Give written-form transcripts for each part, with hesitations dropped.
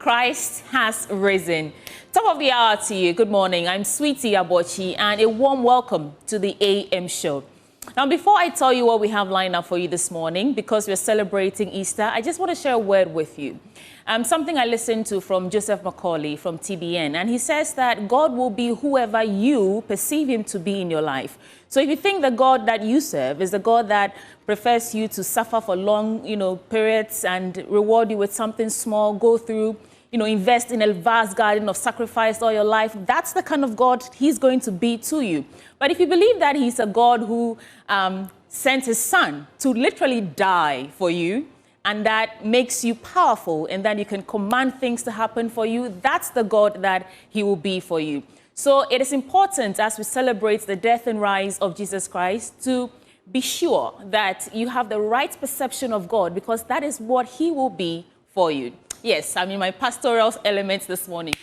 Christ has risen. Top of the hour to you. Good morning. I'm Sweetie Abochi, and a warm welcome to the AM show. Now, before I tell you what we have lined up for you this morning, because we're celebrating Easter, I just want to share a word with you. Something I listened to from Joseph Macaulay from TBN, and he says that God will be whoever you perceive him to be in your life. So if you think the God that you serve is the God that prefers you to suffer for long, periods and reward you with something small, go through, invest in a vast garden of sacrifice all your life, that's the kind of God he's going to be to you. But if you believe that he's a God who sent his son to literally die for you, and that makes you powerful, and that you can command things to happen for you, that's the God that he will be for you. So it is important, as we celebrate the death and rise of Jesus Christ, to be sure that you have the right perception of God, because that is what he will be for you. Yes, I'm in my pastoral elements this morning.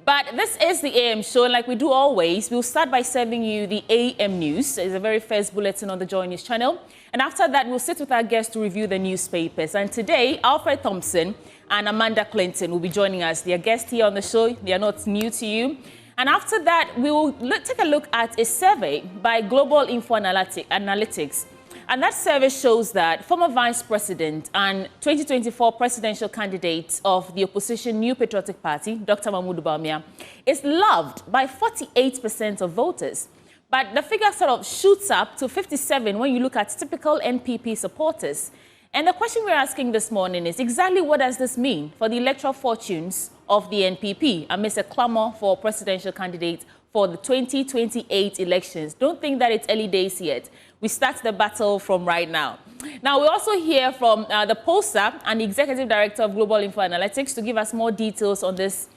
But this is the AM show, and like we do always, we'll start by serving you the AM news. It's the very first bulletin on the Joy News channel. And after that, we'll sit with our guests to review the newspapers. And today, Alfred Thompson and Amanda Clinton will be joining us. They are guests here on the show. They are not new to you. And after that, we will take a look at a survey by Global Info Analytics. And that survey shows that former Vice President and 2024 presidential candidate of the opposition New Patriotic Party, Dr. Mahmoud Bawumia, is loved by 48% of voters. But the figure sort of shoots up to 57 when you look at typical NPP supporters. And the question we're asking this morning is exactly what does this mean for the electoral fortunes of the NPP amidst a clamor for presidential candidates for the 2028 elections? Don't think that it's early days yet. We start the battle from right now. Now, we also hear from the pollster and the executive director of Global Info Analytics to give us more details on this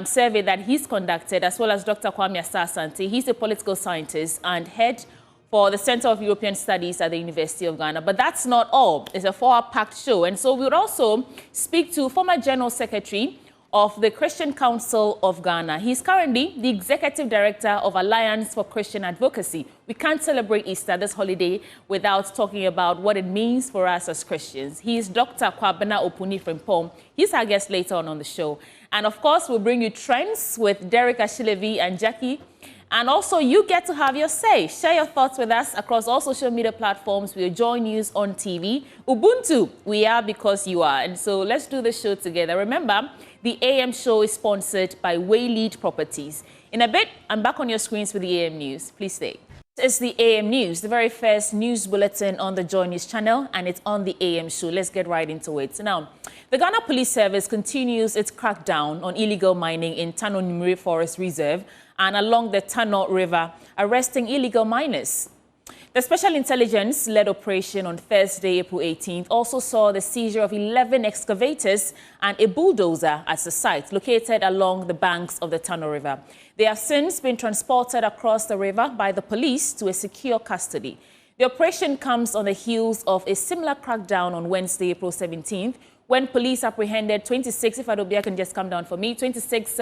survey that he's conducted, as well as Dr. Kwame Asante. He's a political scientist and head for the Center of European Studies at the University of Ghana. But that's not all. It's a 4-hour packed show. And so we would also speak to former General Secretary of the Christian Council of Ghana. He's currently the Executive Director of Alliance for Christian Advocacy. We can't celebrate Easter this holiday without talking about what it means for us as Christians. He's Dr. Kwabena Opuni from POM. He's our guest later on the show. And of course, we'll bring you trends with Derek Ashilevi and Jackie. And also, you get to have your say. Share your thoughts with us across all social media platforms. We'll join News on TV. Ubuntu, we are because you are. And so let's do the show together. Remember, the AM show is sponsored by Waylead Properties. In a bit, I'm back on your screens with the AM News. Please stay. It's the AM News, the very first news bulletin on the Joy News channel, and it's on the AM show. Let's get right into it. Now, the Ghana Police Service continues its crackdown on illegal mining in Tano Numere Forest Reserve and along the Tano River, arresting illegal miners. The Special Intelligence-led operation on Thursday, April 18th, also saw the seizure of 11 excavators and a bulldozer at the site located along the banks of the Tano River. They have since been transported across the river by the police to a secure custody. The operation comes on the heels of a similar crackdown on Wednesday, April 17th, when police apprehended 26, if Adobia can just come down for me, 26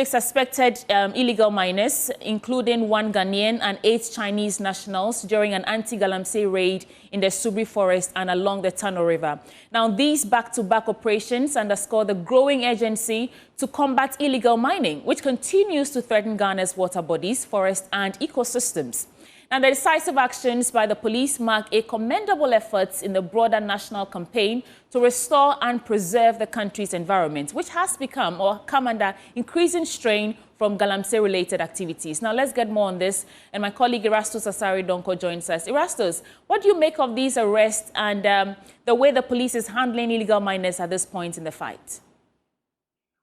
suspected illegal miners, including 1 Ghanaian and 8 Chinese nationals, during an anti-Galamsey raid in the Subri Forest and along the Tano River. Now, these back-to-back operations underscore the growing urgency to combat illegal mining, which continues to threaten Ghana's water bodies, forests, and ecosystems. And the decisive actions by the police mark a commendable effort in the broader national campaign to restore and preserve the country's environment, which has become or come under increasing strain from Galamsey-related activities. Now, let's get more on this. And my colleague Erastus Asari Donko joins us. Erastus, what do you make of these arrests and the way the police is handling illegal miners at this point in the fight?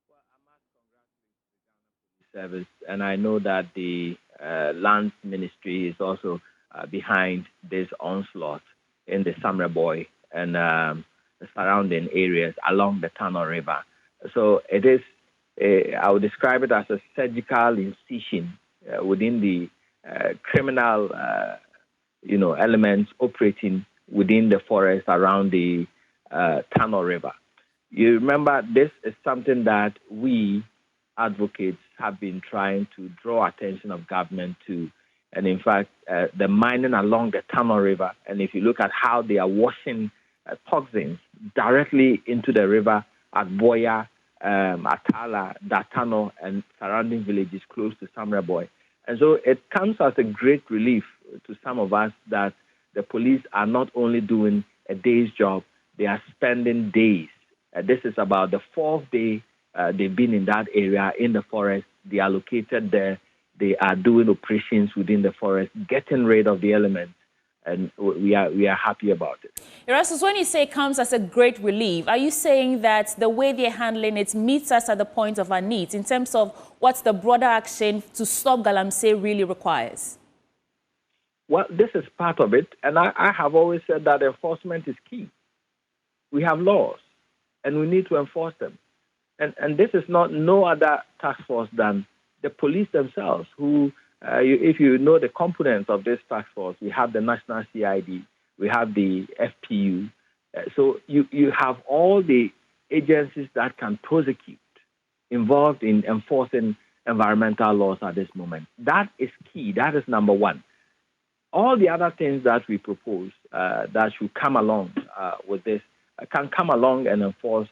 Well, I must congratulate the Ghana Police Service, and I know that the Lands Ministry is also behind this onslaught in the Samreboy and the surrounding areas along the Tano River. So it is, I would describe it as a surgical incision within the criminal, elements operating within the forest around the Tano River. You remember, this is something that we advocates have been trying to draw attention of government to. And in fact, the mining along the Tano River, and if you look at how they are washing toxins directly into the river at Boya, Atala, Datano, and surrounding villages close to Samreboy. And so it comes as a great relief to some of us that the police are not only doing a day's job, they are spending days. This is about the fourth day they've been in that area in the forest. They are located there. They are doing operations within the forest, getting rid of the elements. And we are happy about it. Erastus, when you say it comes as a great relief, are you saying that the way they're handling it meets us at the point of our needs in terms of what the broader action to stop Galamsey really requires? Well, this is part of it. And I have always said that enforcement is key. We have laws, and we need to enforce them. And this is no other task force than the police themselves, who, if you know the components of this task force, we have the National CID, we have the FPU. So you have all the agencies that can prosecute involved in enforcing environmental laws at this moment. That is key. That is number one. All the other things that we propose that should come along with this can come along and enforce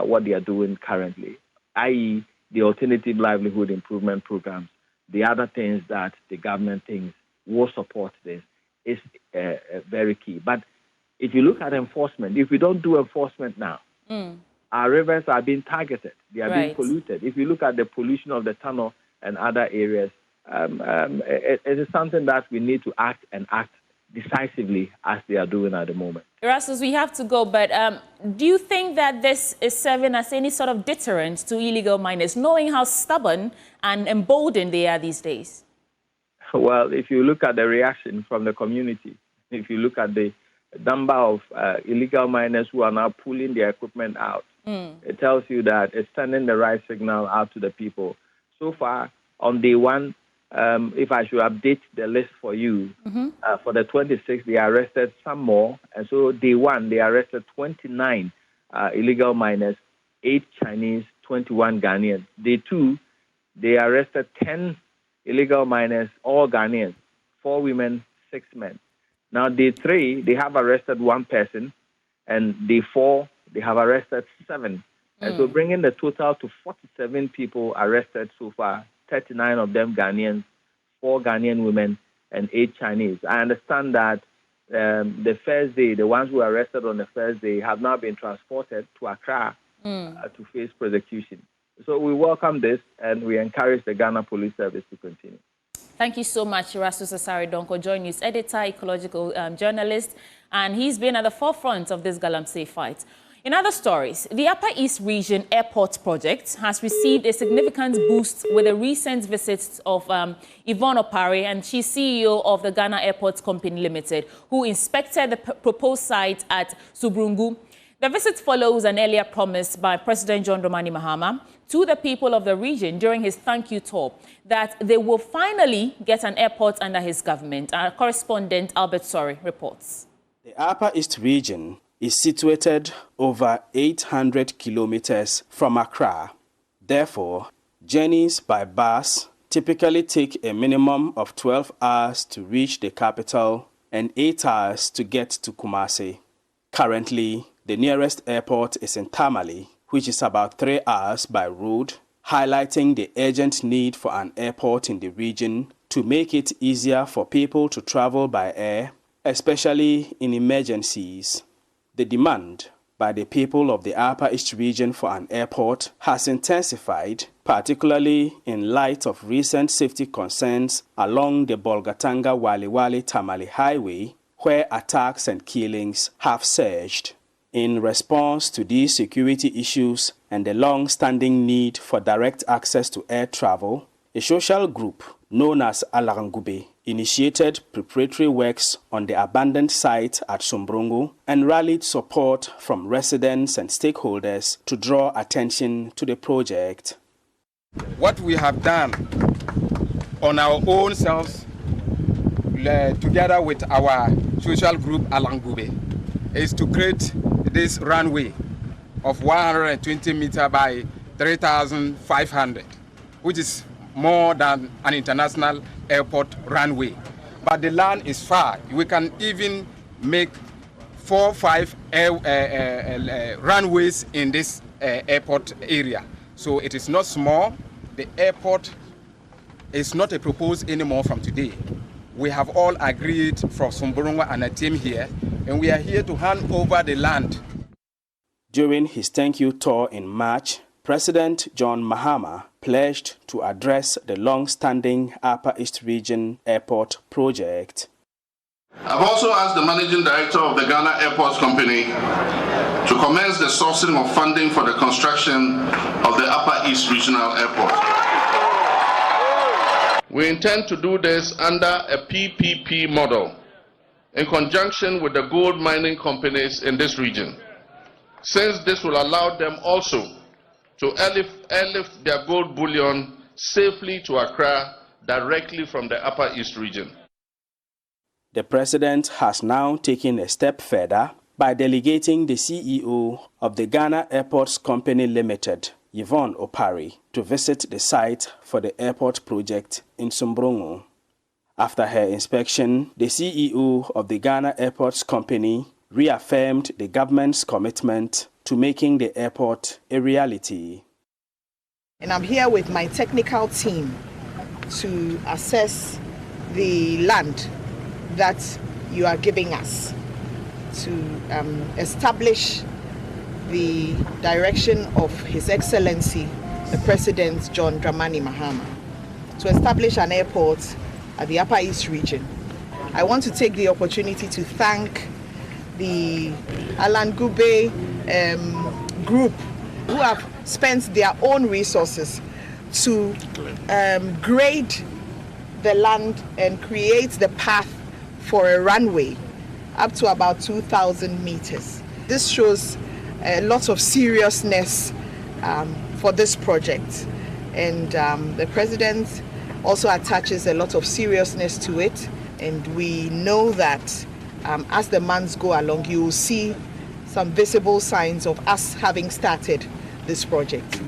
what they are doing currently, i.e., the alternative livelihood improvement programs. The other things that the government thinks will support this is very key. But if you look at enforcement, if we don't do enforcement now, our rivers are being targeted. They are being polluted. If you look at the pollution of the tunnel and other areas, it is something that we need to act decisively as they are doing at the moment. Erastus, we have to go, but do you think that this is serving as any sort of deterrent to illegal miners, knowing how stubborn and emboldened they are these days? Well, if you look at the reaction from the community, if you look at the number of illegal miners who are now pulling their equipment out, it tells you that it's sending the right signal out to the people. So far, on day one, if I should update the list for you, for the 26th, they arrested some more. And so day one, they arrested 29 illegal miners, 8 Chinese, 21 Ghanaians. Day two, they arrested 10 illegal miners, all Ghanaians, 4 women, 6 men. Now, day three, they have arrested 1 person. And day 4, they have arrested 7. And so bringing the total to 47 people arrested so far, 39 of them Ghanaians, 4 Ghanaian women, and 8 Chinese. I understand that the first day, the ones who were arrested on the first day have now been transported to Accra to face prosecution. So we welcome this, and we encourage the Ghana Police Service to continue. Thank you so much, Erastus Asare-Donkor, Joy News editor, ecological journalist, and he's been at the forefront of this Galamsey fight. In other stories, the Upper East Region Airport project has received a significant boost with the recent visits of Yvonne Opare, and she's CEO of the Ghana Airports Company Limited, who inspected the proposed site at Subrungu. The visit follows an earlier promise by President John Dramani Mahama to the people of the region during his thank you tour that they will finally get an airport under his government. Our correspondent Albert Sori reports. The Upper East Region is situated over 800 kilometers from Accra. Therefore, journeys by bus typically take a minimum of 12 hours to reach the capital and 8 hours to get to Kumasi. Currently, the nearest airport is in Tamale, which is about 3 hours by road, highlighting the urgent need for an airport in the region to make it easier for people to travel by air, especially in emergencies. The demand by the people of the Upper East Region for an airport has intensified, particularly in light of recent safety concerns along the Bolgatanga-Waliwali-Tamale Highway, where attacks and killings have surged. In response to these security issues and the long-standing need for direct access to air travel, a social group known as Alangube initiated preparatory works on the abandoned site at Sumbrongo and rallied support from residents and stakeholders to draw attention to the project. What we have done on our own selves, together with our social group Alangube, is to create this runway of 120 meters by 3,500, which is more than an international airport runway. But the land is far. We can even make 4-5 runways in this airport area. So it is not small. The airport is not a proposed anymore from today. We have all agreed from Sumburunga and a team here, and we are here to hand over the land. During his thank you tour in March, President John Mahama pledged to address the long-standing Upper East Region Airport project. I've also asked the Managing Director of the Ghana Airports Company to commence the sourcing of funding for the construction of the Upper East Regional Airport. We intend to do this under a PPP model in conjunction with the gold mining companies in this region, since this will allow them also to airlift their gold bullion safely to Accra directly from the Upper East region. The president has now taken a step further by delegating the CEO of the Ghana Airports Company Limited, Yvonne Opari, to visit the site for the airport project in Sumbrungu. After her inspection, the CEO of the Ghana Airports Company reaffirmed the government's commitment to making the airport a reality. And I'm here with my technical team to assess the land that you are giving us to establish the direction of His Excellency, the President John Dramani Mahama, to establish an airport at the Upper East region. I want to take the opportunity to thank the Alan Gube group who have spent their own resources to grade the land and create the path for a runway up to about 2,000 meters. This shows a lot of seriousness for this project, and the president also attaches a lot of seriousness to it, and we know that as the months go along, you will see some visible signs of us having started this project.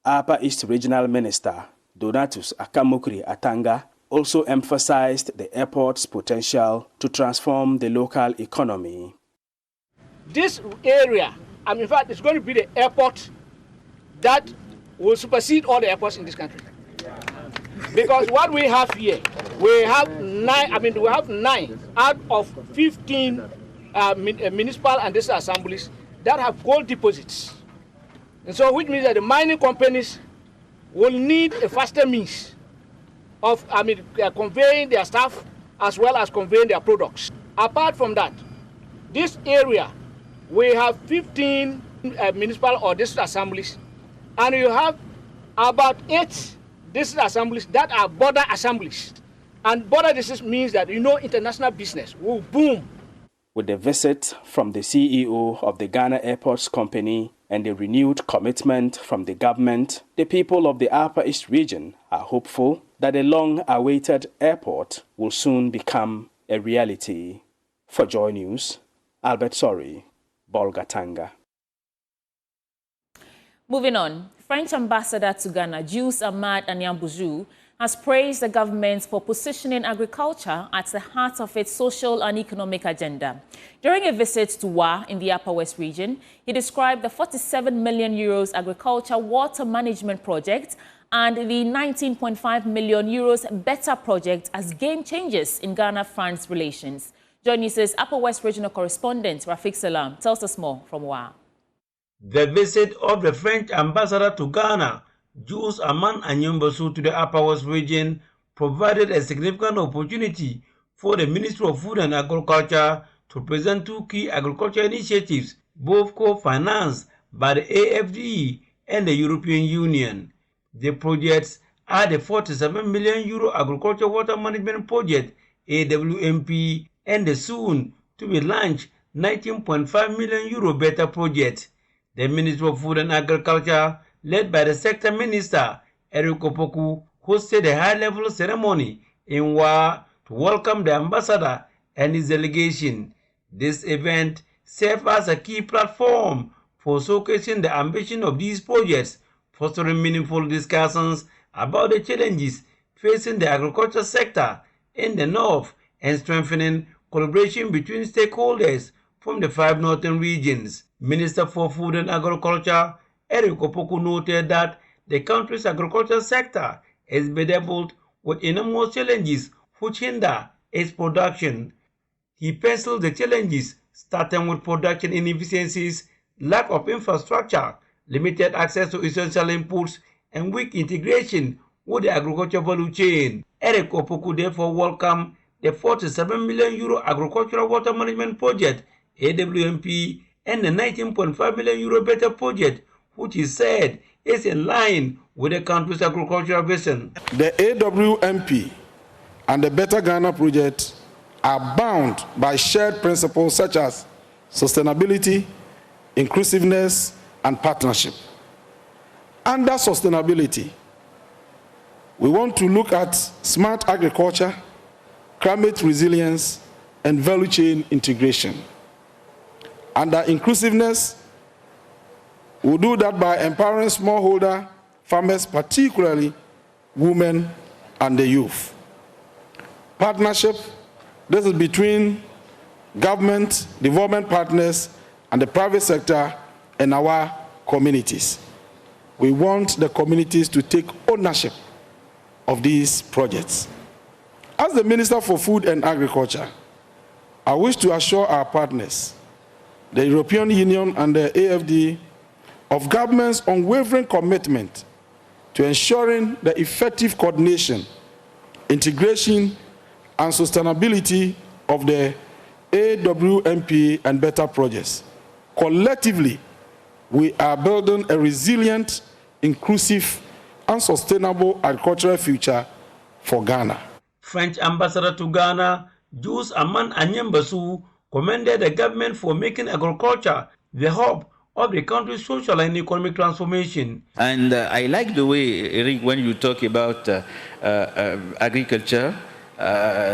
Upper East Regional Minister Donatus Akamukri Atanga also emphasized the airport's potential to transform the local economy. This area, in fact, it's going to be the airport that will supersede all the airports in this country. Because what we have here, we have 9 out of 15 municipal and district assemblies that have gold deposits. And so, which means that the mining companies will need a faster means of conveying their staff as well as conveying their products. Apart from that, this area, we have 15 municipal or district assemblies, and you have about 8 district assemblies that are border assemblies. And border districts means that international business will boom. With the visit from the CEO of the Ghana Airports Company and the renewed commitment from the government, the people of the Upper East region are hopeful that the long-awaited airport will soon become a reality. For Joy News, Albert Sori, Bolgatanga. Moving on, French Ambassador to Ghana, Jules Ahmad Anyambouju, has praised the government for positioning agriculture at the heart of its social and economic agenda. During a visit to Wa in the Upper West region, he described the 47 million euros agriculture water management project and the 19.5 million euros Better project as game changers in Ghana-France relations. Joy News' Upper West regional correspondent Rafik Salam tells us more from Wa. The visit of the French ambassador to Ghana, Jules Ahmad Anyambouju, to the Upper West region provided a significant opportunity for the Ministry of Food and Agriculture to present 2 key agriculture initiatives, both co-financed by the AFDE and the European Union. The projects are the 47 million euro Agriculture Water Management Project, AWMP, and the soon-to-be launched 19.5 million euro Better project. The Ministry of Food and Agriculture, led by the Sector Minister, Eric Opoku, hosted a high-level ceremony in Wa to welcome the ambassador and his delegation. This event served as a key platform for showcasing the ambition of these projects, fostering meaningful discussions about the challenges facing the agriculture sector in the north, and strengthening collaboration between stakeholders from the 5 northern regions. Minister for Food and Agriculture, Eric Opoku, noted that the country's agricultural sector is bedeviled with enormous challenges which hinder its production. He penciled the challenges starting with production inefficiencies, lack of infrastructure, limited access to essential inputs, and weak integration with the agriculture value chain. Eric Opoku therefore welcomed the €47 million agricultural water management project, AWMP, and the €19.5 million better project, which he said is in line with the country's agricultural vision. The AWMP and the Better Ghana project are bound by shared principles such as sustainability, inclusiveness, and partnership. Under sustainability, we want to look at smart agriculture, climate resilience, and value chain integration. Under inclusiveness, we'll do that by empowering smallholder farmers, particularly women and the youth. Partnership, this is between government, development partners, and the private sector and our communities. We want the communities to take ownership of these projects. As the Minister for Food and Agriculture, I wish to assure our partners, the European Union and the AFD, of government's unwavering commitment to ensuring the effective coordination, integration, and sustainability of the AWMP and Better projects. Collectively, we are building a resilient, inclusive, and sustainable agricultural future for Ghana. French Ambassador to Ghana, Jules Aman Anyembasu, commended the government for making agriculture the hub of the country's social and economic transformation. And I like the way, Eric, when you talk about agriculture,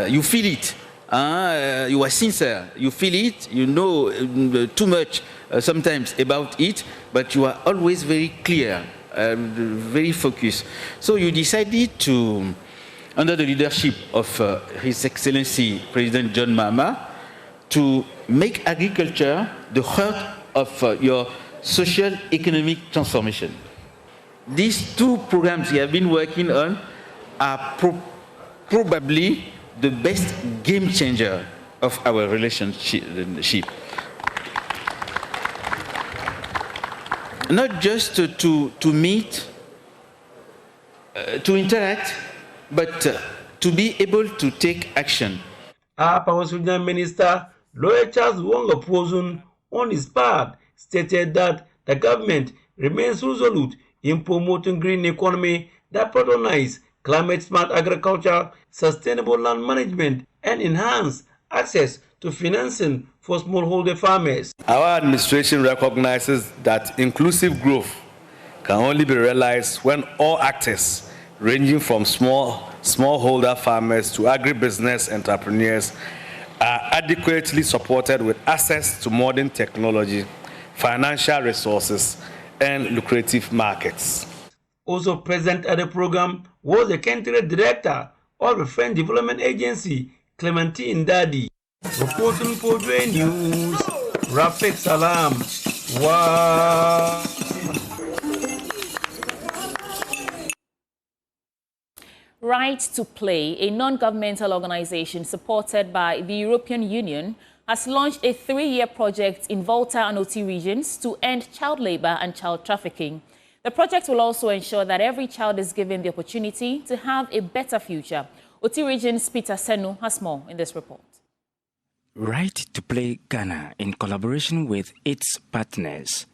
you feel it. You are sincere. You feel it. You know too much sometimes about it, but you are always very clear, very focused. So you decided to, under the leadership of His Excellency President John Mahama, to make agriculture the heart of your social economic transformation. These two programs you have been working on are probably the best game changer of our relationship. Not just to meet, to interact, but to be able to take action. Our Power Minister, Lawyer Charles Wonga Pozun, on his part, stated that the government remains resolute in promoting green economy that patronize climate-smart agriculture, sustainable land management, and enhance access to financing for smallholder farmers. Our administration recognizes that inclusive growth can only be realized when all actors, ranging from smallholder farmers to agribusiness entrepreneurs, are adequately supported with access to modern technology, financial resources, and lucrative markets. Also present at the program was the country director of the French Development Agency, Clementine Dadi. Reporting for Dre News, Rafik Salam. Wow. Right to Play, a non-governmental organization supported by the European Union, has launched a 3-year project in Volta and Oti regions to end child labor and child trafficking. The project will also ensure that every child is given the opportunity to have a better future. Oti region's Peter Senu has more in this report. Right to Play Ghana, in collaboration with its partners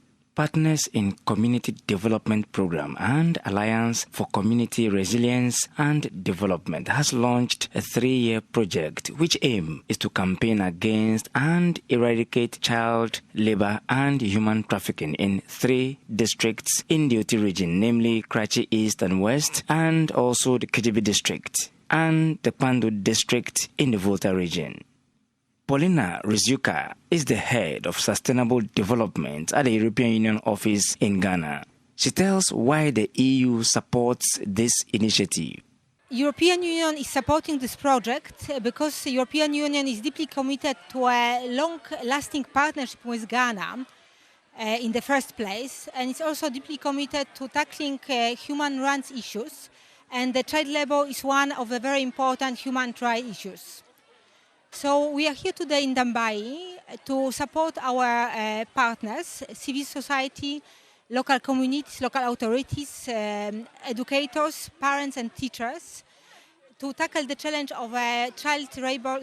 in Community Development Program and Alliance for Community Resilience and Development, has launched a 3-year project which aim is to campaign against and eradicate child labor and human trafficking in 3 districts in the Oti region, namely Karachi East and West, and also the Kijibi district and the Pandu district in the Volta region. Paulina Rizuka is the head of sustainable development at the European Union office in Ghana. She tells why the EU supports this initiative. European Union is supporting this project because the European Union is deeply committed to a long-lasting partnership with Ghana in the first place, and it's also deeply committed to tackling human rights issues, and the child labor is one of the very important human rights issues. So we are here today in Dambai to support our partners, civil society, local communities, local authorities, educators, parents and teachers to tackle the challenge of child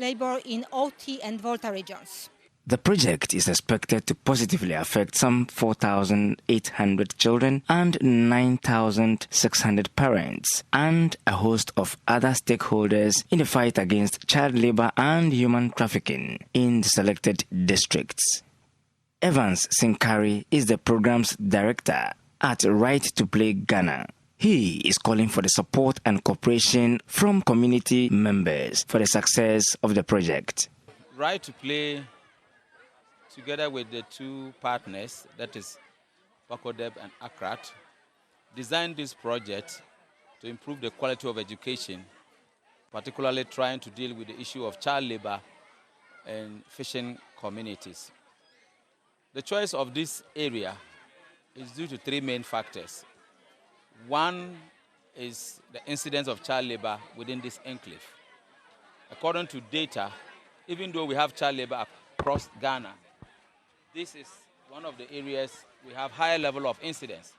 labor in OT and Volta regions. The project is expected to positively affect some 4,800 children and 9,600 parents and a host of other stakeholders in the fight against child labor and human trafficking in the selected districts. Evans Sinkari is the program's director at Right to Play Ghana. He is calling for the support and cooperation from community members for the success of the project. Right to Play, together with the two partners, that is Pakodeb and Akrat, designed this project to improve the quality of education, particularly trying to deal with the issue of child labor in fishing communities. The choice of this area is due to three main factors. One is the incidence of child labor within this enclave. According to data, even though we have child labor across Ghana, this is one of the areas we have higher level of incidence,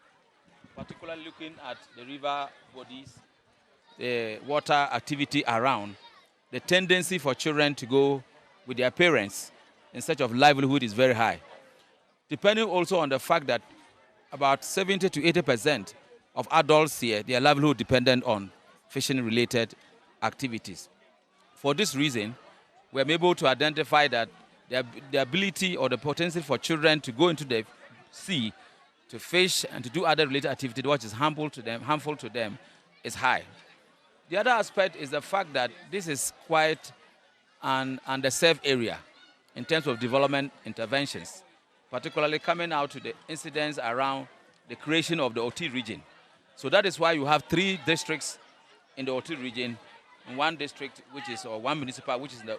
particularly looking at the river bodies, the water activity around. The tendency for children to go with their parents in search of livelihood is very high. Depending also on the fact that about 70 to 80% of adults here, their livelihood dependent on fishing-related activities. For this reason, we are able to identify that the ability or the potential for children to go into the sea to fish and to do other related activities which is harmful to them is high. The other aspect is the fact that this is quite an underserved area in terms of development interventions, particularly coming out to the incidents around the creation of the OT region. So that is why you have three districts in the OT region, and one district, or one municipal, which is in the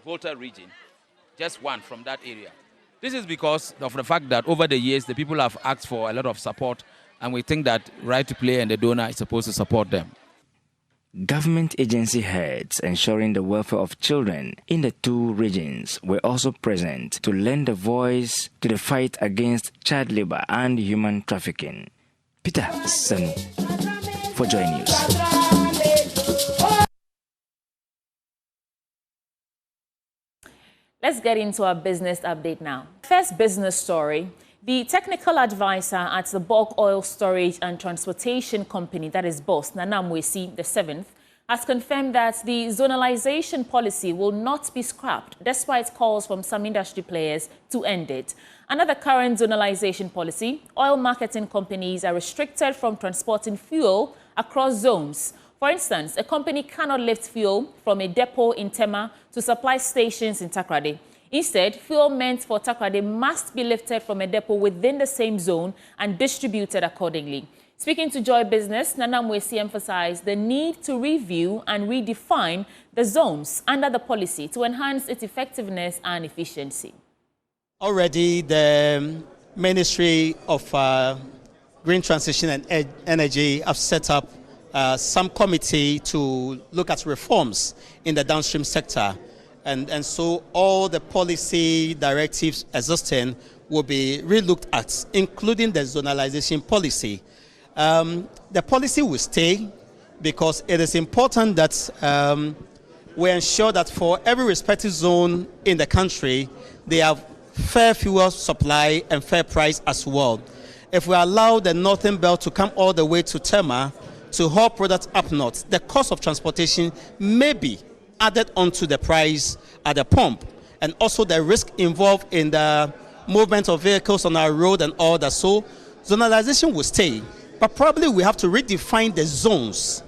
Volta region, just one from that area. This is because of the fact that over the years, the people have asked for a lot of support, and we think that Right to Play and the donor is supposed to support them. Government agency heads ensuring the welfare of children in the two regions were also present to lend a voice to the fight against child labor and human trafficking. Peter Sanu for Joy News. Let's get into our business update now. First business story. The technical advisor at the Bulk Oil Storage and Transportation Company, that is BOSS, Nana Mwesi the 7th, has confirmed that the zonalization policy will not be scrapped, despite calls from some industry players to end it. Under the current zonalization policy, oil marketing companies are restricted from transporting fuel across zones. For instance, a company cannot lift fuel from a depot in Tema to supply stations in Takrade. Instead, fuel meant for Takrade must be lifted from a depot within the same zone and distributed accordingly. Speaking to Joy Business, Nana Mwesi emphasized the need to review and redefine the zones under the policy to enhance its effectiveness and efficiency. Already, the Ministry of Green Transition and Energy have set up some committee to look at reforms in the downstream sector. And so all the policy directives existing will be relooked at, including the zonalization policy. The policy will stay because it is important that we ensure that for every respective zone in the country, they have fair fuel supply and fair price as well. If we allow the Northern Belt to come all the way to Tema to haul products up north, the cost of transportation may be added onto the price at the pump, and also the risk involved in the movement of vehicles on our road and all that. So zonalization will stay, but probably we have to redefine the zones.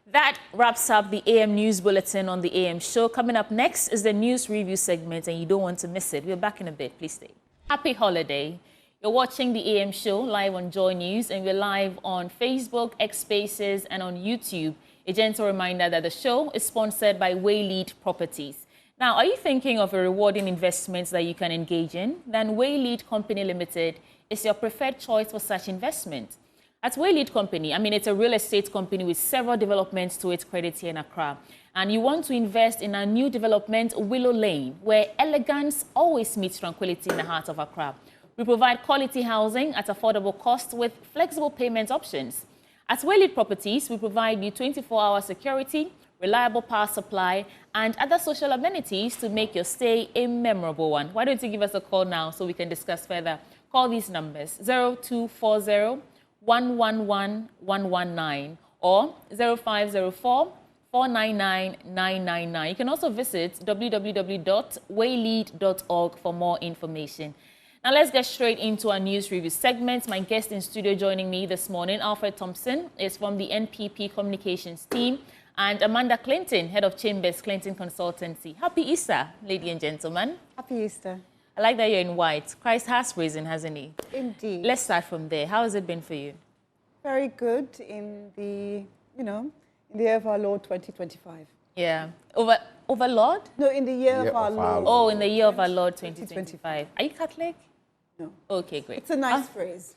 That wraps up the AM News Bulletin on the AM Show. Coming up next is the News Review segment, and you don't want to miss it. We're back in a bit. Please stay. Happy holiday. You're watching the AM Show live on Joy News, and we're live on Facebook, X Spaces, and on YouTube. A gentle reminder that the show is sponsored by Waylead Properties. Now, are you thinking of a rewarding investment that you can engage in? Then Waylead Company Limited is your preferred choice for such investment. At Waylead Company, it's a real estate company with several developments to its credit here in Accra. And you want to invest in a new development, Willow Lane, where elegance always meets tranquility in the heart of Accra. We provide quality housing at affordable cost with flexible payment options. At Waylead Properties, we provide you 24-hour security, reliable power supply, and other social amenities to make your stay a memorable one. Why don't you give us a call now so we can discuss further? Call these numbers, 0240-111-119 or 0504-499-999. You can also visit www.waylead.org for more information. Now let's get straight into our news review segment. My guest in studio joining me this morning, Alfred Thompson, is from the NPP communications team, and Amanda Clinton, head of Chambers Clinton Consultancy. Happy Easter, ladies and gentlemen. Happy Easter. I like that you're in white. Christ has risen, hasn't he? Indeed. Let's start from there. How has it been for you? Very good in the, in the year of our Lord 2025. Yeah. Over Lord? No, in the year of our Lord. Oh, in the year of our Lord 2025. Are you Catholic? No. Okay, great. It's a nice phrase.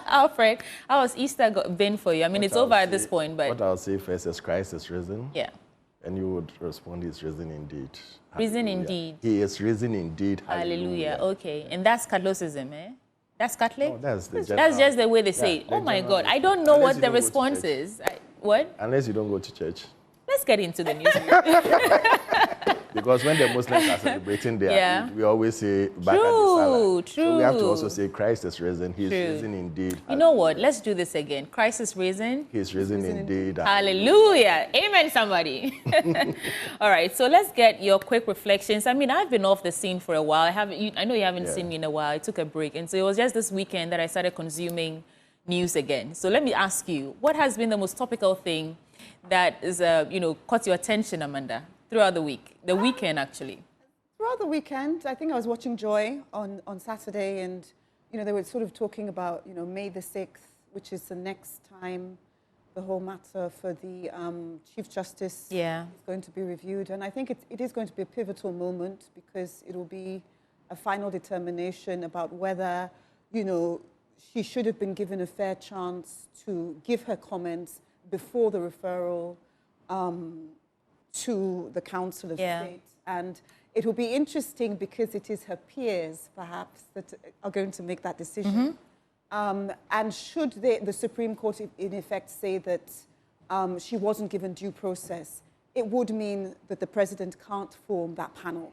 Alfred, how has Easter been for you? It's over at this point, but... What I'll say first is Christ is risen. Yeah. And you would respond, He's risen indeed. Risen Hallelujah. indeed. He is risen indeed. Hallelujah. Okay. And that's Catholicism, eh? That's Catholic? No, that's just the way they say it. Oh my God. I don't know what the response is. What? Unless you don't go to church. Let's get into the news. Because when the Muslims are celebrating their Eid, we always say, Baka True. So we have to also say, Christ is risen. He is risen indeed. You know what? Let's do this again. Christ is risen. He is risen indeed. Hallelujah. Amen, somebody. All right. So let's get your quick reflections. I've been off the scene for a while. I know you haven't seen me in a while. I took a break. And so it was just this weekend that I started consuming news again. So let me ask you, what has been the most topical thing that is, caught your attention, Amanda, throughout the week? The weekend, actually. Throughout the weekend, I think I was watching Joy on Saturday, and, they were sort of talking about, May the 6th, which is the next time the whole matter for the Chief Justice is going to be reviewed. And I think it is going to be a pivotal moment because it will be a final determination about whether, she should have been given a fair chance to give her comments before the referral to the Council of State. And it will be interesting because it is her peers, perhaps, that are going to make that decision. And should the Supreme Court, in effect, say that she wasn't given due process, it would mean that the president can't form that panel,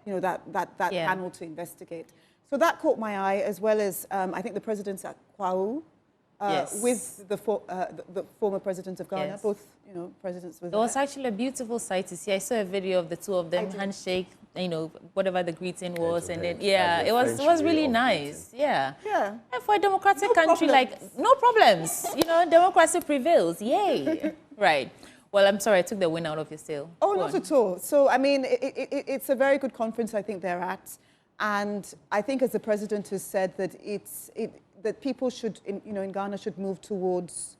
that panel to investigate. So that caught my eye, as well as I think the presidents at Kwao, with the former president of Ghana, both presidents were there. It was actually a beautiful sight to see. I saw a video of the two of them handshake, whatever the greeting was, and then it was really nice. Yeah. And for a democratic country, no problems. Democracy prevails. Yay. Right. Well, I'm sorry, I took the wind out of your sail. Oh, not at all. So, it's a very good conference, I think they're at. And I think, as the president has said, that that people should, in Ghana, should move towards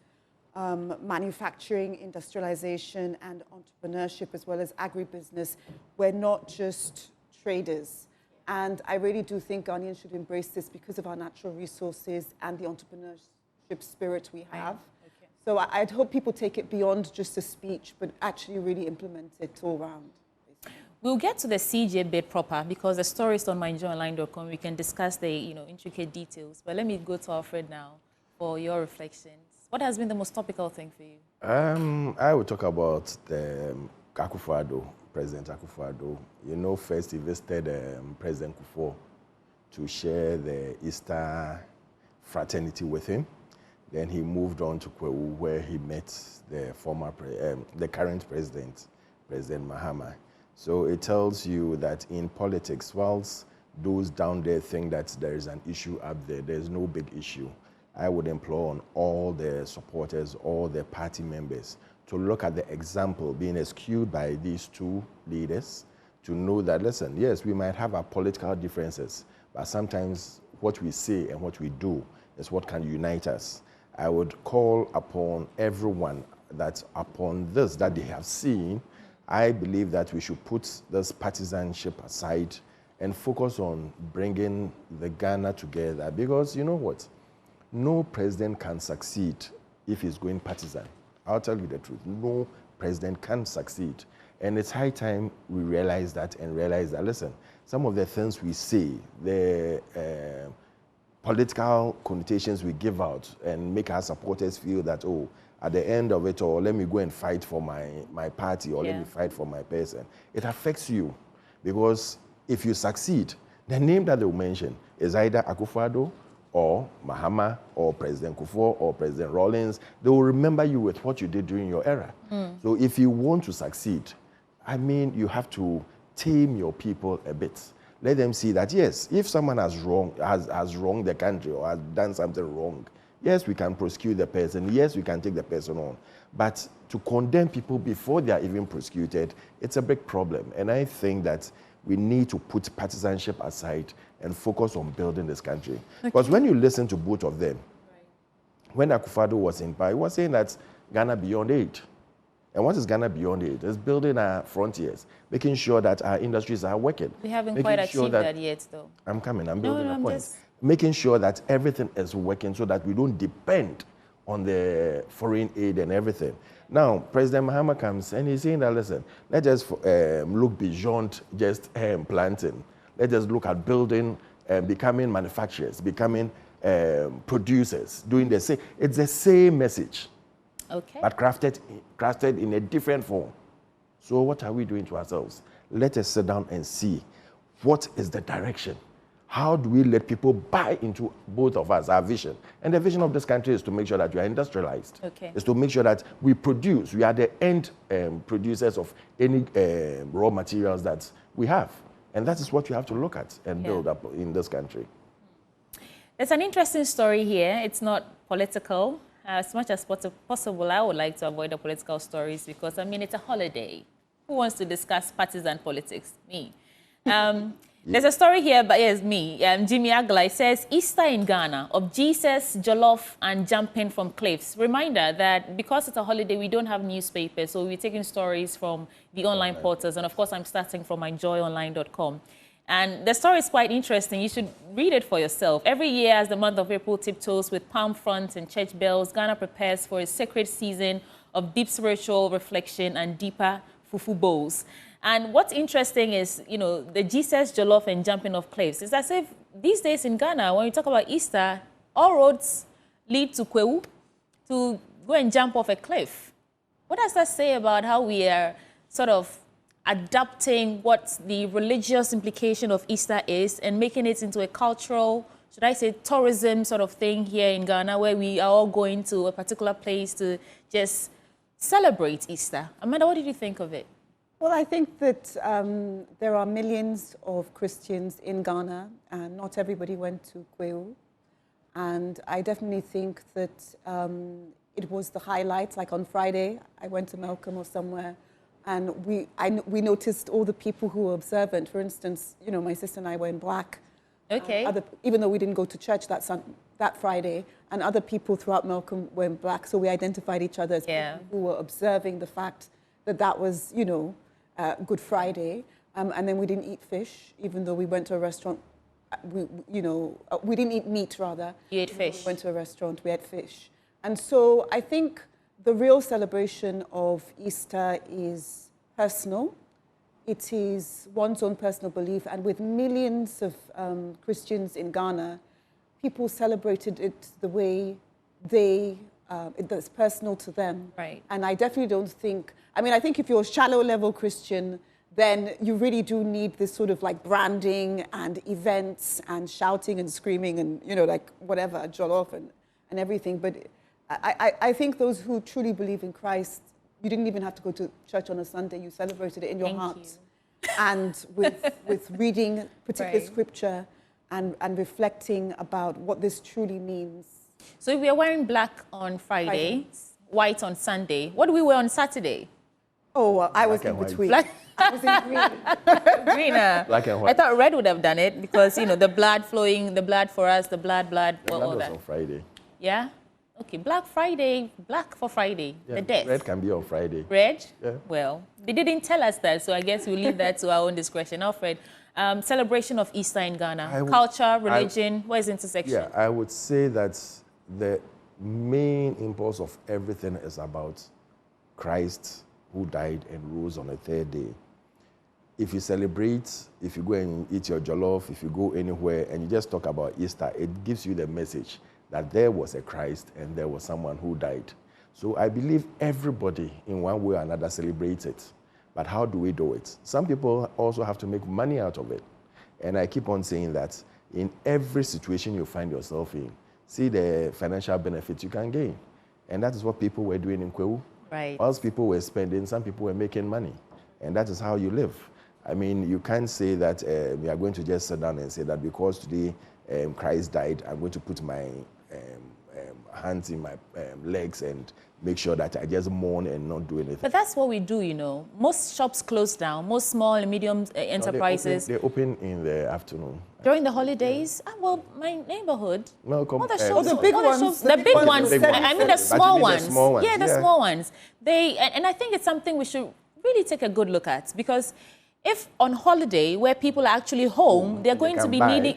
manufacturing, industrialization, and entrepreneurship, as well as agribusiness. We're not just traders. And I really do think Ghanaians should embrace this because of our natural resources and the entrepreneurship spirit we have. So I'd hope people take it beyond just a speech, but actually really implement it all round. We'll get to the CJ bit proper because the story is on myjoyonline.com. We can discuss the intricate details. But let me go to Alfred now for your reflections. What has been the most topical thing for you? I will talk about the Akufo-Addo, President Akufo-Addo. First he visited President Kufuor to share the Easter fraternity with him. Then he moved on to Kwewu, where he met the current president, President Mahama. So it tells you that in politics, whilst those down there think that there is an issue up there, there's no big issue. I would implore on all the supporters, all the party members, to look at the example being eschewed by these two leaders, to know that, listen, yes, we might have our political differences, but sometimes what we say and what we do is what can unite us. I would call upon everyone that upon this that they have seen, I believe that we should put this partisanship aside and focus on bringing the Ghana together, because you know what? No president can succeed if he's going partisan. I'll tell you the truth. No president can succeed. And it's high time we realize that and realize that, listen, some of the things we say, the political connotations we give out and make our supporters feel that, oh, at the end of it all, let me go and fight for my party, or let me fight for my person. It affects you, because if you succeed, the name that they will mention is either Akufo-Addo or Mahama or President Kufuor or President Rawlings. They will remember you with what you did during your era. So if you want to succeed, I mean, you have to tame your people a bit. Let them see that, yes, if someone has wronged the country or has done something wrong, yes, we can prosecute the person. Yes, we can take the person on. But to condemn people before they are even prosecuted, it's a big problem. And I think that we need to put partisanship aside and focus on building this country. Because when you listen to both of them, when Akufo-Addo was in power, he was saying that Ghana beyond aid. And what is Ghana beyond aid? It's building our frontiers, making sure that our industries are working. We haven't quite achieved that yet, though. I'm coming. I'm building a point. Making sure that everything is working so that we don't depend on the foreign aid and everything. Now, President Mahama comes and he's saying that, listen, let's just look beyond just planting. Let's just look at building, becoming manufacturers, becoming producers, doing the same. It's the same message, but crafted in a different form. So what are we doing to ourselves? Let us sit down and see what is the direction. How do we let people buy into both of us, our vision? And the vision of this country is to make sure that we are industrialized. Is to make sure that we produce. We are the end producers of any raw materials that we have. And that is what you have to look at and build up in this country. There's an interesting story here. It's not political. As much as possible, I would like to avoid the political stories because, I mean, it's a holiday. Who wants to discuss partisan politics? Me. There's a story here, but yes, me. Jimmy Aglai says, Easter in Ghana, of Jesus, jollof, and jumping from cliffs. Reminder that because it's a holiday, we don't have newspapers, so we're taking stories from the online portals. And of course, I'm starting from myjoyonline.com. And the story is quite interesting. You should read it for yourself. Every year, as the month of April tiptoes with palm fronds and church bells, Ghana prepares for a sacred season of deep spiritual reflection and deeper fufu bowls. And what's interesting is, you know, the Jesus, jollof, and jumping off cliffs. It's as if these days in Ghana, when we talk about Easter, all roads lead to Kwewu, to go and jump off a cliff. What does that say about how we are sort of adapting what the religious implication of Easter is and making it into a cultural, should I say, tourism sort of thing here in Ghana, where we are all going to a particular place to just celebrate Easter? Amanda, what did you think of it? Well, I think that there are millions of Christians in Ghana, and not everybody went to Kwewu. And I definitely think that it was the highlight. Like on Friday, I went to Malcolm or somewhere, and we noticed all the people who were observant. For instance, you know, my sister and I were in black. Even though we didn't go to church that Friday, and other people throughout Malcolm were in black, so we identified each other as people who were observing the fact that that was, you know, Good Friday, and then we didn't eat fish, even though we went to a restaurant. We didn't eat meat, rather. You ate fish. We went to a restaurant, we had fish. And so I think the real celebration of Easter is personal. It is one's own personal belief, and with millions of Christians in Ghana, people celebrated it the way it's personal to them. Right. And I definitely don't think, I think if you're a shallow level Christian, then you really do need this sort of like branding and events and shouting and screaming and, you know, like whatever, jollof and everything. But I think those who truly believe in Christ, you didn't even have to go to church on a Sunday. You celebrated it in your heart. And with reading particular scripture and reflecting about what this truly means. So if we are wearing black on Friday, white on Sunday, what do we wear on Saturday? Oh, well, I was Black in and between. Black. I was in green. Greener. Black and I white. thought red would have done it because, you know, the blood flowing, the blood for us, the blood, The well, blood all was that. on Friday. Yeah? Okay, Black Friday, black for Friday, Yeah, the death. red can be on Friday. Red? Yeah. Well, they didn't tell us that, so I guess we'll leave that to our own discretion. Alfred, celebration of Easter in Ghana. Culture, religion, where's the intersection? Yeah, I would say that the main impulse of everything is about Christ who died and rose on the third day. If you celebrate, if you go and eat your jollof, if you go anywhere and you just talk about Easter, it gives you the message that there was a Christ and there was someone who died. So I believe everybody in one way or another celebrates it. But how do we do it? Some people also have to make money out of it. And I keep on saying that in every situation you find yourself in, see the financial benefits you can gain. And that is what people were doing in Kwewu. Right. Whilst people were spending, some people were making money. And that is how you live. I mean, you can't say that we are going to just sit down and say that because today Christ died, I'm going to put my hands in my legs and make sure that I just mourn and not do anything. But that's what we do, you know. Most shops close down, most small and medium enterprises. They open in the afternoon. During the holidays, well, my neighborhood, no, all the shops, the big ones, the big ones, I mean the small ones. Yeah, the small ones. And I think it's something we should really take a good look at, because if on holiday where people are actually home, they're going to be needing,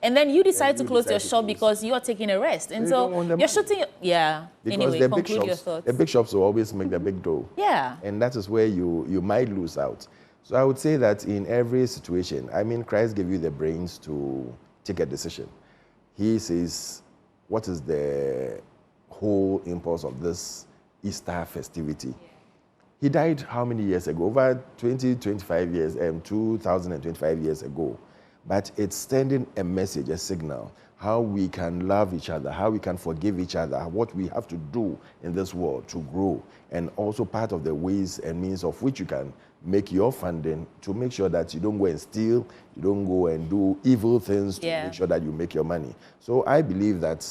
and then you decide to close your shop because you're taking a rest, and so you're shooting. Yeah. Because anyway, the conclude big your shops, thoughts. the big shops will always make the big dough. Yeah. And that is where you might lose out. So I would say that in every situation, I mean, Christ gave you the brains to take a decision. He says, what is the whole impulse of this Easter festivity? He died how many years ago? Over 25 years, 2025 years ago. But it's sending a message, a signal, how we can love each other, how we can forgive each other, what we have to do in this world to grow, and also part of the ways and means of which you can make your funding to make sure that you don't go and steal, you don't go and do evil things to make sure that you make your money. So I believe that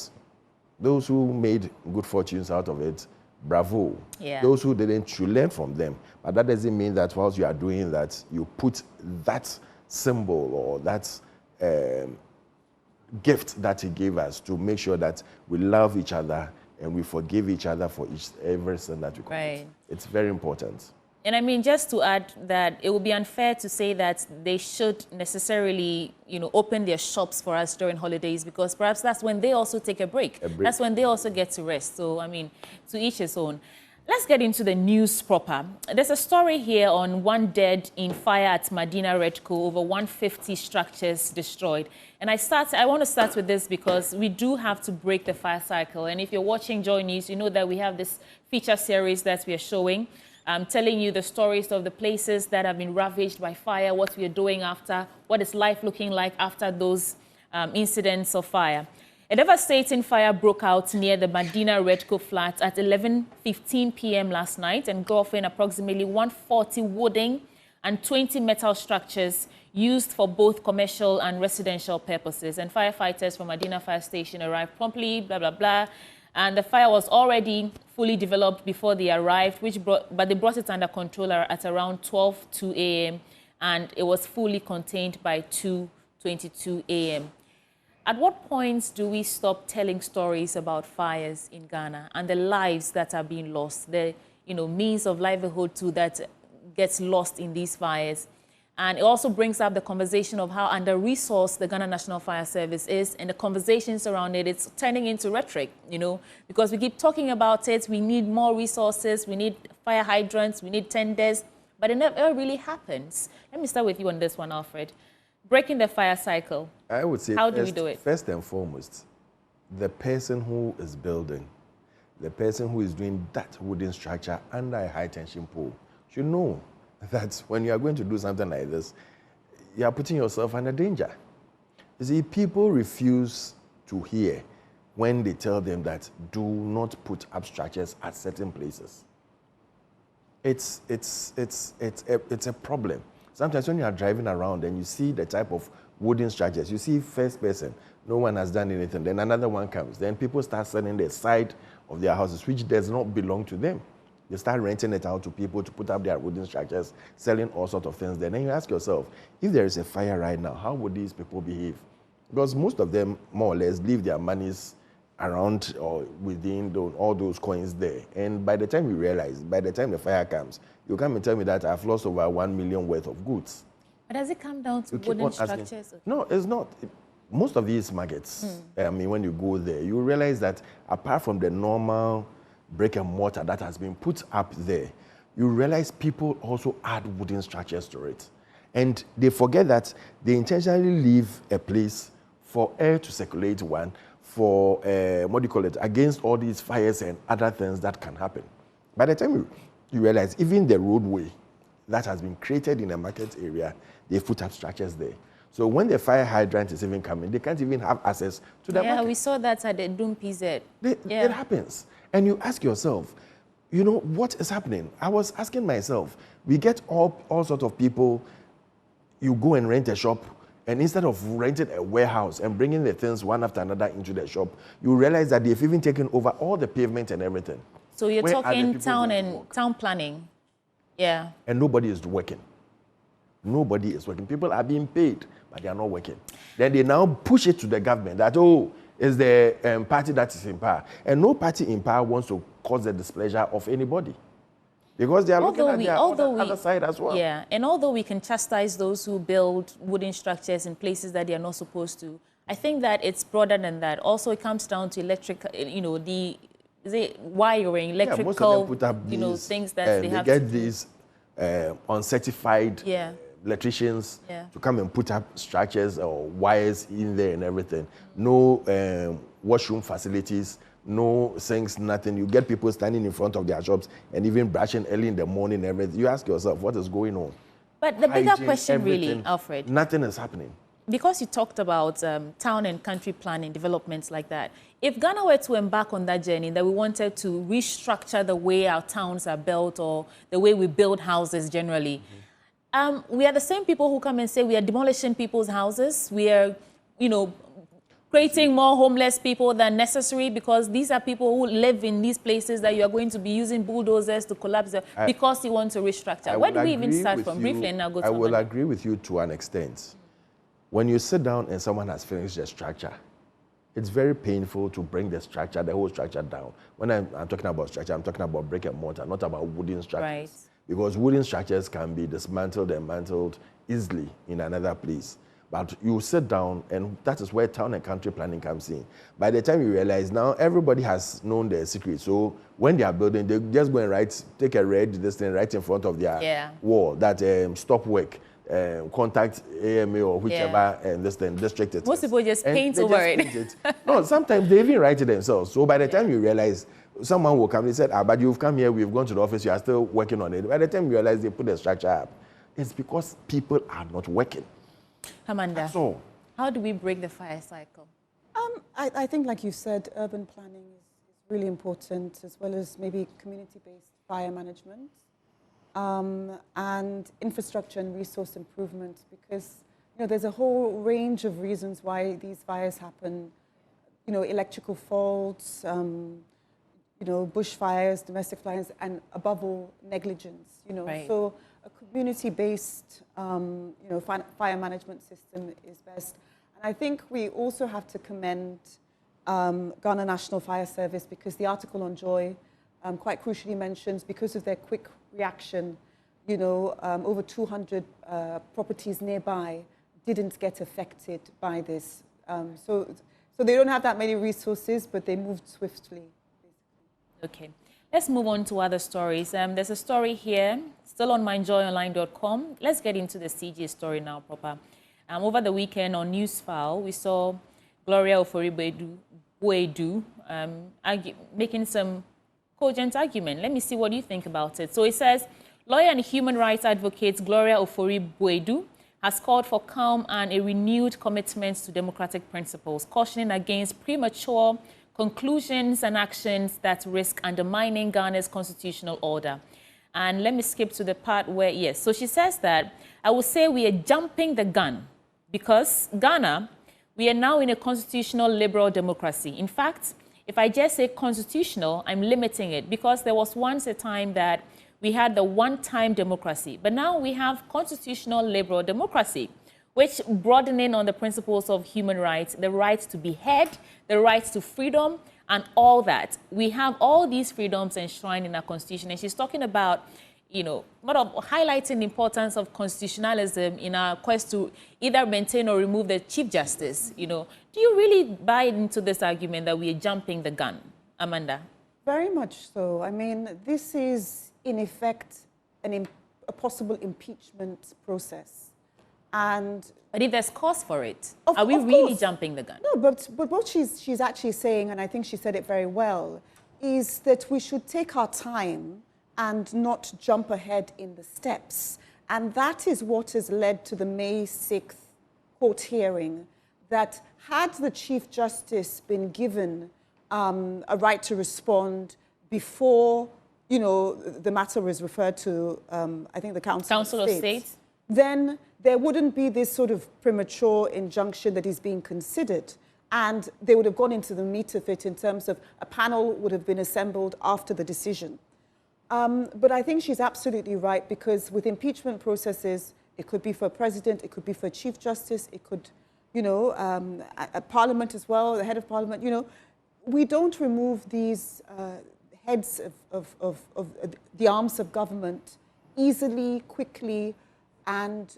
those who made good fortunes out of it, bravo. Yeah. Those who didn't, you learn from them. But that doesn't mean that whilst you are doing that, you put that symbol or that gift that he gave us to make sure that we love each other and we forgive each other for every sin that we commit. Right. It's very important. And I mean, just to add that it would be unfair to say that they should necessarily, you know, open their shops for us during holidays, because perhaps that's when they also take a break. That's when they also get to rest. So, I mean, to each his own. Let's get into the news proper. There's a story here on one dead in fire at Medina Redco, over 150 structures destroyed. And I want to start with this because we do have to break the fire cycle. And if you're watching Joy News, you know that we have this feature series that we are showing, telling you the stories of the places that have been ravaged by fire, what we are doing after, what is life looking like after those incidents of fire. A devastating fire broke out near the Medina Redco flat at 11:15 p.m. last night, engulfing approximately 140 wooden and 20 metal structures used for both commercial and residential purposes. And firefighters from Medina Fire Station arrived promptly, blah, blah, blah. And the fire was already fully developed before they arrived, but they brought it under control at around 12:02 a.m. and it was fully contained by 2:22 a.m. At what points do we stop telling stories about fires in Ghana and the lives that are being lost, the means of livelihood too that gets lost in these fires? And it also brings up the conversation of how under-resourced the Ghana National Fire Service is, and the conversations around it, it's turning into rhetoric, because we keep talking about it. We need more resources, we need fire hydrants, we need tenders, but it never really happens. Let me start with you on this one, Alfred. Breaking the fire cycle. I would say, how do we do it? First and foremost, the person who is building, the person who is doing that wooden structure under a high-tension pole should know that when you are going to do something like this, you are putting yourself under danger. You see, people refuse to hear when they tell them that do not put up structures at certain places. It's a problem. Sometimes when you are driving around and you see the type of wooden structures, you see first person No one has done anything. Then another one comes. Then people start selling the side of their houses, which does not belong to them. They start renting it out to people to put up their wooden structures, selling all sorts of things. Then you ask yourself, if there is a fire right now, how would these people behave? Because most of them, more or less, leave their monies around or within all those coins there. And by the time you realize, by the time the fire comes, you come and tell me that I've lost over 1 million worth of goods. But does it come down to wooden structures? No, it's not. Most of these markets, I mean, when you go there, you realize that apart from the normal brick and mortar that has been put up there, you realize people also add wooden structures to it. And they forget that they intentionally leave a place for air to circulate, one, for, against all these fires and other things that can happen. By the time you realize, even the roadway that has been created in a market area, they put up structures there. So when the fire hydrant is even coming, they can't even have access to the market. We saw that at the Doom PZ. It happens. And you ask yourself, you know, what is happening? I was asking myself, we get all sorts of people, you go and rent a shop, and instead of renting a warehouse and bringing the things one after another into the shop, you realize that they've even taken over all the pavement and everything. So you're talking town planning. Yeah. And nobody is working. Nobody is working. People are being paid, but they are not working. Then they now push it to the government that, oh, it's the party that is in power. And no party in power wants to cause the displeasure of anybody. Because they are looking at the other side as well. Yeah, and although we can chastise those who build wooden structures in places that they are not supposed to, I think that it's broader than that. Also, it comes down to electric, you know, wiring, electrical, most of them put up these, things that they have to do. get these uncertified electricians to come and put up structures or wires in there and everything. No washroom facilities, no sinks, nothing. You get people standing in front of their shops and even brushing early in the morning and everything. You ask yourself, what is going on? But the bigger Hygiene, question really, everything, Alfred. Nothing is happening. Because you talked about town and country planning, developments like that, if Ghana were to embark on that journey, that we wanted to restructure the way our towns are built or the way we build houses generally, we are the same people who come and say we are demolishing people's houses. We are, you know, creating more homeless people than necessary because these are people who live in these places that you are going to be using bulldozers to collapse because you want to restructure. Where do we even start from? Briefly, and now go to I will agree with you to an extent. When you sit down and someone has finished the structure, it's very painful to bring the structure, the whole structure down. When I'm talking about structure, I'm talking about brick and mortar, not about wooden structures. Right. Because wooden structures can be dismantled and mantled easily in another place. But you sit down, and that is where town and country planning comes in. By the time you realize now, everybody has known their secret. So when they are building, they just go and take a red this thing right in front of their wall, that stop work. Contact AMA or whichever this thing, district it is. Most people just paint over it. No, sometimes they even write it themselves. So by the time you realize, someone will come and say, but you've come here, we've gone to the office, you are still working on it. By the time you realize they put the structure up, it's because people are not working. Amanda, so, how do we break the fire cycle? I think, like you said, urban planning is really important, as well as maybe community-based fire management. And infrastructure and resource improvement, because there's a whole range of reasons why these fires happen. Electrical faults, bushfires, domestic fires, and above all, negligence. Right. So a community-based, fire management system is best. And I think we also have to commend Ghana National Fire Service, because the article on Joy quite crucially mentions, because of their quick reaction, over 200 properties nearby didn't get affected by this. So they don't have that many resources, but they moved swiftly. Okay, let's move on to other stories. There's a story here, still on myjoyonline.com. Let's get into the CJ story now proper. Over the weekend on Newsfile, we saw Gloria Buus making some cogent argument. Let me see what you think about it. So it says, lawyer and human rights advocate Gloria Buus has called for calm and a renewed commitment to democratic principles, cautioning against premature conclusions and actions that risk undermining Ghana's constitutional order. And let me skip to the part where, yes, so she says that, I would say we are jumping the gun because Ghana, we are now in a constitutional liberal democracy. In fact, if I just say constitutional, I'm limiting it because there was once a time that we had the one-time democracy, but now we have constitutional liberal democracy, which broadening on the principles of human rights, the right to be heard, the right to freedom, and all that. We have all these freedoms enshrined in our constitution, and she's talking about, you know, highlighting the importance of constitutionalism in our quest to either maintain or remove the Chief Justice. You know, do you really buy into this argument that we are jumping the gun, Amanda? Very much so. I mean, this is, in effect, a possible impeachment process. But if there's cause for it, are we really jumping the gun? No, but what she's actually saying, and I think she said it very well, is that we should take our time and not jump ahead in the steps. And that is what has led to the May 6th court hearing, that had the Chief Justice been given a right to respond before, you know, the matter was referred to, I think, the Council of State, then there wouldn't be this sort of premature injunction that is being considered. And they would have gone into the meat of it in terms of a panel would have been assembled after the decision. But I think she's absolutely right, because with impeachment processes, it could be for a president, it could be for a Chief Justice, it could, you know, a Parliament as well, the head of Parliament, you know. We don't remove these heads of the arms of government easily, quickly, and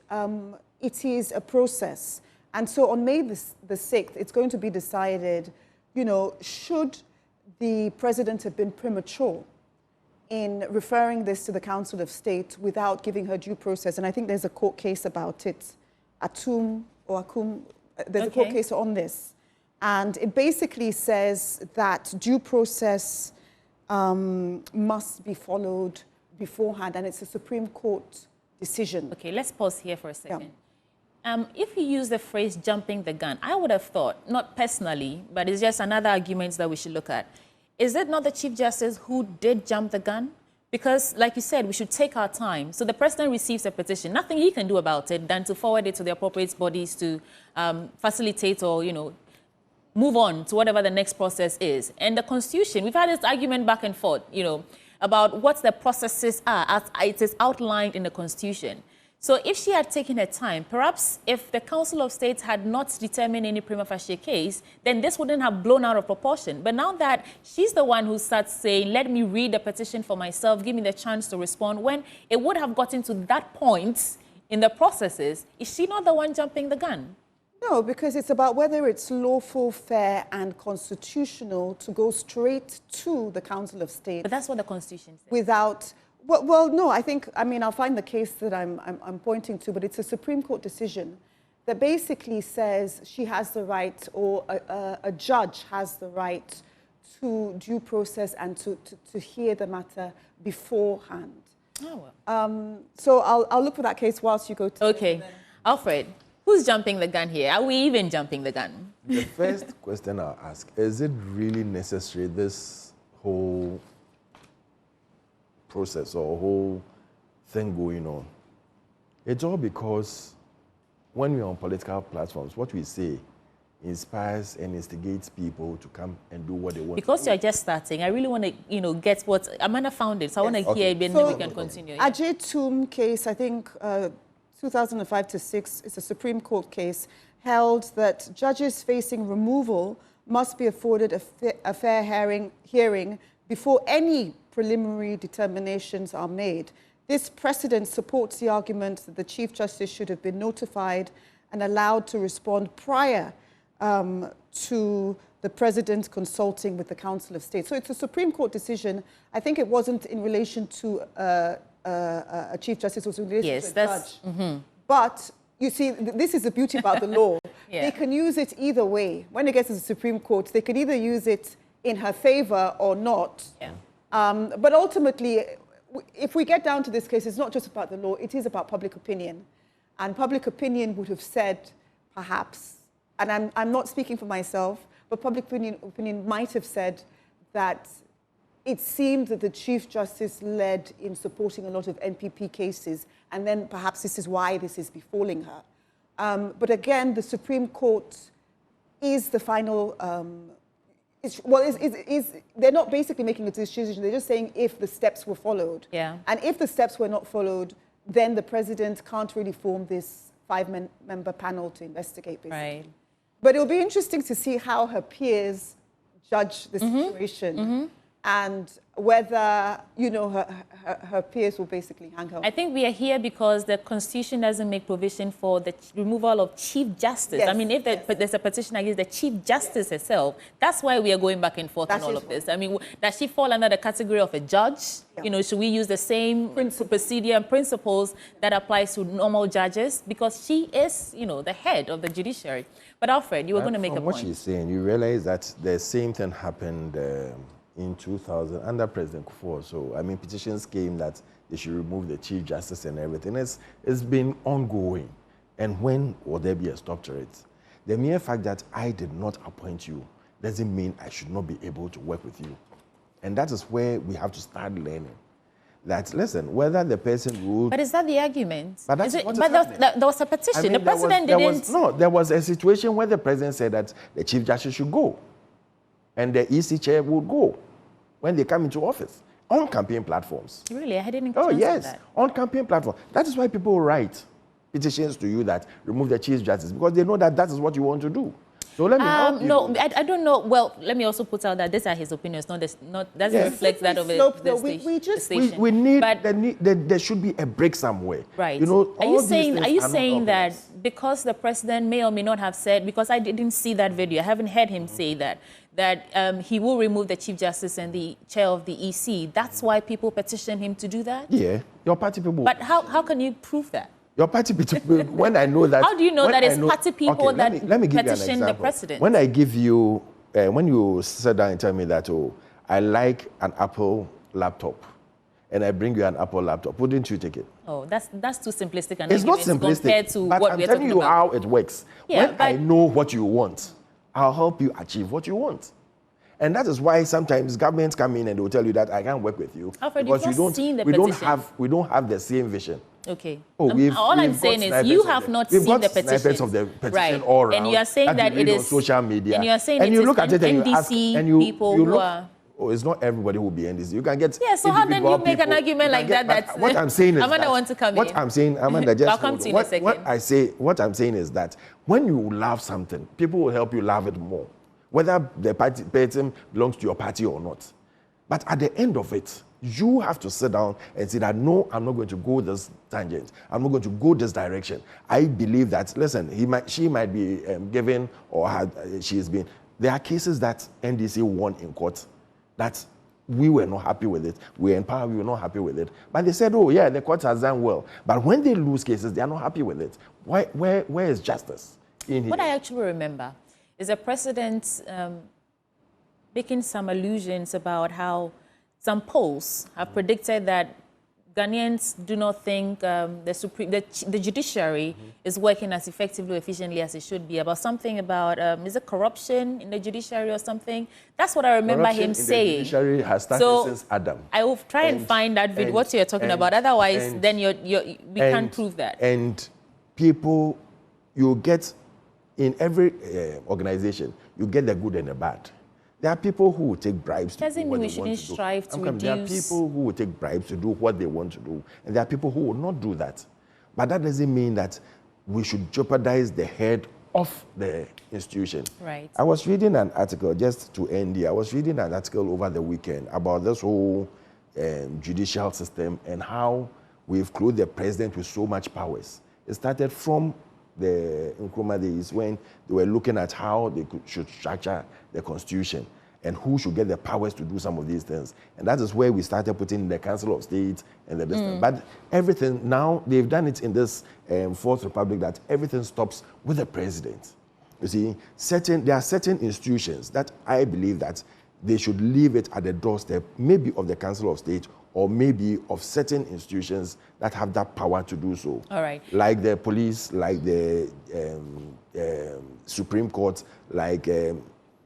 it is a process. And so on May the 6th, it's going to be decided, you know, should the president have been premature in referring this to the Council of State without giving her due process. And I think there's a court case about it, Akum, there's a court case on this. And it basically says that due process must be followed beforehand, and it's a Supreme Court decision. Okay, let's pause here for a second. Yeah. If you use the phrase jumping the gun, I would have thought, not personally, but it's just another argument that we should look at. Is it not the Chief Justice who did jump the gun? Because, like you said, we should take our time. So the president receives a petition. Nothing he can do about it than to forward it to the appropriate bodies to facilitate or, you know, move on to whatever the next process is. And the Constitution, we've had this argument back and forth, you know, about what the processes are as it is outlined in the Constitution. So if she had taken her time, perhaps if the Council of State had not determined any prima facie case, then this wouldn't have blown out of proportion. But now that she's the one who starts saying, let me read the petition for myself, give me the chance to respond, when it would have gotten to that point in the processes, is she not the one jumping the gun? No, because it's about whether it's lawful, fair, and constitutional to go straight to the Council of State. But that's what the Constitution says. Without... Well, no, I think, I mean, I'll find the case that I'm pointing to, but it's a Supreme Court decision that basically says she has the right, or a judge has the right to due process and to hear the matter beforehand. Oh, well. So I'll look for that case whilst you go to... Okay. Alfred, who's jumping the gun here? Are we even jumping the gun? The first question I'll ask, is it really necessary, this whole process or whole thing going on? It's all because when we're on political platforms, what we say inspires and instigates people to come and do what they want. Because you're just starting, I really want to, you know, get what Amanda found it. So I want to hear it, then we can continue. Yeah. Ajay Toom case, I think 2005 to 6, it's a Supreme Court case, held that judges facing removal must be afforded a fair hearing before any preliminary determinations are made. This precedent supports the argument that the Chief Justice should have been notified and allowed to respond prior to the President consulting with the Council of State. So it's a Supreme Court decision. I think it wasn't in relation to a Chief Justice, it was in relation to a judge. Mm-hmm. But you see, this is the beauty about the law. They can use it either way. When it gets to the Supreme Court, they can either use it in her favor or not. Yeah. But ultimately, if we get down to this case, it's not just about the law, it is about public opinion. And public opinion would have said, perhaps, and I'm not speaking for myself, but public opinion might have said that it seemed that the Chief Justice led in supporting a lot of NPP cases, and then perhaps this is why this is befalling her. But again, the Supreme Court is the final, they're not basically making a decision, they're just saying if the steps were followed. Yeah. And if the steps were not followed, then the president can't really form this 5-member panel to investigate, basically. Right. But it'll be interesting to see how her peers judge the situation and whether, you know, her peers will basically hang her. I think we are here because the Constitution doesn't make provision for the removal of Chief Justice. Yes, I mean, if there's a petition against the Chief Justice herself, that's why we are going back and forth on all of this. I mean, does she fall under the category of a judge? Yeah. You know, should we use the same procedure and principles that applies to normal judges? Because she is, you know, the head of the judiciary. But Alfred, you were going to make a point. From what she's saying, you realize that the same thing happened in 2000 under President Kufuor. So, I mean, petitions came that they should remove the Chief Justice and everything. It's been ongoing. And when will there be a stop to it? The mere fact that I did not appoint you doesn't mean I should not be able to work with you. And that is where we have to start learning. That, listen, whether the person ruled... But is that the argument? But that's there was a petition. I mean, the president didn't... There was a situation where the president said that the Chief Justice should go. And the EC chair would go when they come into office on campaign platforms. Really? I didn't Oh, yes, that. on campaign platforms. That is why people write petitions to you that remove the Chief Justice, because they know that that is what you want to do. So let me help you. No, I don't know. Well, let me also put out that these are his opinions, doesn't reflect that of the station. We need, there should be a break somewhere. Right. You know, are you saying that because the president may or may not have said, because I didn't see that video, I haven't heard him say that he will remove the Chief Justice and the chair of the EC, that's why people petition him to do that? Yeah, your party people. But how can you prove that? Your party people, when I know that... How do you know that it's party people that let me give petition you an the president? When I give you, when you sit down and tell me that, oh, I like an Apple laptop, and I bring you an Apple laptop, wouldn't you take it? Oh, that's too simplistic an It's not argument simplistic, compared to but what I'm we're telling talking you about. how it works. Yeah, when I know what you want, I'll help you achieve what you want. And that is why sometimes governments come in and they will tell you that I can't work with you. Alfred, because you've not seen the we petition. don't have the same vision. Okay. Oh, all I'm saying is you have not seen the petition. Snipers of the petition right. all around. And you are saying that it is on social media. And you are saying and it you is look at it and you ask, NDC and you people you who look, are. Oh, it's not everybody who will be NDC. You can get. Yeah. So how then you make an argument like that? That's what I'm saying is Amanda that, wants to come what in. I'm saying, Amanda, just I'll come to you in a second. What I'm saying is that when you love something, people will help you love it more, whether the person belongs to your party or not. But at the end of it, you have to sit down and say that, no, I'm not going to go this tangent. I'm not going to go this direction. I believe that, listen, she might be given or she's been. There are cases that NDC won in court that we were not happy with it. We were in power, we were not happy with it. But they said, oh, yeah, the court has done well. But when they lose cases, they are not happy with it. Where is justice in here? What I actually remember is the president making some allusions about how some polls have predicted that Ghanaians do not think the judiciary is working as effectively or efficiently as it should be. About something about, is it corruption in the judiciary or something? That's what I remember him saying. The judiciary has started since Adam. I will try and find that video, what you're talking about. Otherwise, then we can't prove that. And people, you get, in every organization, you get the good and the bad. There are people who will take bribes to do what they want to do. Doesn't mean we shouldn't strive to reduce. There are people who will take bribes to do what they want to do, and there are people who will not do that. But that doesn't mean that we should jeopardize the head of the institution. Right. I was reading an article, just to end here, I was reading an article over the weekend about this whole judicial system and how we've clothed the president with so much powers. It started from the Nkrumah days when they were looking at how they should structure the constitution and who should get the powers to do some of these things. And that is where we started putting the Council of State and the distance. But everything, now they've done it in this Fourth Republic that everything stops with the president. You see, there are certain institutions that I believe that they should leave it at the doorstep, maybe of the Council of State or maybe of certain institutions that have that power to do so. All right. Like the police, like the Supreme Court, like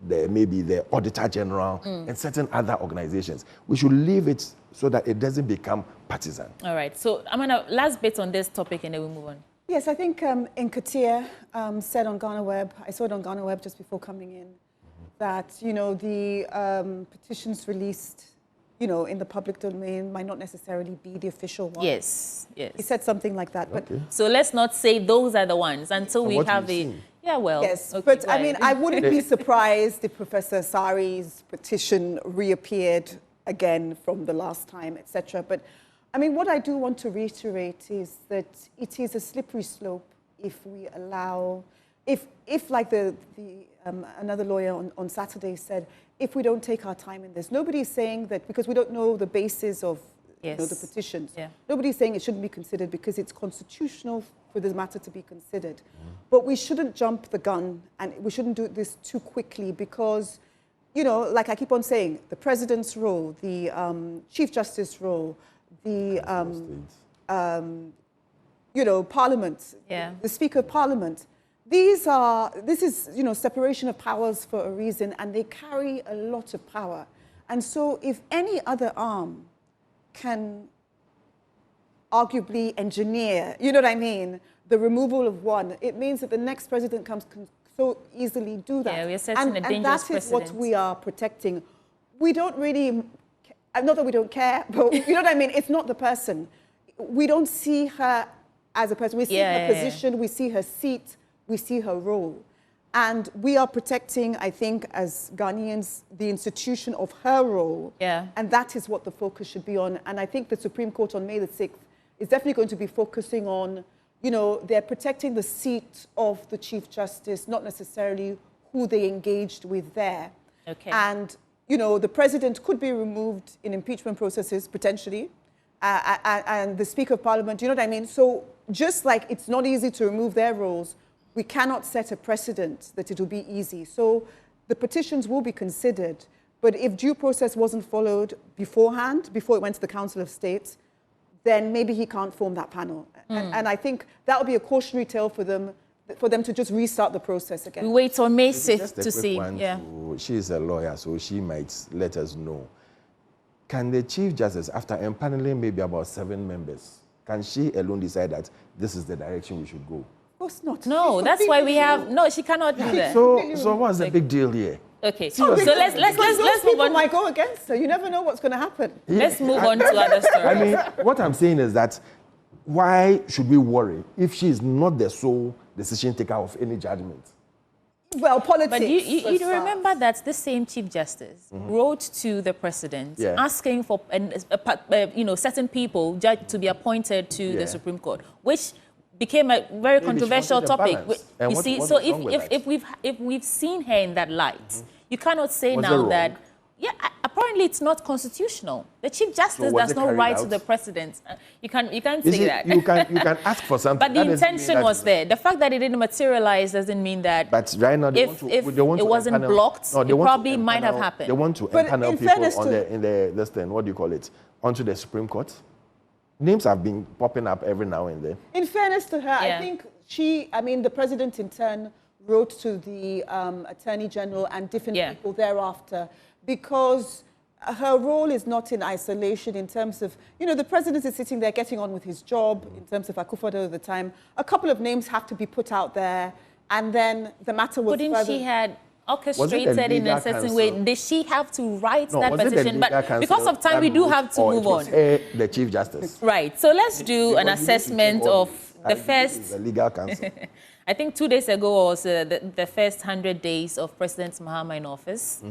maybe the Auditor General, and certain other organizations. We should leave it so that it doesn't become partisan. All right. So, Amanda, last bit on this topic and then we move on. Yes, I think Nkatia said on Ghana Web, I saw it on Ghana Web just before coming in, that, you know, the petitions released, you know, in the public domain might not necessarily be the official one. Yes, yes. He said something like that. Okay. But so let's not say those are the ones until we have a... Yeah, well... Yes, okay, but I mean, I wouldn't be surprised if Professor Sari's petition reappeared again from the last time, etc. But I mean, what I do want to reiterate is that it is a slippery slope if we allow, if like another lawyer on Saturday said, if we don't take our time in this. Nobody's saying that because we don't know the basis of you know, the petitions. Yeah. Nobody's saying it shouldn't be considered because it's constitutional for the matter to be considered. But we shouldn't jump the gun and we shouldn't do this too quickly because, you know, like I keep on saying, the president's role, the Chief Justice role, the, you know, Parliament, the Speaker of Parliament, this is, you know, separation of powers for a reason, and they carry a lot of power. And so if any other arm can arguably engineer, you know what I mean, the removal of one, it means that the next president can so easily do that. Yeah, we are setting a dangerous precedent. And that is what we are protecting. We don't really, not that we don't care, but you know what I mean, it's not the person. We don't see her as a person. We see her position, we see her seat, we see her role. And we are protecting, I think, as Ghanaians, the institution of her role. Yeah. And that is what the focus should be on. And I think the Supreme Court on May the 6th is definitely going to be focusing on, you know, they're protecting the seat of the Chief Justice, not necessarily who they engaged with there. Okay. And, you know, the president could be removed in impeachment processes, potentially, and the Speaker of Parliament, you know what I mean? So just like it's not easy to remove their roles, we cannot set a precedent that it will be easy. So the petitions will be considered, but if due process wasn't followed beforehand, before it went to the Council of State, then maybe he can't form that panel. And I think that would be a cautionary tale for them to just restart the process again. We wait on May 6th to see. She is a lawyer, so she might let us know. Can the Chief Justice, after empaneling maybe about 7 members, can she alone decide that this is the direction we should go? Of course not. No, that's why we have... No, she cannot do that. So what's the big deal here? Okay, so let's move on. Might go against her. You never know what's going to happen. Let's move on to other stories. I mean, what I'm saying is that why should we worry if she is not the sole decision taker of any judgment? Well, politics. But you remember that the same Chief Justice wrote to the president asking for you know, certain people to be appointed to the Supreme Court, which became a very controversial topic. You see, so if we've seen her in that light, you cannot say now that apparently it's not constitutional. The Chief Justice does not write to the president. You can't say that. You can ask for something. But the intention was there. The fact that it didn't materialize doesn't mean that. But right now, if it wasn't blocked, it probably might have happened. They want to empanel people on this thing. What do you call it? Onto the Supreme Court. Names have been popping up every now and then. In fairness to her, I think the president in turn wrote to the Attorney General and different people thereafter, because her role is not in isolation in terms of, you know, the president is sitting there getting on with his job in terms of Akufo-Addo at the time. A couple of names have to be put out there, and then the matter was Wouldn't she had orchestrated in a certain way? Did she have to write that petition? But because of time, we do have to move on. The Chief Justice. Right. So let's do an assessment of the first... The legal counsel. I think 2 days ago was the first 100 days of President Mahama in office.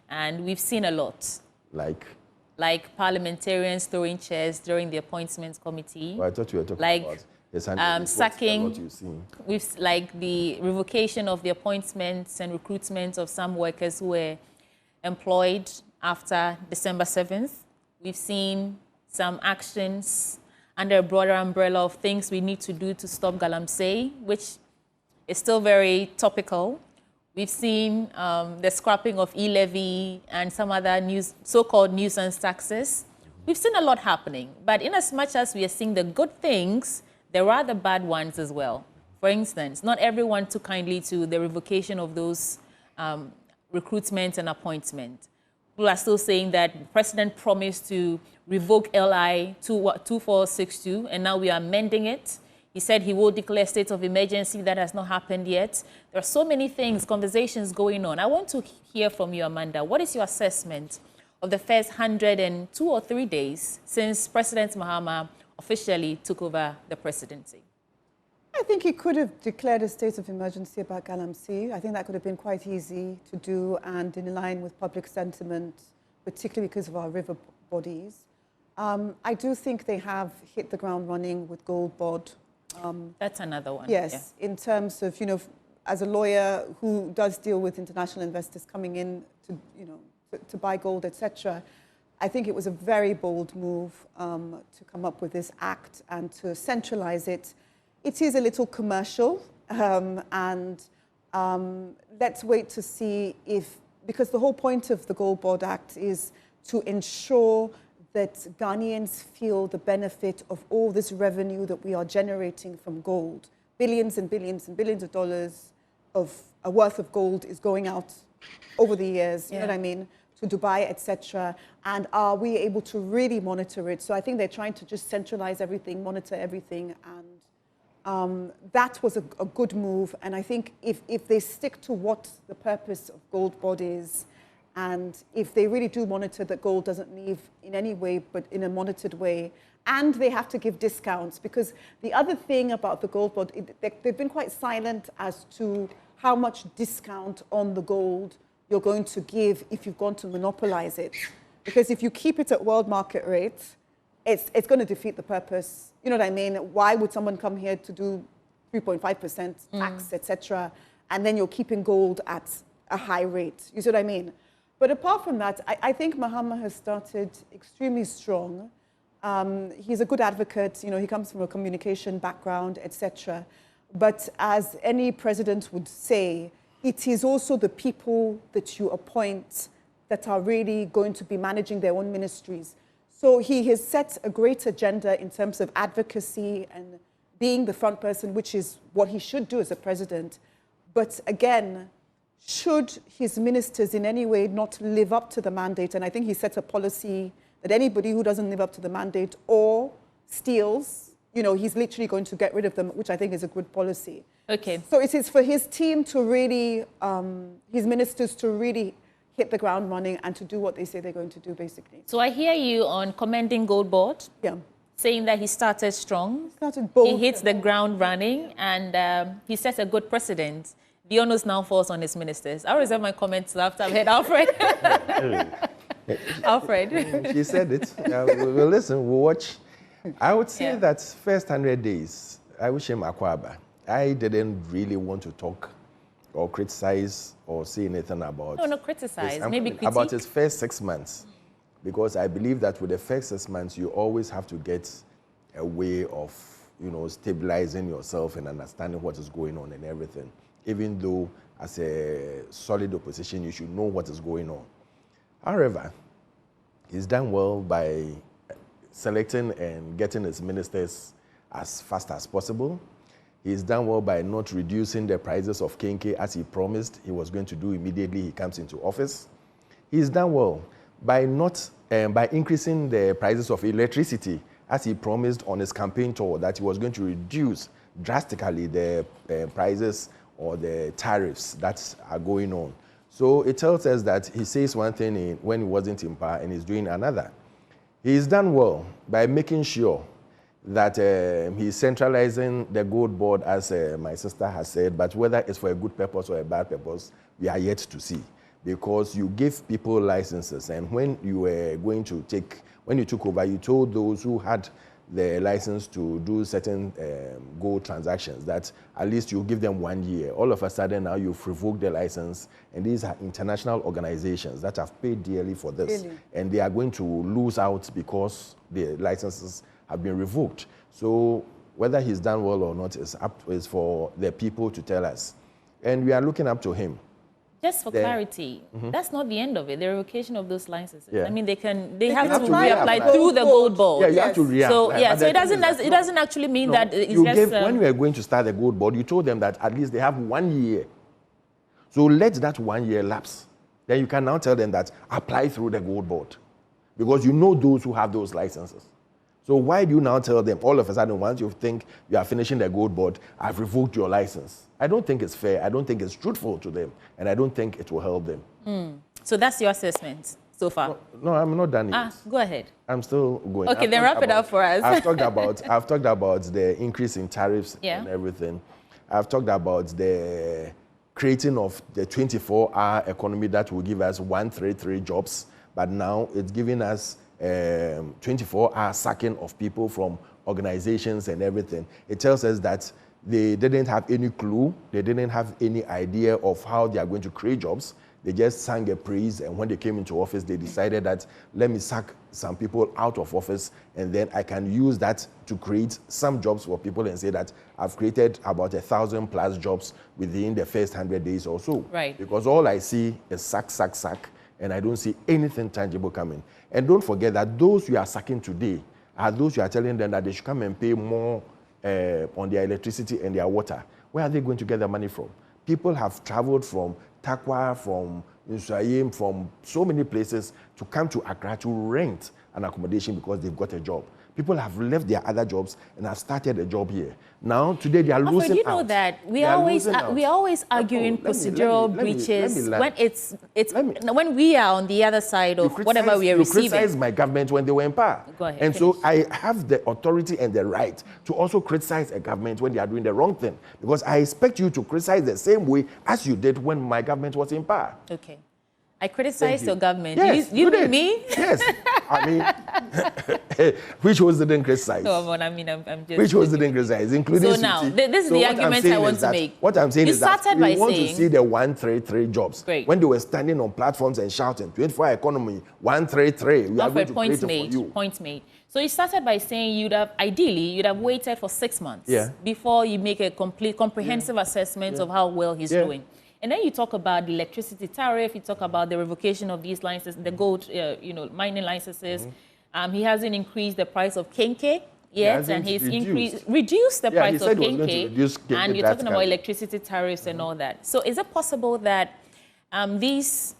And we've seen a lot. Like parliamentarians throwing chairs during the appointments committee. Well, I thought you were talking about sacking, with like the revocation of the appointments and recruitment of some workers who were employed after December 7th. We've seen some actions under a broader umbrella of things we need to do to stop galamsey, which is still very topical. We've seen the scrapping of e-levy and some other so-called nuisance taxes. We've seen a lot happening, but in as much as we are seeing the good things, there are the bad ones as well. For instance, not everyone took kindly to the revocation of those recruitment and appointment. People are still saying that the president promised to revoke LI 2462, and now we are amending it. He said he will declare a state of emergency. That has not happened yet. There are so many things, conversations going on. I want to hear from you, Amanda. What is your assessment of the first 102 or 3 days since President Mahama officially took over the presidency? I think he could have declared a state of emergency about Galamsey. I think that could have been quite easy to do and in line with public sentiment, particularly because of our river bodies. I do think they have hit the ground running with Gold Bod. That's another one. Yes, in terms of, as a lawyer who does deal with international investors coming in to, to buy gold, etc., I think it was a very bold move to come up with this act and to centralize it. It is a little commercial, and let's wait to see because the whole point of the Gold Board Act is to ensure that Ghanaians feel the benefit of all this revenue that we are generating from gold. Billions and billions and billions of dollars of worth of gold is going out over the years, you know what I mean, to Dubai, etc. And are we able to really monitor it? So I think they're trying to just centralize everything, monitor everything, and that was a good move. And I think if they stick to what the purpose of Gold Board is, and if they really do monitor that gold doesn't leave in any way, but in a monitored way, and they have to give discounts, because the other thing about the Gold Board, they've been quite silent as to how much discount on the gold you're going to give if you've gone to monopolize it. Because if you keep it at world market rates, it's going to defeat the purpose. You know what I mean? Why would someone come here to do 3.5% tax, etc., and then you're keeping gold at a high rate? You see what I mean? But apart from that, I think Mahama has started extremely strong. He's a good advocate. He comes from a communication background, etc. But as any president would say, it is also the people that you appoint that are really going to be managing their own ministries. So he has set a great agenda in terms of advocacy and being the front person, which is what he should do as a president. But again, should his ministers in any way not live up to the mandate, and I think he set a policy that anybody who doesn't live up to the mandate or steals, he's literally going to get rid of them, which I think is a good policy. Okay. So it is for his team to really, his ministers to really hit the ground running and to do what they say they're going to do, basically. So I hear you on commending Gold Board. Yeah. Saying that he started strong. Started bold. He hits the ground running, and he sets a good precedent. The onus now falls on his ministers. I'll reserve my comments after I've heard Alfred. Alfred. She said it. We'll listen, we'll watch. I would say that first 100 days, I wish him Akwaba. I didn't really want to talk or criticize or say anything about... No, not criticize, maybe critique. About his first 6 months. Because I believe that with the first 6 months, you always have to get a way of, stabilizing yourself and understanding what is going on and everything. Even though, as a solid opposition, you should know what is going on. However, he's done well by selecting and getting his ministers as fast as possible. He's done well by not reducing the prices of Kenke as he promised he was going to do immediately he comes into office. He's done well by by increasing the prices of electricity as he promised on his campaign tour that he was going to reduce drastically the prices or the tariffs that are going on. So it tells us that he says one thing when he wasn't in power and he's doing another. He's done well by making sure that he's centralizing the Gold Board, as my sister has said, but whether it's for a good purpose or a bad purpose, we are yet to see. Because you give people licenses, and when you were when you took over, you told those who had the license to do certain gold transactions that at least you give them 1 year. All of a sudden now you've revoked the license, and these are international organizations that have paid dearly for this. Really? And they are going to lose out because the licenses have been revoked. So whether he's done well or not is for the people to tell us. And we are looking up to him. Just for clarity, that's not the end of it, the revocation of those licenses. Yeah. I mean, they have to reapply through the Gold Board. Yeah, you have to reapply. So it doesn't actually mean that it's when you were going to start the Gold Board, you told them that at least they have 1 year. So let that 1 year lapse. Then you can now tell them that apply through the Gold Board. Because you know those who have those licenses. So why do you now tell them all of a sudden once you think you are finishing the gold board, I've revoked your license? I don't think it's fair. I don't think it's truthful to them. And I don't think it will help them. So that's your assessment so far? No, I'm not done yet. Go ahead. I'm still going. Okay, then wrap it up for us. I've talked about the increase in tariffs and everything. I've talked about the creating of the 24-hour economy that will give us 133 jobs, but now it's giving us 24-hour sacking of people from organizations and everything. It tells us that they didn't have any clue, they didn't have any idea of how they are going to create jobs. They just sang a praise, and when they came into office, they decided that let me sack some people out of office, and then I can use that to create some jobs for people and say that I've created about 1,000+ jobs within the first 100 days or so. Right. Because all I see is sack, sack, sack, and I don't see anything tangible coming. And don't forget that those you are sacking today are those you are telling them that they should come and pay more on their electricity and their water. Where are they going to get the money from? People have traveled from Takwa, from Nsayim, from so many places to come to Accra to rent an accommodation because they've got a job. People have left their other jobs and have started a job here. Now, today they are losing Alfred, you know out. that we are always arguing procedural breaches when we are on the other side of whatever we are receiving. You criticize my government when they were in power. Go ahead, and finish. so I have the authority and the right to also criticize a government when they are doing the wrong thing, because I expect you to criticize the same way as you did when my government was in power. Okay. I criticized your government. Yes, you did. mean me? Yes. I mean, which was didn't criticize? No, I mean, I'm just... Which was didn't criticize, including So now, this is the argument I want to make. What I'm saying you is that started we want saying, to see the 133 jobs. Great. When they were standing on platforms and shouting, 24-hour economy, 133, we are going to create it for you. Point made. So you started by saying ideally, you'd have waited for 6 months before you make a comprehensive assessment of how well he's doing. And then you talk about the electricity tariff, you talk about the revocation of these licenses, the gold, mining licenses. He hasn't increased the price of kenke yet, and he's reduced the price of kenke. And you're talking about electricity tariffs and all that. So is it possible that these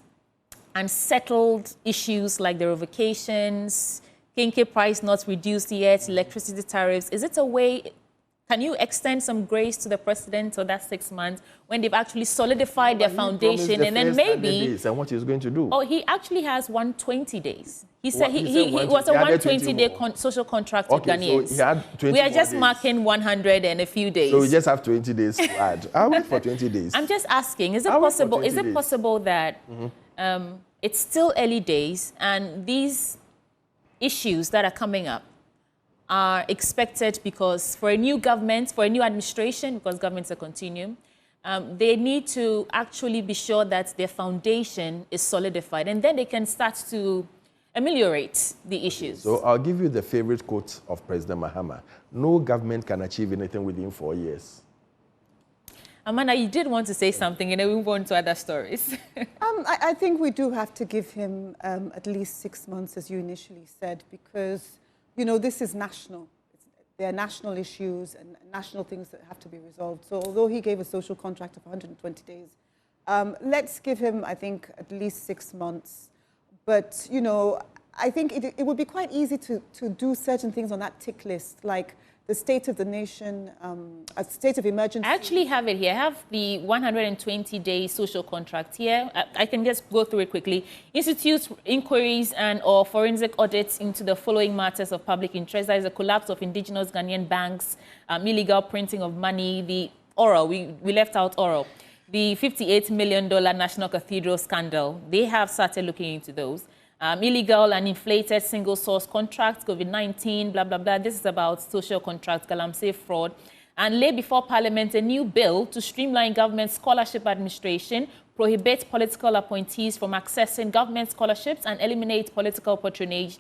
unsettled issues like the revocations, kenke price not reduced yet, electricity tariffs, is it a way? Can you extend some grace to the president for that 6 months when they've actually solidified their foundation, and then maybe... And what he's going to do? Oh, he actually has 120 days. He said he was a 120-day social contract with Ghanaians. So he had 20 we are just days. Marking 100 and a few days. So we just have 20 days to add. I'll wait for 20 days. I'm just asking, is it possible? Is it possible that it's still early days and these issues that are coming up are expected because for a new government, for a new administration, because governments are continuum, they need to actually be sure that their foundation is solidified, and then they can start to ameliorate the issues. So I'll give you the favorite quote of President Mahama. No government can achieve anything within 4 years. Amanda, you did want to say something, and then we move on to other stories. I think we do have to give him at least 6 months, as you initially said, because this is national. There are national issues and national things that have to be resolved. So although he gave a social contract of 120 days, let's give him, I think, at least 6 months. But, I think it would be quite easy to do certain things on that tick list, like the state of the nation, a state of emergency. I actually have it here. I have the 120-day social contract here. I can just go through it quickly. Institute inquiries and/or forensic audits into the following matters of public interest. There is a collapse of indigenous Ghanaian banks, illegal printing of money, the oral, we left out oral, the $58 million National Cathedral scandal. They have started looking into those. Illegal and inflated single-source contracts, COVID-19, blah, blah, blah. This is about social contracts, galamsey fraud. And lay before Parliament a new bill to streamline government scholarship administration, prohibit political appointees from accessing government scholarships, and eliminate political patronage,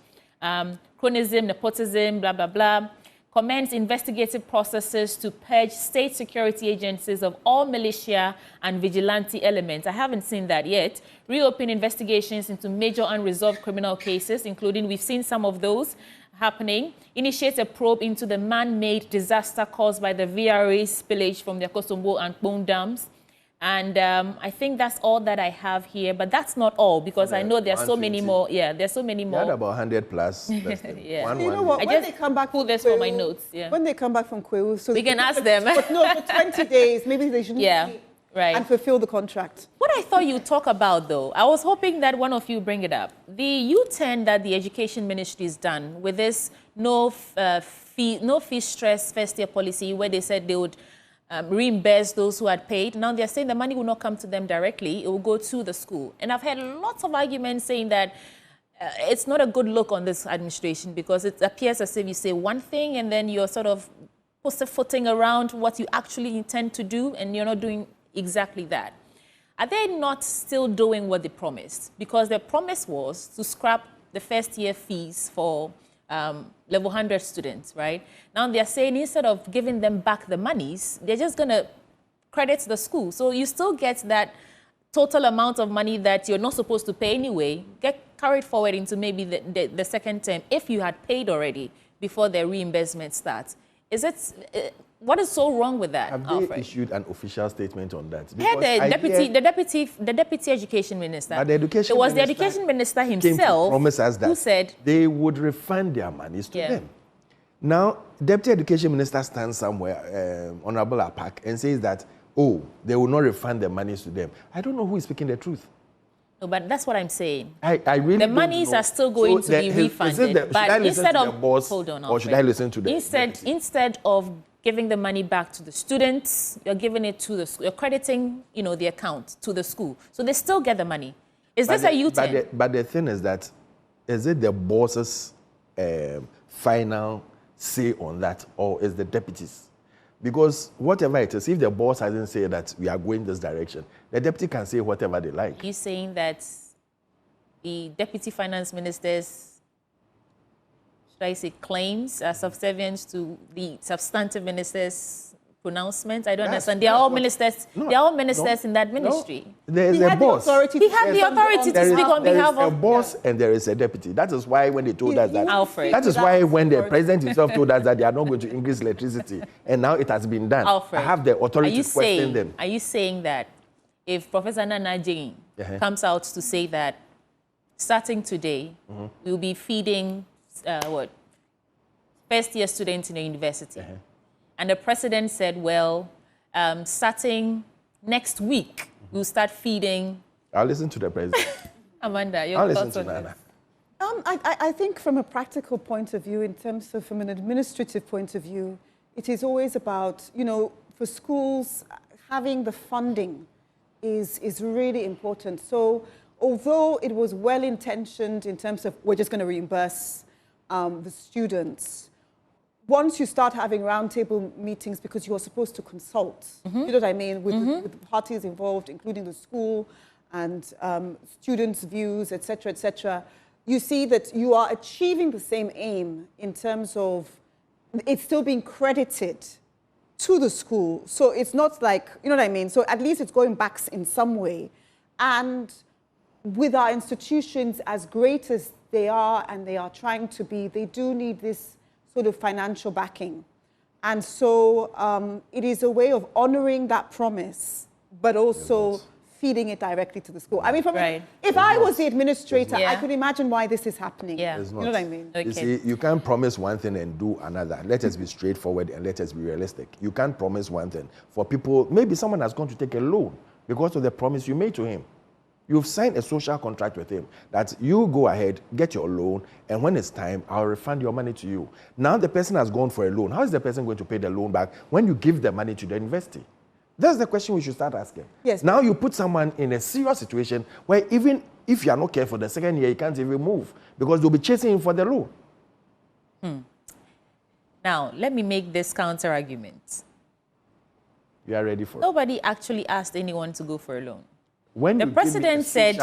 chronism, nepotism, blah, blah, blah. Commence investigative processes to purge state security agencies of all militia and vigilante elements. I haven't seen that yet. Reopen investigations into major unresolved criminal cases, including we've seen some of those happening. Initiate a probe into the man-made disaster caused by the VRA spillage from the Akosombo and Kpong dams. And I think that's all that I have here, but that's not all because I know there's so many more. Yeah, there's so many more. You had about 100 plus. Yeah. You know what? When they come back, pull this for my notes. Yeah. When they come back from Kwewu, so we can ask them. But no, for 20 days, maybe they shouldn't. Yeah. Right. And fulfill the contract. What I thought you'd talk about, though, I was hoping that one of you bring it up. The U-turn that the Education Ministry has done with this no fee stress first year policy, where they said they would reimburse those who had paid. Now they're saying the money will not come to them directly; it will go to the school. And I've heard lots of arguments saying that it's not a good look on this administration because it appears as if you say one thing and then you're sort of pussyfooting around what you actually intend to do, and you're not doing exactly that. Are they not still doing what they promised? Because their promise was to scrap the first year fees for level 100 students, right? Now they're saying instead of giving them back the monies, they're just going to credit the school. So you still get that total amount of money that you're not supposed to pay anyway, get carried forward into maybe the second term if you had paid already before the reimbursement starts. Is it... What is so wrong with that, Have Alfred? they issued an official statement on that? Yeah, the deputy education minister. But the education it was minister the education minister came himself to promise us that who said they would refund their monies to them. Now, deputy education minister stands somewhere, Honorable Apak, and says that, oh, they will not refund their monies to them. I don't know who is speaking the truth. No, but that's what I'm saying. I really the monies are still going to be refunded. But instead of the boss, hold on, or Alfred, should I listen to the instead of giving the money back to the students, you're giving it to the school. You're crediting, the account to the school, so they still get the money. Is this a U-turn? But the thing is that, is it the boss's final say on that, or is the deputies? Because whatever it is, if the boss hasn't said that we are going this direction, the deputy can say whatever they like. Are you saying that the deputy finance minister's, should I say, claims are subservient to the substantive minister's pronouncement? I don't understand. They are all ministers. They are all ministers in that ministry. There is a boss. He had the authority to speak on behalf of. There is a boss and there is a deputy. That is why when they told us that. Alfred. That is why when the president himself told us that they are not going to increase electricity, and now it has been done. Alfred, I have the authority to question them. Are you saying that if Professor Nana Jane comes out to say that starting today we'll be feeding first year students in a university, and the president said, well, starting next week we'll start feeding? I'll listen to the president. Amanda, I'll listen to Nana. I think from a practical point of view, in terms of from an administrative point of view, it is always about, for schools, having the funding is really important. So although it was well-intentioned in terms of we're just going to reimburse the students, once you start having roundtable meetings, because you are supposed to consult, you know what I mean, with the parties involved, including the school and students' views, et cetera, you see that you are achieving the same aim in terms of it's still being credited to the school. So it's not like, you know what I mean? So at least it's going back in some way. And with our institutions, as great as they are and they are trying to be, they do need this sort of financial backing. And so it is a way of honoring that promise, but also feeding it directly to the school. I mean, if I was the administrator, I could imagine why this is happening. Yeah. You know what I mean? You see, you can't promise one thing and do another. Let us be straightforward and let us be realistic. You can't promise one thing. For people, maybe someone has gone to take a loan because of the promise you made to him. You've signed a social contract with him that you go ahead, get your loan, and when it's time, I'll refund your money to you. Now the person has gone for a loan. How is the person going to pay the loan back when you give the money to the university? That's the question we should start asking. Yes. Now you put someone in a serious situation where even if you are not careful, the second year, you can't even move because they'll be chasing him for the loan. Now, let me make this counter-argument. You are ready for it. Nobody actually asked anyone to go for a loan. When the president said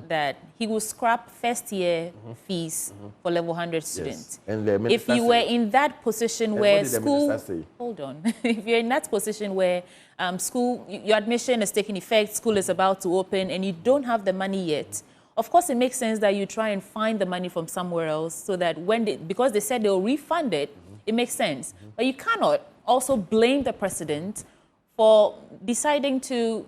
that he will scrap first-year fees for level 100 students. And the if you were in that position where school, hold on, if you're in that position where school, your admission is taking effect, school is about to open, and you don't have the money yet, of course it makes sense that you try and find the money from somewhere else so that because they said they'll refund it, it makes sense. But you cannot also blame the president for deciding to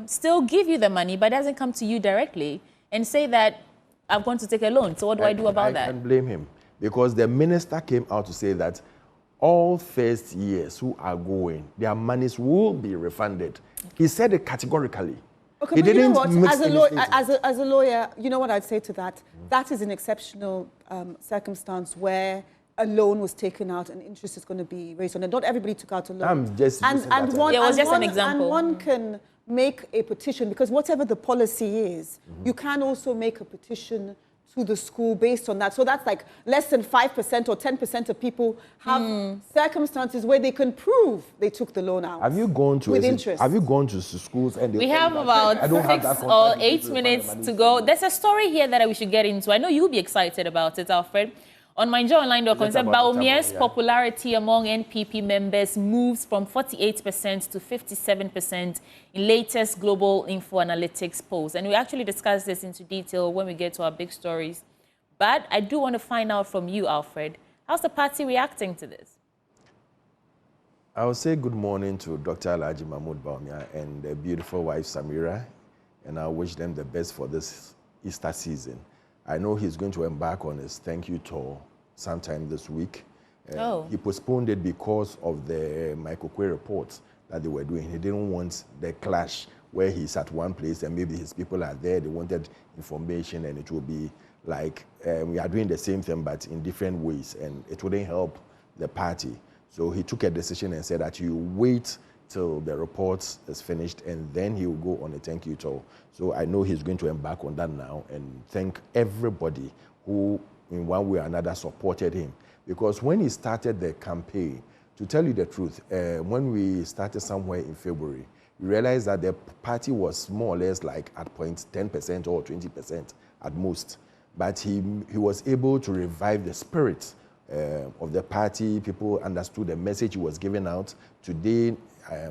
still give you the money, but doesn't come to you directly and say that I'm going to take a loan. So what do I do about that? I can't blame him, because the minister came out to say that all first years who are going, their monies will be refunded. He said it categorically. Okay, he but you know didn't what? mix As a lawyer, you know what I'd say to that? That is an exceptional circumstance where a loan was taken out and interest is going to be raised on it. Not everybody took out a loan. I'm just using that one, yeah, it was just one, an example. And one can make a petition, because whatever the policy is, you can also make a petition to the school based on that. So that's like less than 5% or 10% of people have circumstances where they can prove they took the loan out. Have you gone to with interest? Have you gone to schools and We have about 6 or 8 minutes to go. There's a story here that we should get into. I know you'll be excited about it, Alfred. On MyJoyOnline.com, Baumia's popularity among NPP members moves from 48% to 57% in latest global info analytics polls. And we actually discuss this into detail when we get to our big stories. But I do want to find out from you, Alfred, how's the party reacting to this? I will say good morning to Dr. Alhaji Mahmoud Bawumia and their beautiful wife, Samira, and I wish them the best for this Easter season. I know he's going to embark on his thank you tour sometime this week. He postponed it because of the Michael Kwe reports that they were doing. He didn't want the clash where he's at one place and maybe his people are there. They wanted information, and it will be like we are doing the same thing but in different ways, and it wouldn't help the party. So he took a decision and said that you wait till the report is finished and then he will go on a thank you tour. So I know he's going to embark on that now and thank everybody who in one way or another supported him. Because when he started the campaign, to tell you the truth, when we started somewhere in February, we realized that the party was more or less like at 10% or 20% at most. But he was able to revive the spirit of the party. People understood the message he was giving out. Today,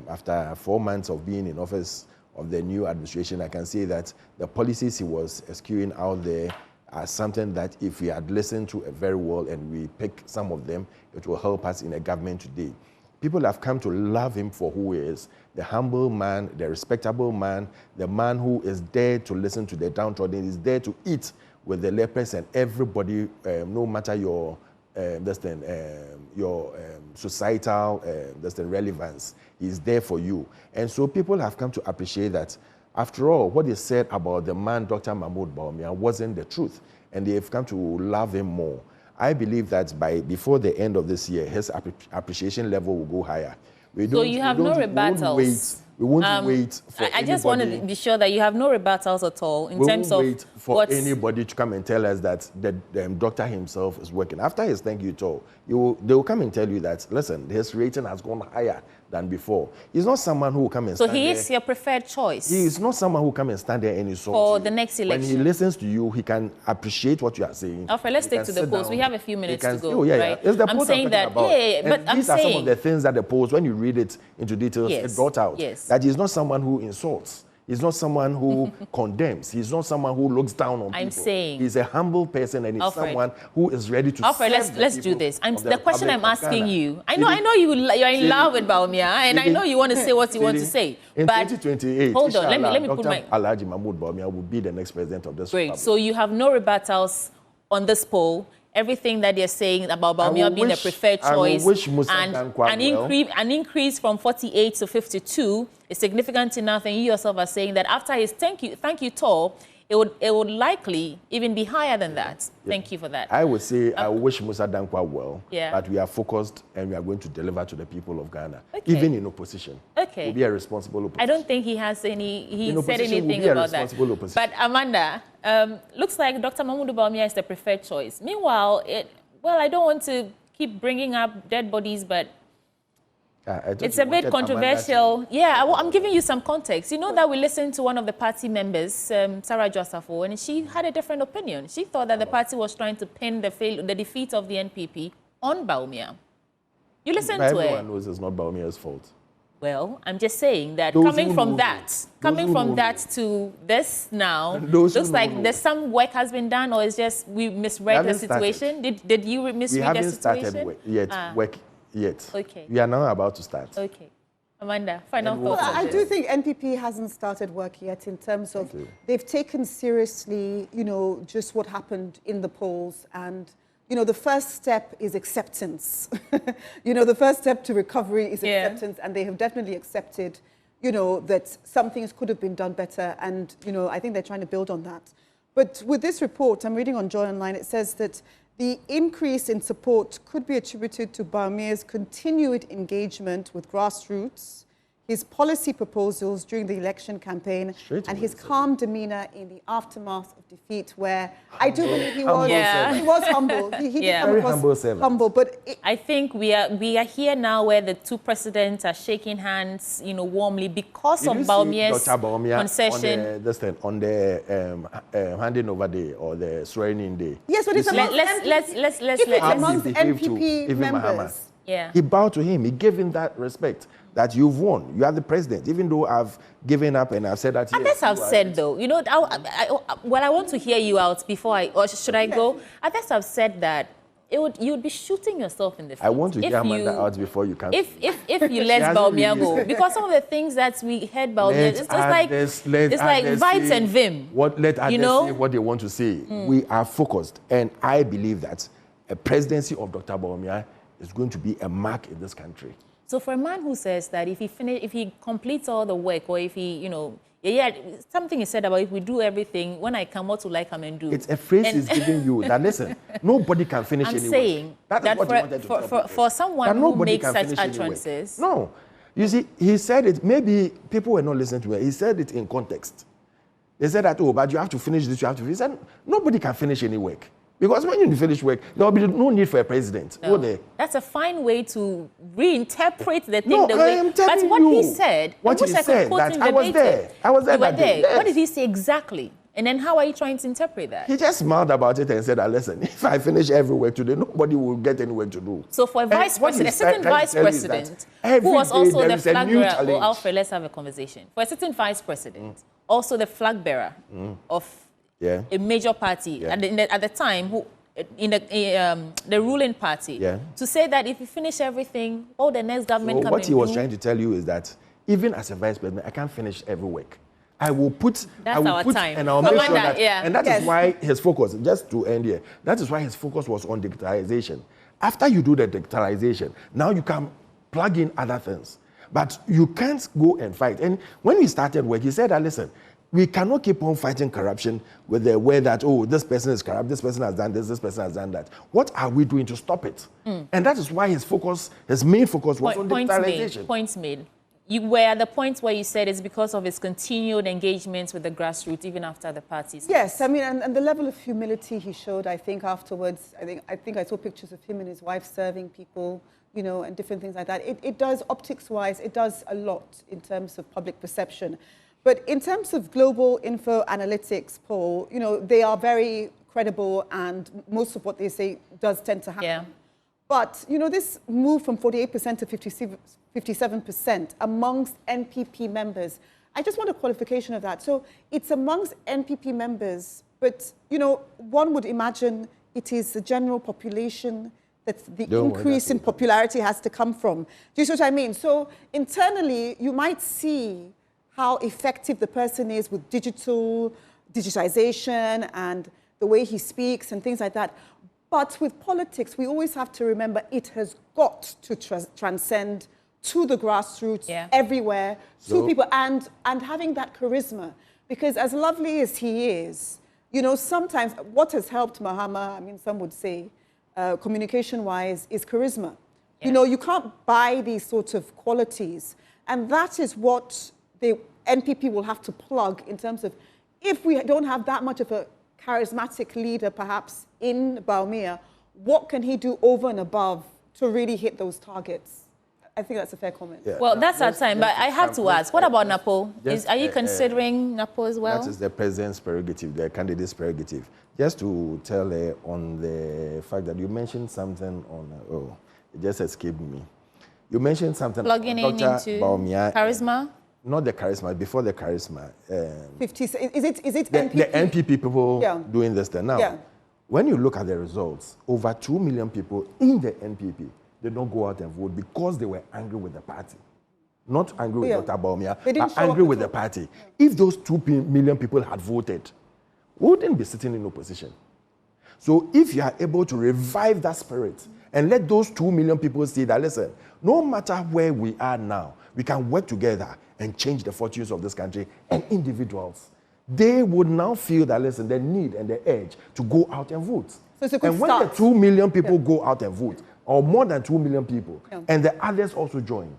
after 4 months of being in office of the new administration, I can say that the policies he was skewing out there are something that if we had listened to very well and we pick some of them, it will help us in a government today. People have come to love him for who he is, the humble man, the respectable man, the man who is there to listen to the downtrodden, is there to eat with the lepers and everybody, no matter your societal relevance. He's there for you. And so people have come to appreciate that, after all, what they said about the man, Dr. Mahmoud Bawumia, wasn't the truth. And they've come to love him more. I believe that before the end of this year, his appreciation level will go higher. So you have no rebuttals? We won't wait for I just want to be sure that you have no rebuttals at all in terms of wait for anybody to come and tell us that the doctor himself is working. After his thank you tour, they will come and tell you that, listen, his rating has gone higher than before. He's not someone who will come and stand there. So he is your preferred choice? He is not someone who will come and stand there and insult for you. the next election. When he listens to you, he can appreciate what you are saying. Alfred, let's stick to the polls. We have a few minutes to go, right? Yeah. It's the I'm polls saying that, about. but I'm these saying... are some of the things that the polls, when you read it into details, it brought out. Yes. That he's not someone who insults. He's not someone who condemns. He's not someone who looks down on people. I'm saying... He's a humble person, and he's Alfred, someone who is ready to Alfred, let's do this. The question I'm asking you, I know you're in love with Bawumia, and I know you want to say what you want to say. In but 2028, hold on, let me put my... Alhaji Mahmoud Bawumia will be the next president of this Great. republic. So you have no rebuttals on this poll. Everything that you're saying about Bawumia being the preferred choice, an increase from 48 to 52 is significant enough, and you yourself are saying that after his thank you tour, it would likely even be higher than that. Yeah. Thank you for that. I would say I wish Musa Dankwa well, yeah, but we are focused and we are going to deliver to the people of Ghana, even in opposition. Okay. We'll be a responsible opposition. I don't think he has said anything about that. Opposition. But Amanda, looks like Dr. Mahmoud Bawumia is the preferred choice. Meanwhile, I don't want to keep bringing up dead bodies, but it's a bit controversial. Yeah, I'm giving you some context. You know that we listened to one of the party members, Sarah Josafo, and she had a different opinion. She thought that the party was trying to pin the defeat of the NPP on Bawumia. You listened to it. Everyone knows it's not Bawumia's fault. Well, I'm just saying that coming from that to this now, looks like there's some work has been done, or it's just we misread the situation. Did you misread the situation? We haven't started work yet. Okay. We are now about to start. Okay. Amanda, final thoughts. Well, I do think NPP hasn't started work yet in terms of they've taken seriously, just what happened in the polls. And, the first step is acceptance. The first step to recovery is acceptance. And they have definitely accepted, that some things could have been done better. And, I think they're trying to build on that. But with this report, I'm reading on Joy Online, it says that the increase in support could be attributed to Baumia's continued engagement with grassroots, his policy proposals during the election campaign, and his calm demeanor in the aftermath of defeat, where I do believe he was humble. He did come across humble. But I think we are here now where the two presidents are shaking hands, warmly because of Baumia's concession. On the handing over day or the swearing-in day. Yes, but it's amongst NPP members. Yeah. He bowed to him. He gave him that respect. That you've won. You are the president, even though I've given up and I've said that. Others have said, though, I want to hear you out before or should I go? Others have said that you'd be shooting yourself in the feet. I want to hear Amanda out before you can. If you let Baumia go, because some of the things that we heard Baumia, it's just like vibes and vim. Let others say what they want to say. We are focused, and I believe that a presidency of Dr. Baumia is going to be a mark in this country. So for a man who says that if he completes all the work, or if he, something is said about if we do everything, when I come, what will I come and do? It's a phrase he's giving you that, listen, nobody can finish any work. I'm saying that for someone who makes such utterances. No. You see, he said it, maybe people were not listening to it. He said it in context. They said that, but you have to finish this, you have to finish. He said, nobody can finish any work. Because when you finish work, there will be no need for a president. No. That's a fine way to reinterpret the thing. But what he said, I was there. I was there that day. Yes. What did he say exactly? And then how are you trying to interpret that? He just smiled about it and said, listen, if I finish every work today, nobody will get any work to do. So for a vice president, a certain vice president, who was also the flag bearer, Alfred, let's have a conversation. For a certain vice president, also the flag bearer of a major party at the time, the ruling party, to say that if you finish everything, all the next government coming. What he was trying to tell you is that even as a vice president, I can't finish every work. I will put, and I'll make sure that, and that is why his focus, just to end here, that is why his focus was on digitalization. After you do the digitalization, now you can plug in other things, but you can't go and fight. And when he started work, he said, listen, we cannot keep on fighting corruption with the way that, this person is corrupt, this person has done this person has done that. What are we doing to stop it? And that is why his main focus was on digitalization. Points made. You were at the point where you said it's because of his continued engagements with the grassroots, even after the parties. Yes, I mean, and the level of humility he showed, I think, afterwards, I think I saw pictures of him and his wife serving people, and different things like that. It does, optics-wise, it does a lot in terms of public perception. But in terms of global info analytics poll, they are very credible, and most of what they say does tend to happen. Yeah. But, this move from 48% to 57% amongst NPP members, I just want a qualification of that. So it's amongst NPP members, but, one would imagine it is the general population that the increase in popularity has to come from. Do you see what I mean? So internally, you might see how effective the person is with digitization and the way he speaks and things like that. But with politics, we always have to remember it has got to transcend to the grassroots, everywhere, to people, and having that charisma. Because as lovely as he is, sometimes what has helped Mahama, some would say, communication-wise, is charisma. Yeah. You can't buy these sorts of qualities. And that is what the NPP will have to plug in terms of, if we don't have that much of a charismatic leader, perhaps, in Baumia, what can he do over and above to really hit those targets? I think that's a fair comment. Yeah. Well, that's our time, but I have to ask, what about Napo? Are you considering Napo as well? That is the president's prerogative, the candidate's prerogative. Just to tell on the fact that you mentioned something on, it just escaped me. You mentioned something plugging in into Baumia, charisma? Not the charisma, before the charisma. 50, is it NPP? The NPP people doing this thing. Now, when you look at the results, over 2 million people in the NPP, they don't go out and vote because they were angry with the party. Not angry with Yeah. Dr. Bawumia, They didn't but show up angry at with the party. If those 2 million people had voted, we wouldn't be sitting in opposition. So if you are able to revive that spirit and let those 2 million people see that, listen, no matter where we are now, we can work together and change the fortunes of this country, and individuals, they would now feel that, listen, the need and the urge to go out and vote. So it's a good And when start. the 2 million people go out and vote, or more than 2 million people, and the others also join,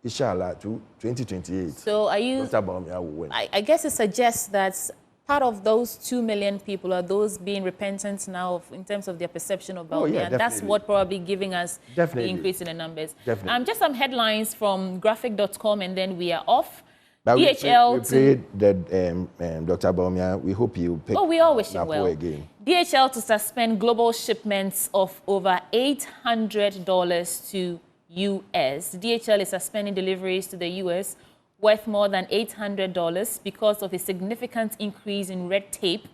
inshallah, to 2028, So are you... Dr. Bawumia will win. I guess it suggests that part of those 2 million people are those being repentant now in terms of their perception of Bawumia. yeah, And that's definitely. what probably giving us Definitely. the increase in the numbers. Definitely. Just some headlines from graphic.com and then we are off. But DHL we prayed that Dr. Bawumia, we hope you pick we all wish him Napo well. again. DHL to suspend global shipments of over $800 to US. DHL is suspending deliveries to the US worth more than $800 because of a significant increase in red tape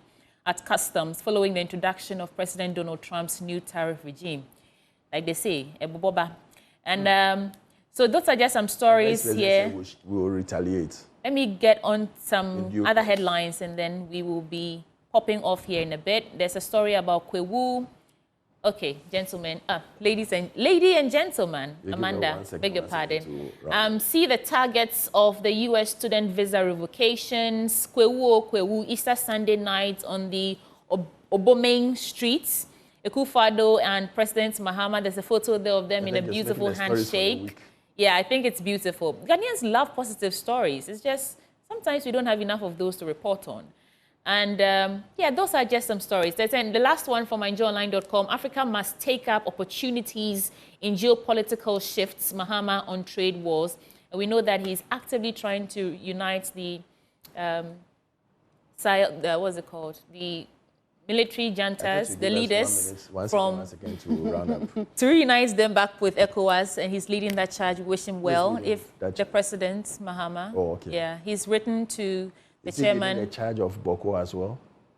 at customs following the introduction of President Donald Trump's new tariff regime. Like they say, Eboboba. And so those are just some stories here. We will retaliate. Let me get on some other headlines and then we will be popping off here in a bit. There's a story about Kwewu. Okay, gentlemen, lady and gentlemen, Amanda, beg your pardon. See the targets of the U.S. student visa revocations. Kwewu, Easter Sunday night on the Obomeng streets. Akufo-Addo and President Mahama, there's a photo there of them in a beautiful handshake. Yeah, I think it's beautiful. Ghanaians love positive stories. It's just sometimes we don't have enough of those to report on. And yeah, those are just some stories. And the last one from MyJoyOnline.com, Africa must take up opportunities in geopolitical shifts, Mahama on trade wars. And we know that he's actively trying to unite the, what's it called? The military juntas, the leaders to reunite them back with ECOWAS, and he's leading that charge. We wish him well. If the president, Mahama, yeah, he's written to the chairman. Is he leading the charge of Boko as well?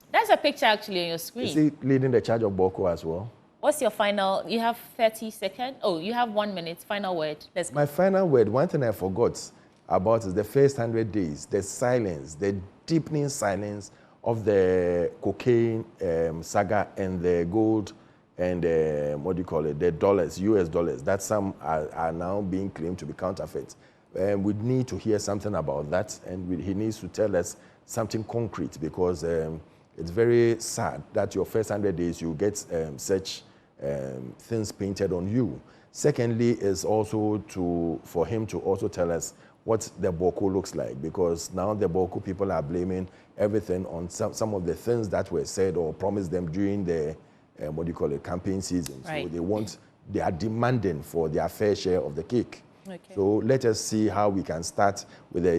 That's a picture actually on your screen. Is he leading the charge of Boko as well? What's your final? You have 30 seconds. Oh, you have 1 minute. Final word. Let's go. My final word, one thing I forgot about is the first 100 days, the silence, the deepening silence of the cocaine saga and the gold and the dollars, US dollars, that some are now being claimed to be counterfeit. We need to hear something about that, and he needs to tell us something concrete, because it's very sad that your first 100 days you get such things painted on you. Secondly, is also for him to also tell us what the Boko looks like, because now the Boko people are blaming everything on some of the things that were said or promised them during the campaign season. Right. So they are demanding for their fair share of the cake. Okay. So let us see how we can start with the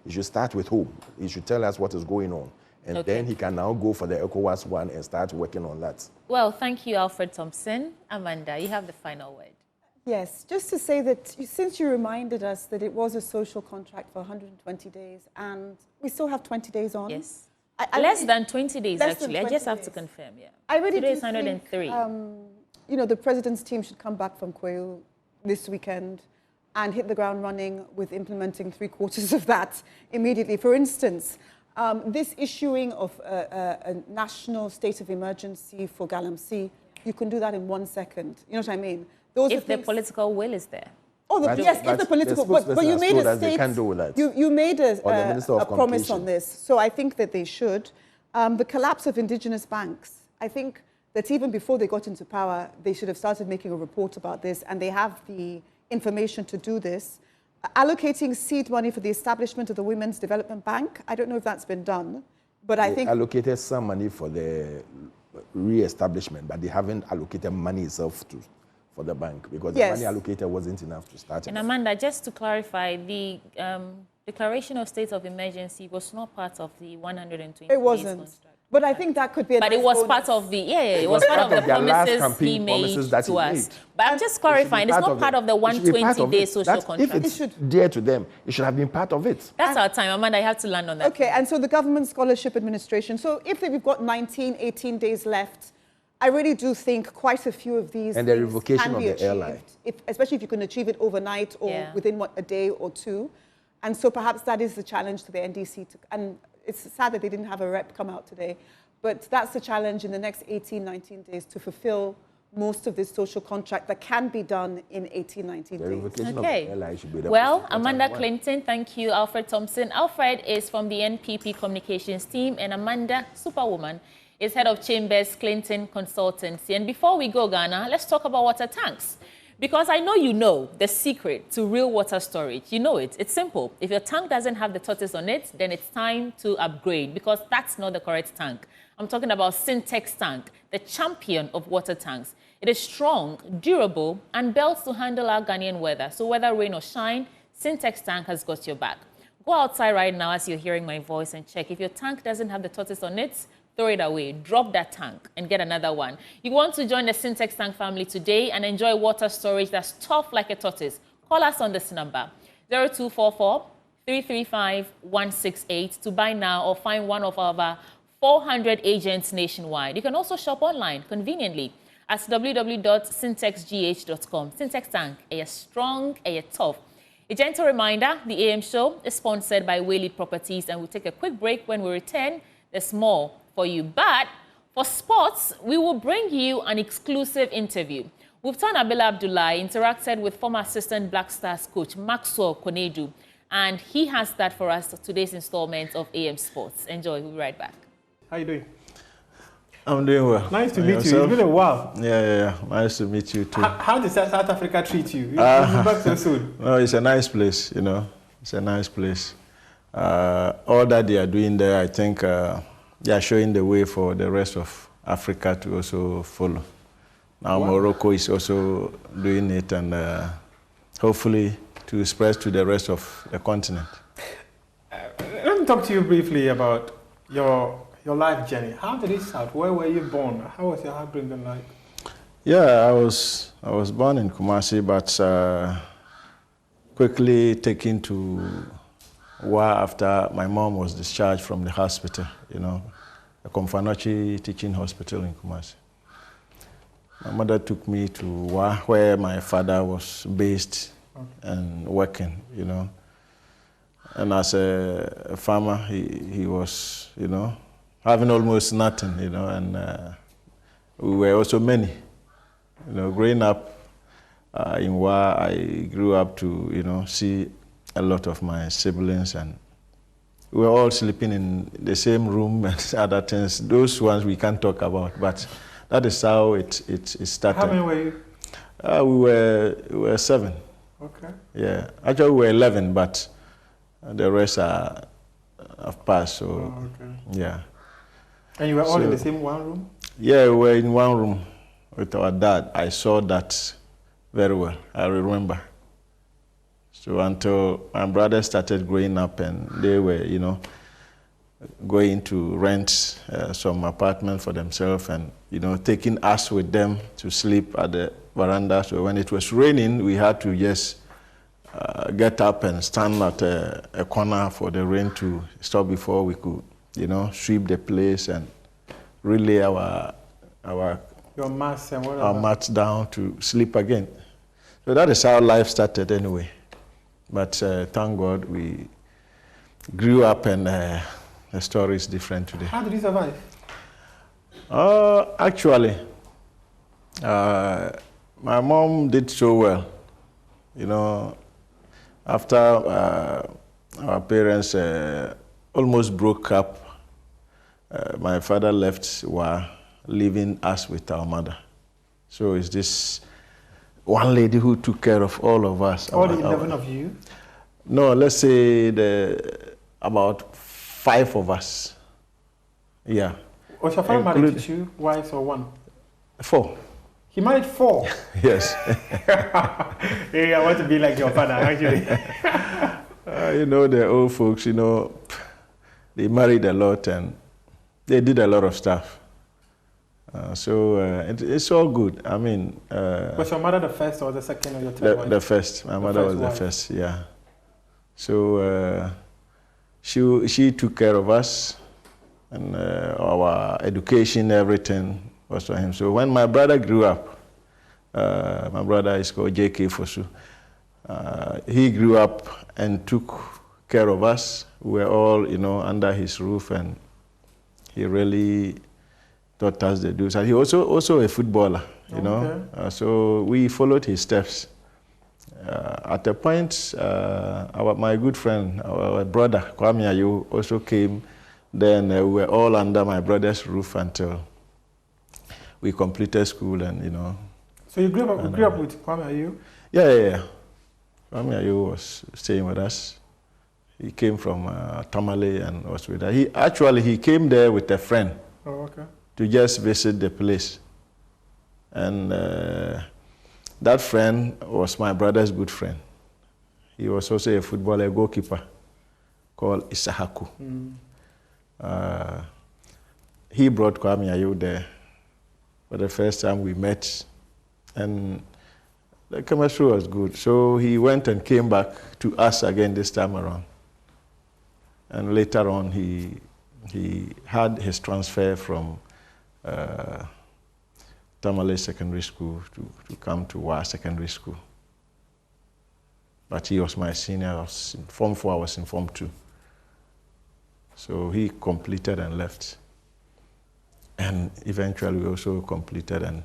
he should start with home. He should tell us what is going on. And then he can now go for the ECOWAS one and start working on that. Well, thank you, Alfred Thompson. Amanda, you have the final word. Yes, just to say that since you reminded us that it was a social contract for 120 days, and we still have 20 days on. Yes. Less than 20 days, actually. I just have to confirm, yeah. I really Today do is 103. think, the president's team should come back from Kwewu this weekend and hit the ground running with implementing 3/4 of that immediately. For instance, this issuing of a national state of emergency for Galamsey, you can do that in 1 second. You know what I mean? Those if the political will is there. Oh, yes, if the political, but you made a state, you made a promise on this. So I think that they should. The collapse of indigenous banks, I think that even before they got into power, they should have started making a report about this, and they have the information to do this. Allocating seed money for the establishment of the Women's Development Bank, I don't know if that's been done, but I think... allocated some money for the re-establishment, but they haven't allocated money itself for the bank, because the money allocated wasn't enough to start it. And Amanda, just to clarify, the declaration of state of emergency was not part of the 120 It wasn't. But I think that could be a But it was part of the, it was part of the promises he made to us. But I'm just clarifying, it's not part of the 120-day social contract. If it's dear to them, it should have been part of it. That's our time, Amanda, I have to land on that. Okay, and so the Government Scholarship Administration, so if we've got 19, 18 days left, I really do think quite a few of these and the things revocation can of be the achieved, airline. especially if you can achieve it overnight or within a day or two. And so perhaps that is the challenge to the NDC. And it's sad that they didn't have a rep come out today. But that's the challenge in the next 18, 19 days to fulfill most of this social contract that can be done in 18, 19 days. Okay. Well, Amanda Clinton, thank you, Alfred Thompson. Alfred is from the NPP communications team, and Amanda, Superwoman, is head of Chambers Clinton Consultancy. And before we go, Ghana, let's talk about water tanks. Because I know you know the secret to real water storage. You know it. It's simple. If your tank doesn't have the tortoise on it, then it's time to upgrade because that's not the correct tank. I'm talking about Syntex tank, the champion of water tanks. It is strong, durable, and built to handle our Ghanaian weather. So whether rain or shine, Syntex tank has got your back. Go outside right now as you're hearing my voice and check. If your tank doesn't have the tortoise on it, throw it away, drop that tank and get another one. You want to join the Syntex tank family today and enjoy water storage that's tough like a tortoise. Call us on this number, 0244-335-168 to buy now or find one of our 400 agents nationwide. You can also shop online conveniently at www.syntexgh.com. Syntex tank, a strong, a tough. A gentle reminder, the AM show is sponsored by Whaley Properties, and we'll take a quick break. When we return, there's more for you. But for sports, we will bring you an exclusive interview. Muftan Abela Abdullahi interacted with former assistant Black Stars coach Maxwell Konedu, and he has that for us for today's installment of AM Sports. Enjoy. We'll be right back. How you doing? I'm doing well. Nice to meet you. It's been a while. Yeah. Nice to meet you too. How did South Africa treat you? You'll be back so soon. No, it's a nice place, you know. It's a nice place. All that they are doing there, I think they are showing the way for the rest of Africa to also follow. Now Morocco is also doing it, and hopefully to spread to the rest of the continent. Let me talk to you briefly about your life journey. How did it start? Where were you born? How was your upbringing like? Yeah, I was born in Kumasi, but quickly taken to Wa after my mom was discharged from the hospital, you know, the Komfanochi Teaching Hospital in Kumasi. My mother took me to Wa, where my father was based and working, you know. And as a farmer, he was, you know, having almost nothing, you know, and we were also many. You know, growing up in Wa, I grew up to, you know, see a lot of my siblings, and we were all sleeping in the same room and other things. Those ones we can't talk about, but that is how it started. How many were you? We were 7. Okay. Yeah, actually we were 11, but the rest have passed. So yeah. And you were all in the same one room? Yeah, we were in one room with our dad. I saw that very well. I remember. So until my brothers started growing up and they were, you know, going to rent some apartment for themselves and, you know, taking us with them to sleep at the veranda. So when it was raining, we had to just get up and stand at a corner for the rain to stop before we could, you know, sweep the place and relay our mats and whatever. Our mats down to sleep again. So that is how life started anyway. But thank God we grew up, and the story is different today. How did you survive? Actually, my mom did so well. You know, after our parents almost broke up, my father left Wa, leaving us with our mother. So it's this one lady who took care of all of us. All the 11 of you? No, let's say about 5 of us. Yeah. Was your father married to 2 wives or 1? 4. He married 4? Yes. Hey, I want to be like your father, actually. You know, the old folks, you know, they married a lot and they did a lot of stuff. So it's all good. I mean... was your mother the first or the second or your third wife? The first. My mother was the first, yeah. So she took care of us and our education, everything. was for him. So when my brother grew up, my brother is called J.K. Fosu, he grew up and took care of us. We were all, you know, under his roof, and he really taught us the dues. And he also a footballer, you know. So we followed his steps. At a point, my good friend, our brother, Kwame Ayew, also came. Then we were all under my brother's roof until we completed school, and, you know. So you grew up with Kwame Ayew? Yeah. Kwame Ayew was staying with us. He came from Tamale and was with us. He came there with a friend. Oh, okay. To just visit the place. And that friend was my brother's good friend. He was also a footballer, goalkeeper, called Isahaku. He brought Kwame Ayew there for the first time we met, and the chemistry was good. So he went and came back to us again this time around. And later on, he had his transfer from Tamale Secondary School to come to Wa Secondary School. But he was my senior. I was in Form 4, I was in Form 2. So he completed and left. And eventually we also completed, and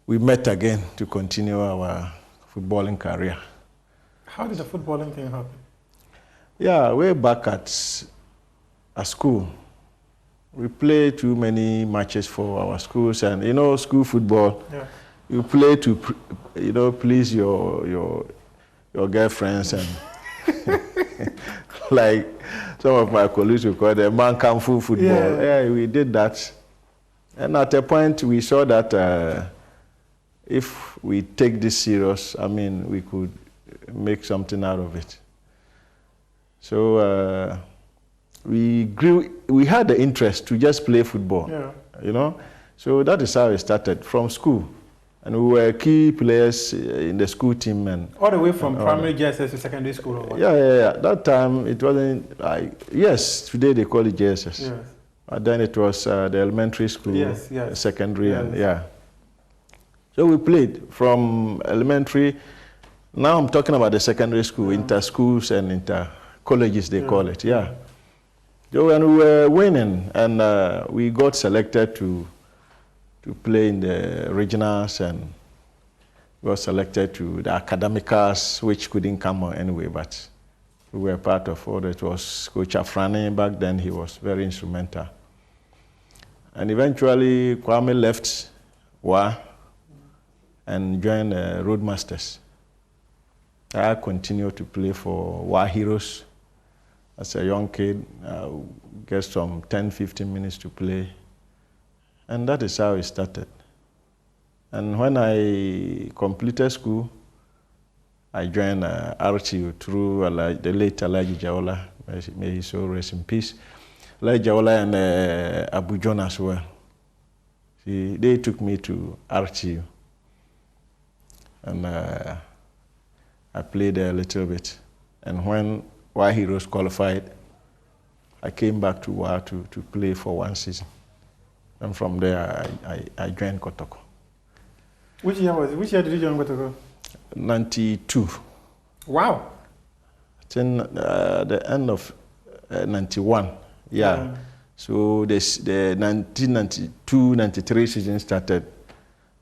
we met again to continue our footballing career. How did the footballing thing happen? Yeah, way back at school, we played too many matches for our schools, and you know, school football. Yeah. You play to, you know, please your girlfriends, and like some of my colleagues would call them man kung fu football. Yeah, we did that, and at a point we saw that if we take this serious, I mean, we could make something out of it. So we had the interest to just play football, you know. So that is how it started, from school. And we were key players in the school team. And all the way from primary JSS to secondary school? Or what? Yeah. That time it wasn't, yes, today they call it JSS. Yes. But then it was the elementary school, secondary, and So we played from elementary. Now I'm talking about the secondary school, inter-schools and inter-colleges, they call it, So when we were winning, and we got selected to play in the regionals, and got selected to the academicals, which couldn't come anyway, but we were part of all that. It was Coach Afrani back then. He was very instrumental. And eventually, Kwame left WA and joined the Roadmasters. I continued to play for WA Heroes as a young kid. Get some 10, 15 minutes to play. And that is how it started. And when I completed school, I joined RTU through the late Alaji Jaola. May he so rest in peace. Alaji Jaola and Abu John as well. They took me to RTU. And I played there a little bit. And when WA Heroes qualified, I came back to WA to play for one season. And from there, I joined Kotoko. Which year did you join Kotoko? 92. Wow. Then the end of 91, So the 1992-93 season started.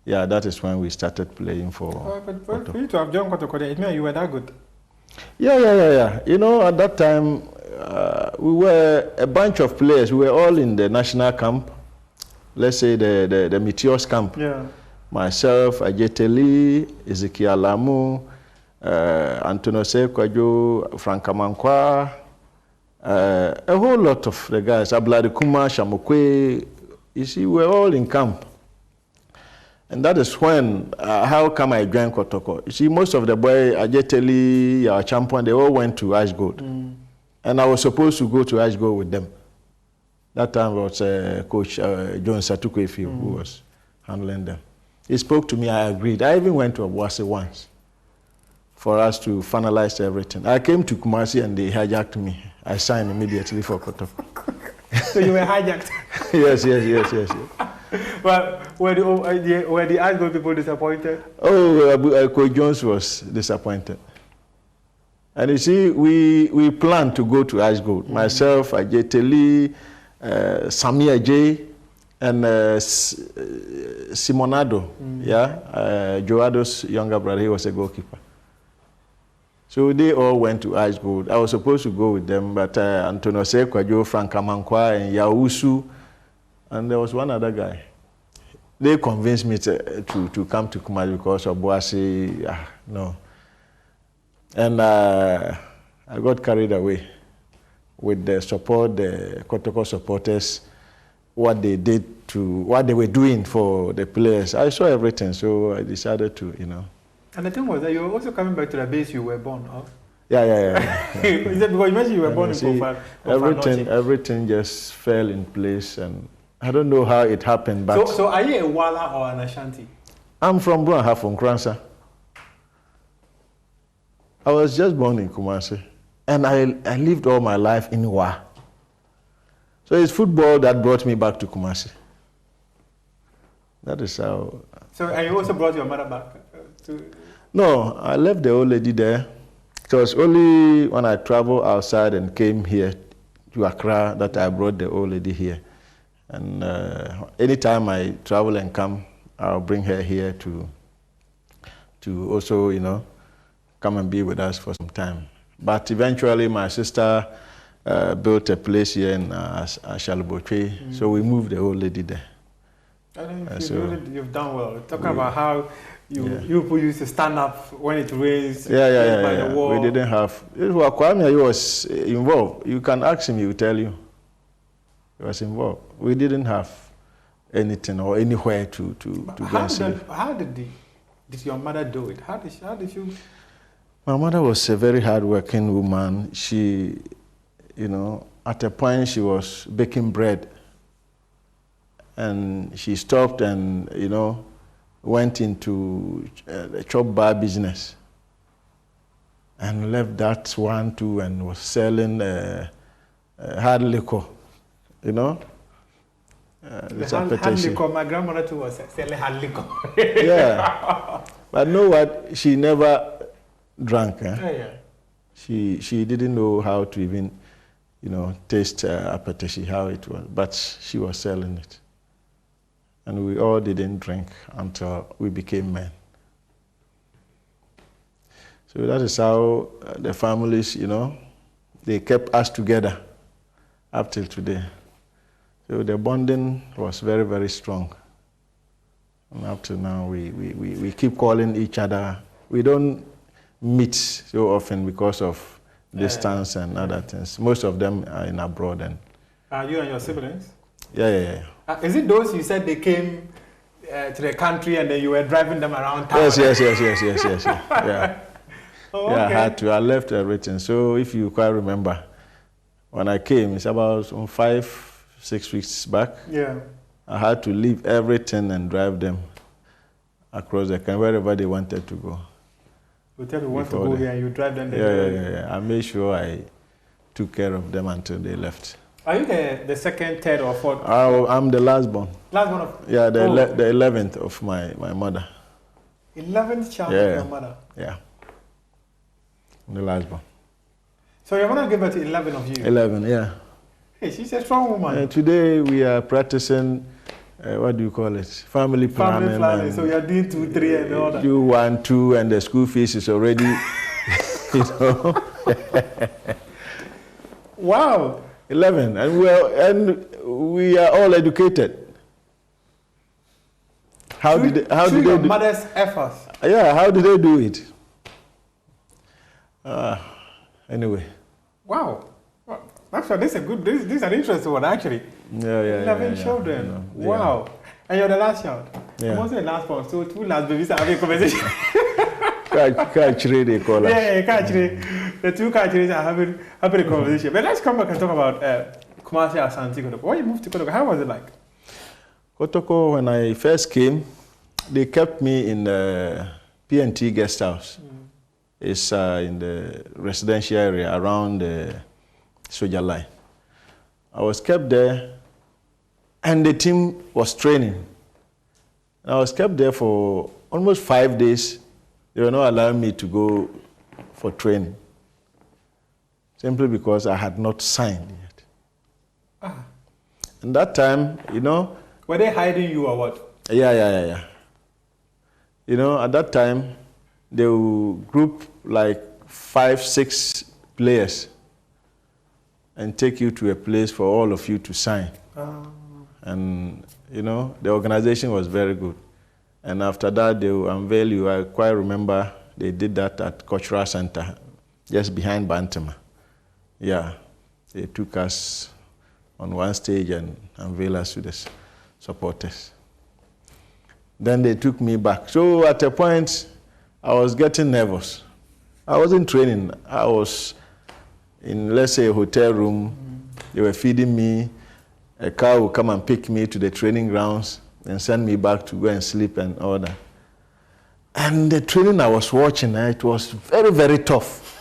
Yeah, that is when we started playing for. But for you to have joined Kotoko, it meant you were that good. Yeah. You know, at that time, we were a bunch of players. We were all in the national camp. Let's say the Meteors camp. Yeah. Myself, Ajeteli, Ezekiel Lamu, Antonio Sekwajo, Frank Amankwa, a whole lot of the guys, Ablade Kuma, Shamokwe. You see, we're all in camp. And that is when, how come I joined Kotoko? You see, most of the boys, Ajeteli, our champion, they all went to Ash Gold. And I was supposed to go to Ash Gold with them. That time was Coach John Satukwefi who was handling them. He spoke to me, I agreed. I even went to Abuasi once for us to finalize everything. I came to Kumasi and they hijacked me. I signed immediately for Kotoko. So you were hijacked? Yes. Well, were the Ice Gold people disappointed? Oh, Koy Jones was disappointed. And you see, we planned to go to Ice Gold. Myself, Ajay Teli, Samir Ajay, and Simonado, Joado's younger brother, he was a goalkeeper. So they all went to Ice Gold. I was supposed to go with them, but Antonio Sekwajo, Frank Amankwa, and Yausu, and there was one other guy. They convinced me to come to Kumasi because of Boasi, no. And I got carried away with the support, the Kotoko supporters, what they were doing for the players. I saw everything, so I decided to, And the thing was that you were also coming back to the base you were born of. Yeah. Is that because you mentioned you were born in Kofa? Everything just fell in place, and I don't know how it happened. But so are you a Wala or an Ashanti? I'm from Buaha, from Kransa. I was just born in Kumasi, and I lived all my life in Wa. So it's football that brought me back to Kumasi. That is how. So and you also brought your mother back to? No, I left the old lady there. It was only when I traveled outside and came here to Accra that I brought the old lady here. And anytime I travel and come, I'll bring her here to also, come and be with us for some time. But eventually my sister built a place here in Shalobotwe, so we moved the old lady there. I think you've done well. Talk about how you people used to stand up when it rains. By the wall. We didn't have. Kwame, he was involved. You can ask him; he will tell you. He was involved. We didn't have anything or anywhere to go and sleep. How did your mother do it? How did you? My mother was a very hard-working woman. She, at a point she was baking bread. And she stopped and, went into the chop bar business. And left that one too and was selling hard liquor, hard liquor, my grandmother too was selling hard liquor. Yeah. But know what? She never drank. She didn't know how to even, taste apetition, how it was. But she was selling it. And we all didn't drink until we became men. So that is how the families, they kept us together up till today. So the bonding was very, very strong. And up to now, we keep calling each other. We don't meet so often because of distance and other things. Most of them are in abroad. And are you and your siblings? Yeah. Is it those you said they came to the country and then you were driving them around town? Yes. Yeah. Oh, yeah, okay. I had to. I left everything. So if you quite remember, when I came, it's about 5-6 weeks back. Yeah. I had to leave everything and drive them across the country, wherever they wanted to go. You tell you want to go here and you drive them there? Yeah. I made sure I took care of them until they left. Are you the second, third, or fourth? I'm the last born. Last born of? Yeah, the 11th of my mother. 11th child of your mother? Yeah. I'm the last born. So your mother gave birth to 11 of you? 11, yeah. Hey, she's a strong woman. Today we are practicing, what do you call it? Family planning. Family planning. So you're doing 2, 3 and all that. Do 1, 2, and the school fees is already, Wow. 11, and we are all educated. How did they your do? mother's efforts. Yeah, how did they do it? Anyway. Wow. Actually, this is an interesting one, actually. Yeah. 11 children. Wow. And you're the last child. Yeah. I'm also the last one. So 2 last babies are having a conversation. Kachiri, they call us. Yeah, Kachiri. The 2 Kachiris are having a conversation. But let's come back and talk about Kumasi Asante Kotoko. When you moved to Kotoko, how was it like? Kotoko, when I first came, they kept me in the P&T guest house. It's in the residential area around the Soja line. I was kept there And the team was training. I was kept there for almost 5 days. They were not allowing me to go for training, simply because I had not signed yet. Ah. And that time, you know... Were they hiding you or what? Yeah. You know, at that time, they would group like 5, 6 players and take you to a place for all of you to sign. And, you know, the organization was very good. And after that, they will unveil you. I quite remember they did that at Cultural Center, just behind Bantama. Yeah, they took us on one stage and unveiled us to the supporters. Then they took me back. So at a point, I was getting nervous. I wasn't training. I was in, let's say, a hotel room. They were feeding me. A car would come and pick me to the training grounds and send me back to go and sleep and all that. And the training I was watching, it was very, very tough.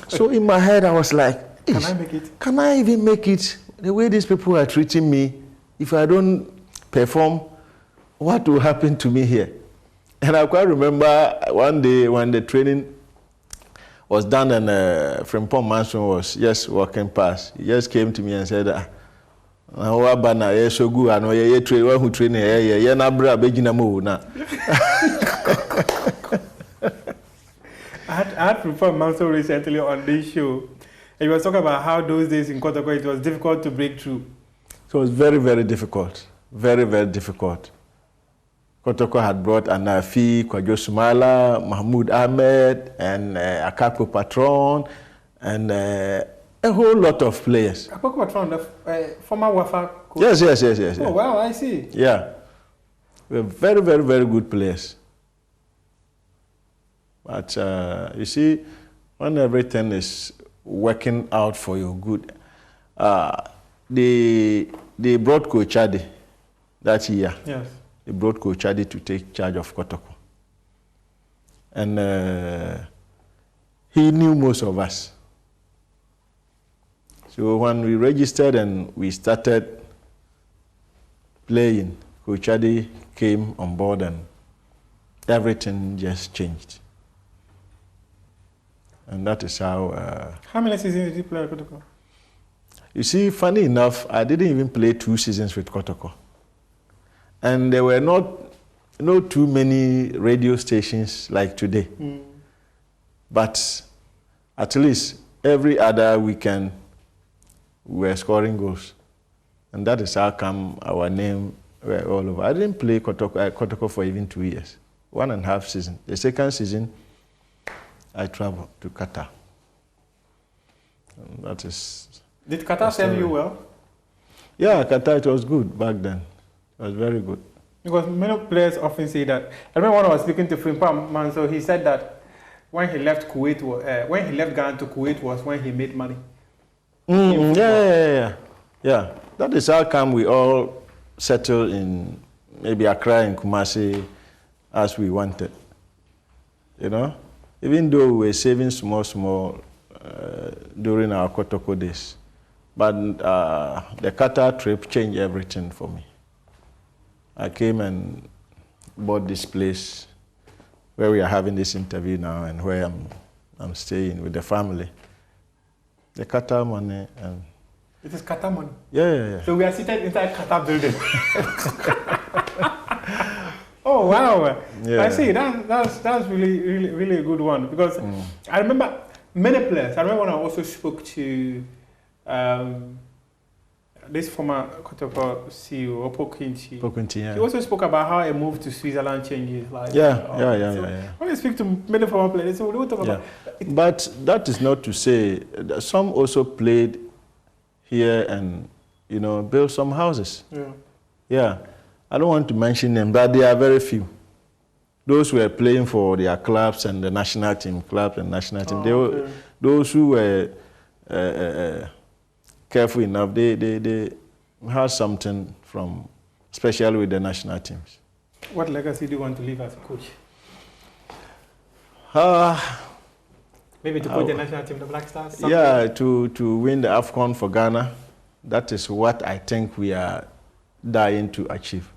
So in my head, I was like, can I make it? Can I even make it? The way these people are treating me, if I don't perform, what will happen to me here? And I quite remember one day when the training was done and Frimpong Manson was just walking past. He just came to me and said, I had Frimpong Manson recently on this show. And he was talking about how those days in Kotoko it was difficult to break through. So it was very, very difficult. Very, very difficult. Kotoko had brought Anafi, Kwajo Sumala, Mahmoud Ahmed, and Akako Patron, and a whole lot of players. Akako Patron, the former Wafa coach? Yes. Oh, wow, I see. Yeah. We were very, very, very good players. But you see, when everything is working out for your good, they brought Coach Ade that year. Yes. They brought Coach Ade to take charge of Kotoko. And he knew most of us. So when we registered and we started playing, Coach Ade came on board and everything just changed. And that is how... How many seasons did you play at Kotoko? You see, funny enough, I didn't even play 2 seasons with Kotoko. And there were not too many radio stations like today. But at least every other weekend, we were scoring goals. And that is how come our name were all over. I didn't play Kotoko for even 2 years, 1.5 seasons. The second season, I traveled to Qatar. And that is... Did Qatar serve you well? Yeah, Qatar, it was good back then. It was very good. Because many players often say that. I remember when I was speaking to Frimpong Manson, he said that when he left Kuwait, when he left Ghana to Kuwait was when he made money. Yeah. That is how come we all settled in maybe Accra and Kumasi as we wanted. You know, even though we were saving small during our Kotoko days. But the Qatar trip changed everything for me. I came and bought this place where we are having this interview now and where I'm staying with the family. The Qatar money. And it is Qatar money? Yeah. So we are seated inside Qatar building. Oh, wow. Yeah. I see. That's really a good one. Because I remember many players. I remember when I also spoke to this former Kotoko CEO, Pokunti, yeah. He also spoke about how a move to Switzerland changes life. Yeah. When I speak to many former players, they will talk about it. But that is not to say that some also played here and, you know, built some houses. Yeah. I don't want to mention them, but they are very few. Those who were playing for their clubs and the national team, those who were careful enough, they had something from, especially with the national teams. What legacy do you want to leave as a coach? Maybe to coach the national team, the Black Stars? Something? Yeah, to win the AFCON for Ghana. That is what I think we are dying to achieve,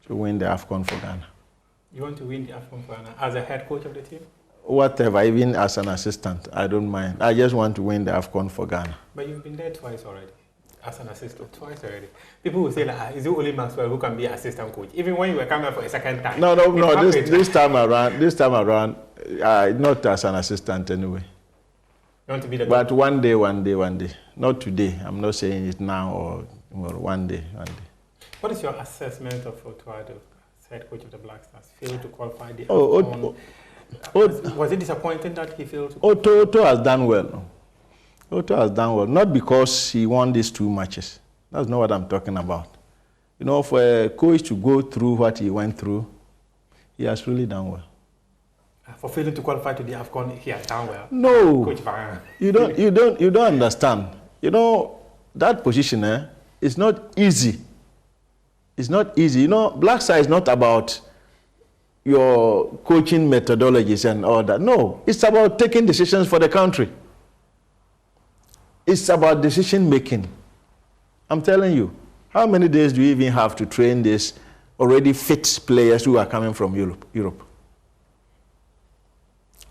to win the AFCON for Ghana. You want to win the AFCON for Ghana as a head coach of the team? Whatever, even as an assistant, I don't mind. I just want to win the AFCON for Ghana. But you've been there twice already, as an assistant, twice already. People will say, like, is it only Maxwell who can be assistant coach? Even when you were coming for a second time. No, this time around, not as an assistant anyway. You want to be the But one day. Not today. I'm not saying it now or one day. What is your assessment of Otuado, head coach of the Black Stars? Failed to qualify the was it disappointing that he failed to qualify? Otto has done well. Otto has done well. Not because he won these 2 matches. That's not what I'm talking about. You know, for a coach to go through what he went through, he has really done well. For failing to qualify to the AFCON, he has done well. No, Coach Varane. you don't understand. You know, that position is not easy. It's not easy. You know, Black Star is not about your coaching methodologies and all that. No, it's about taking decisions for the country. It's about decision making. I'm telling you, how many days do you even have to train these already fit players who are coming from Europe?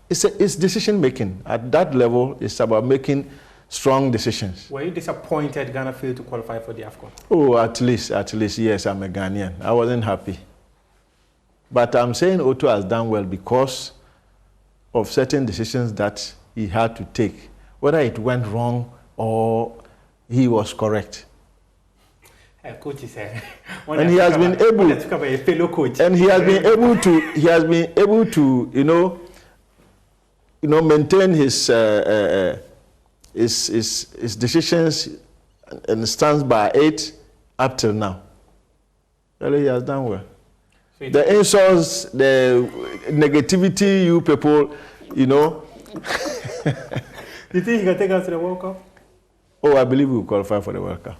It's decision making. At that level, it's about making strong decisions. Were you disappointed Ghana failed to qualify for the AFCON? Oh, at least, yes, I'm a Ghanaian. I wasn't happy. But I'm saying Otto has done well because of certain decisions that he had to take, whether it went wrong or he was correct. Coach is and he has been able. Let's talk about a fellow coach. And he has been able to. He has been able to, maintain his decisions and stands by it up till now. Well, he has done well. The insults, the negativity, you people, You think he can take us to the World Cup? Oh, I believe we will qualify for the World Cup.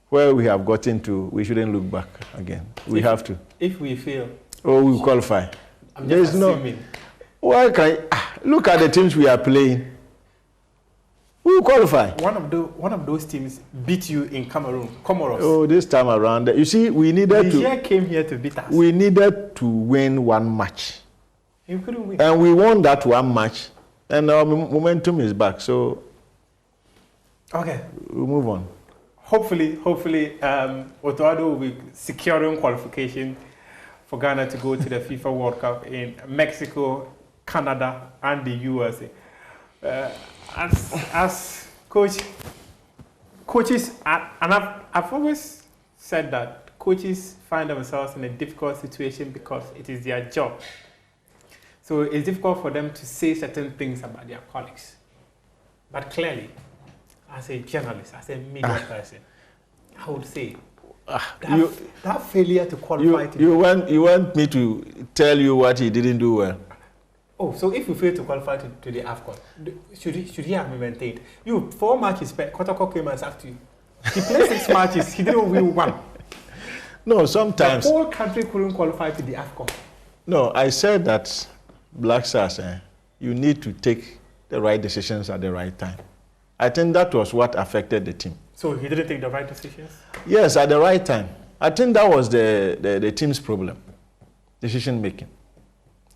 Where we have gotten to, we shouldn't look back again. We have to. If we fail. Oh, we will qualify. I'm just assuming. Why look at the teams we are playing. We will qualify. One of those teams beat you in Cameroon, Comoros. Oh, this time around, you see, we needed to. Niger came here to beat us. We needed to win 1 match. You couldn't win. And we won that 1 match, and our momentum is back. So, okay, we'll move on. Hopefully, Otuado will be securing qualification for Ghana to go to the FIFA World Cup in Mexico, Canada, and the USA. As coaches, and I've always said that coaches find themselves in a difficult situation because it is their job. So it's difficult for them to say certain things about their colleagues. But clearly, as a journalist, as a media person, I would say that failure to qualify. You want me to tell you what he didn't do well? Oh, so if you fail to qualify to the AFCON, should he have been maintained? 4 matches, Kotoko came and sacked you. He played 6 matches, he didn't win 1. No, sometimes. The whole country couldn't qualify to the AFCON. No, I said that Black Stars, you need to take the right decisions at the right time. I think that was what affected the team. So he didn't take the right decisions? Yes, at the right time. I think that was the team's problem, decision making.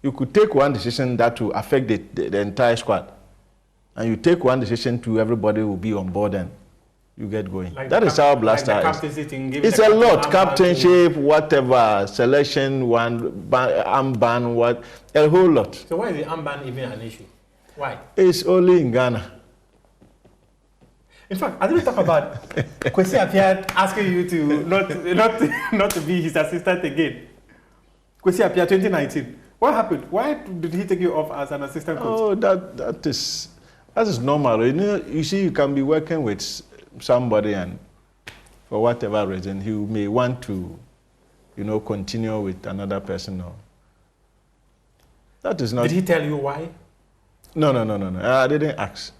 You could take one decision that will affect the entire squad. And you take one decision to everybody will be on board and you get going. Like that is how Black Stars is. It's a lot. Captainship, whatever, selection, armband, what, a whole lot. So why is the armband even an issue? Why? It's only in Ghana. In fact, I didn't talk about Kwesi Appiah asking you to not to be his assistant again. Kwesi Appiah 2019. What happened? Why did he take you off as an assistant coach? Oh, that is normal. You see, you can be working with somebody and for whatever reason, he may want to, continue with another person. That is not. Did he tell you why? No. I didn't ask.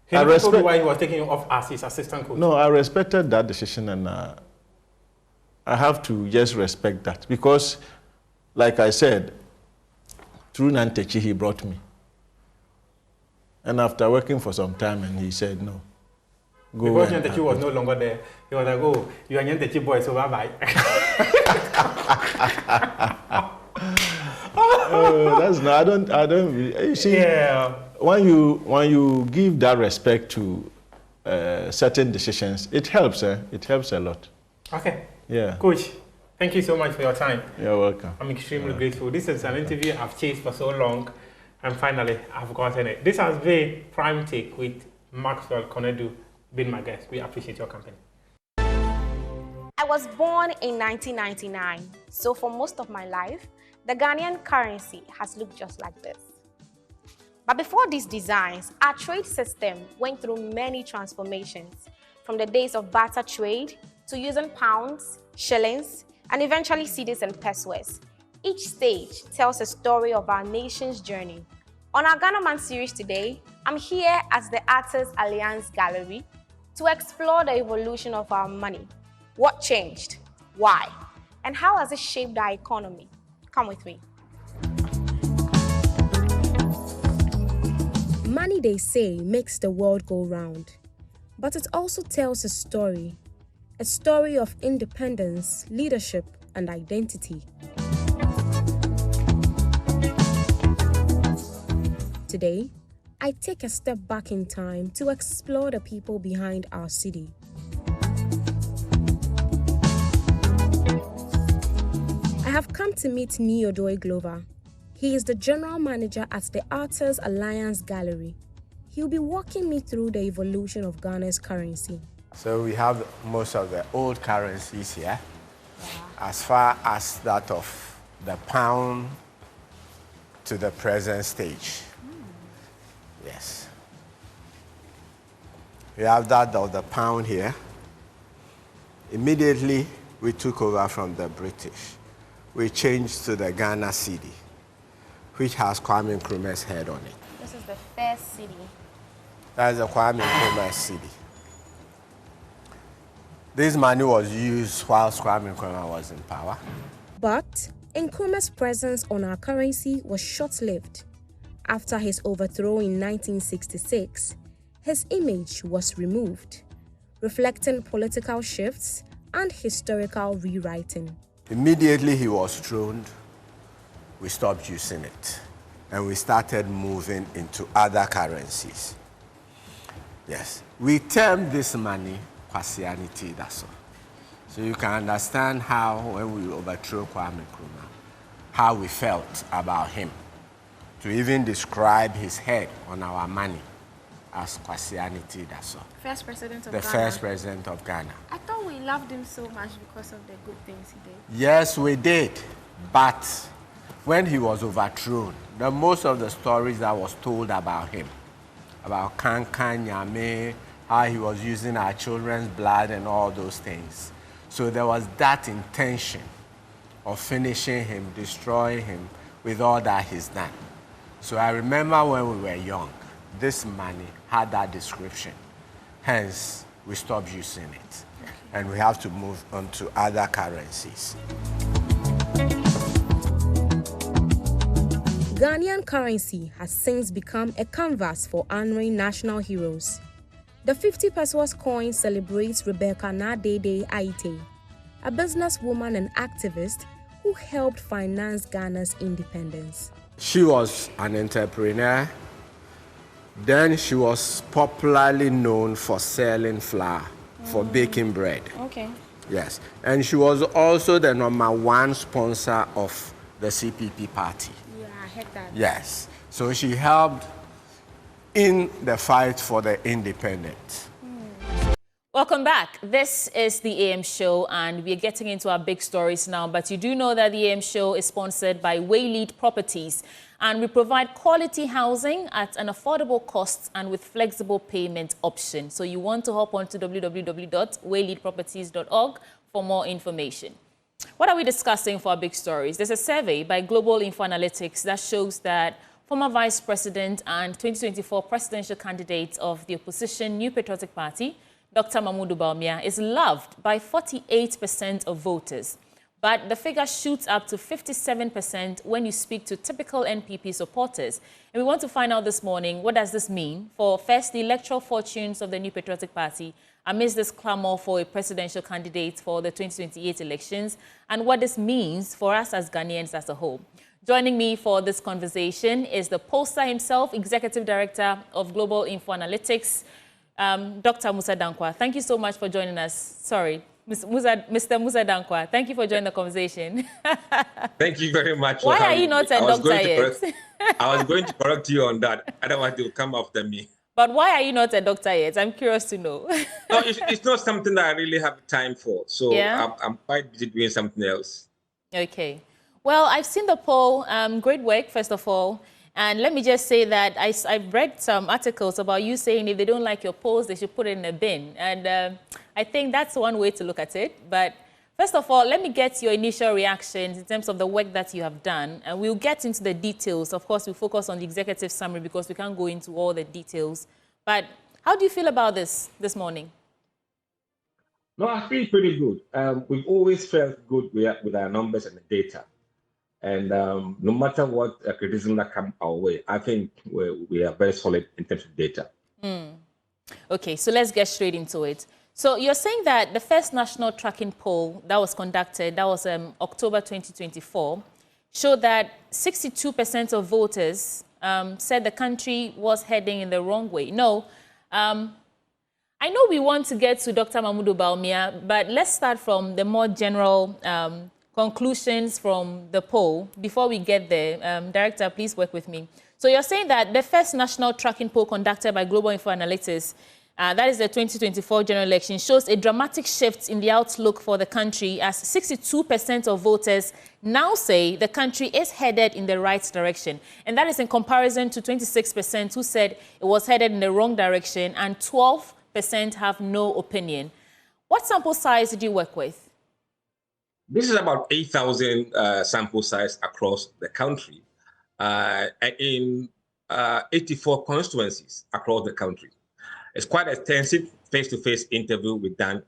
He never told you why he was taking you off as his assistant coach? No, I respected that decision and I have to just respect that because, like I said, through Nantechi, he brought me. And after working for some time, and he said, no, Because Nyantechi was no longer there. He was like, oh, you are Nyantechi boy, so bye-bye. That's not, I don't, you see, when you give that respect to certain decisions, it helps, it helps a lot. Okay. Yeah. Coach, thank you so much for your time. You're welcome. I'm extremely grateful. This is an interview I've chased for so long, and finally, I've gotten it. This has been Prime Take with Maxwell Konedu, being my guest. We appreciate your company. I was born in 1999, so for most of my life, the Ghanaian currency has looked just like this. But before these designs, our trade system went through many transformations, from the days of barter trade to using pounds, shillings, and eventually cedis and pesos. Each stage tells a story of our nation's journey. On our Ghana Man series today, I'm here at the Artists Alliance Gallery to explore the evolution of our money. What changed? Why? And how has it shaped our economy? Come with me. Money, they say, makes the world go round. But it also tells a story of independence, leadership, and identity. Today, I take a step back in time to explore the people behind our city. I have come to meet Neodoy Glover. He is the general manager at the Artists Alliance Gallery. He'll be walking me through the evolution of Ghana's currency. So we have most of the old currencies here, as far as that of the pound to the present stage. Yes. We have that of the pound here. Immediately, we took over from the British. We changed to the Ghana cedi, which has Kwame Nkrumah's head on it. This is the first cedi. That's the Kwame Nkrumah cedi. This money was used while Kwame Nkrumah was in power. But Nkrumah's presence on our currency was short-lived. After his overthrow in 1966, his image was removed, reflecting political shifts and historical rewriting. Immediately he was thrown, we stopped using it, and we started moving into other currencies. Yes, we term this money Kwasianity, that's all. So you can understand how, when we overthrew Kwame Nkrumah, how we felt about him. To even describe his head on our money as Kwasianity, that's all. First president of the Ghana. First president of Ghana. I thought we loved him so much because of the good things he did. Yes, we did. But when he was overthrown, most of the stories that was told about him, about Kankan, Nyame, how he was using our children's blood and all those things. So there was that intention of finishing him, destroying him with all that he's done. So I remember when we were young, this money had that description. Hence, we stopped using it. And we have to move on to other currencies. Ghanaian currency has since become a canvas for honoring national heroes. The 50 pesos coin celebrates Rebecca Nadede Aite, a businesswoman and activist who helped finance Ghana's independence. She was an entrepreneur. Then she was popularly known for selling flour, for baking bread. Okay. Yes. And she was also the #1 sponsor of the CPP party. Yeah, I heard that. Yes. So she helped in the fight for the independence. Welcome back. This is the AM Show, and we're getting into our big stories now. But you do know that the AM Show is sponsored by Waylead Properties, and we provide quality housing at an affordable cost and with flexible payment options. So you want to hop onto www.wayleadproperties.org for more information. What are we discussing for our big stories? There's a survey by Global Info Analytics that shows that former Vice President and 2024 presidential candidate of the opposition New Patriotic Party, Dr. Mahmoud Bawumia, is loved by 48% of voters. but the figure shoots up to 57% when you speak to typical NPP supporters. And we want to find out this morning, what does this mean for, first, the electoral fortunes of the New Patriotic Party amidst this clamor for a presidential candidate for the 2028 elections, and what this means for us as Ghanaians as a whole. Joining me for this conversation is the pollster himself, Executive Director of Global Info Analytics, Dr. Musa Dankwa. Thank you so much for joining us. Sorry, Mr. Musa Dankwa, thank you for joining the conversation. Thank you very much. Why are you not a doctor yet? I was going to correct you on that. Otherwise, they'll come after me. But why are you not a doctor yet? I'm curious to know. No, it's not something that I really have time for. So yeah? I'm quite busy doing something else. Okay. Well, I've seen the poll. Great work, first of all. And let me just say that I've read some articles about you saying if they don't like your polls, they should put it in a bin. And I think that's one way to look at it. But first of all, let me get your initial reactions in terms of the work that you have done. And we'll get into the details. Of course, we'll focus on the executive summary because we can't go into all the details. But how do you feel about this morning? No, I feel pretty good. We've always felt good with our numbers and the data. And no matter what criticism that comes our way, I think we are very solid in terms of data. Okay, so let's get straight into it. So you're saying that the first national tracking poll that was conducted, that was October 2024, showed that 62% of voters said the country was heading in the wrong way. No, I know we want to get to Dr. Mahmoud Bawumia, but let's start from the more general conclusions from the poll before we get there. Director, please work with me. So you're saying that the first national tracking poll conducted by Global Info Analytics, that is the 2024 general election, shows a dramatic shift in the outlook for the country as 62% of voters now say the country is headed in the right direction. And that is in comparison to 26% who said it was headed in the wrong direction and 12% have no opinion. What sample size did you work with? This is about 8,000 sample size across the country in 84 constituencies across the country. It's quite extensive face-to-face interview we've done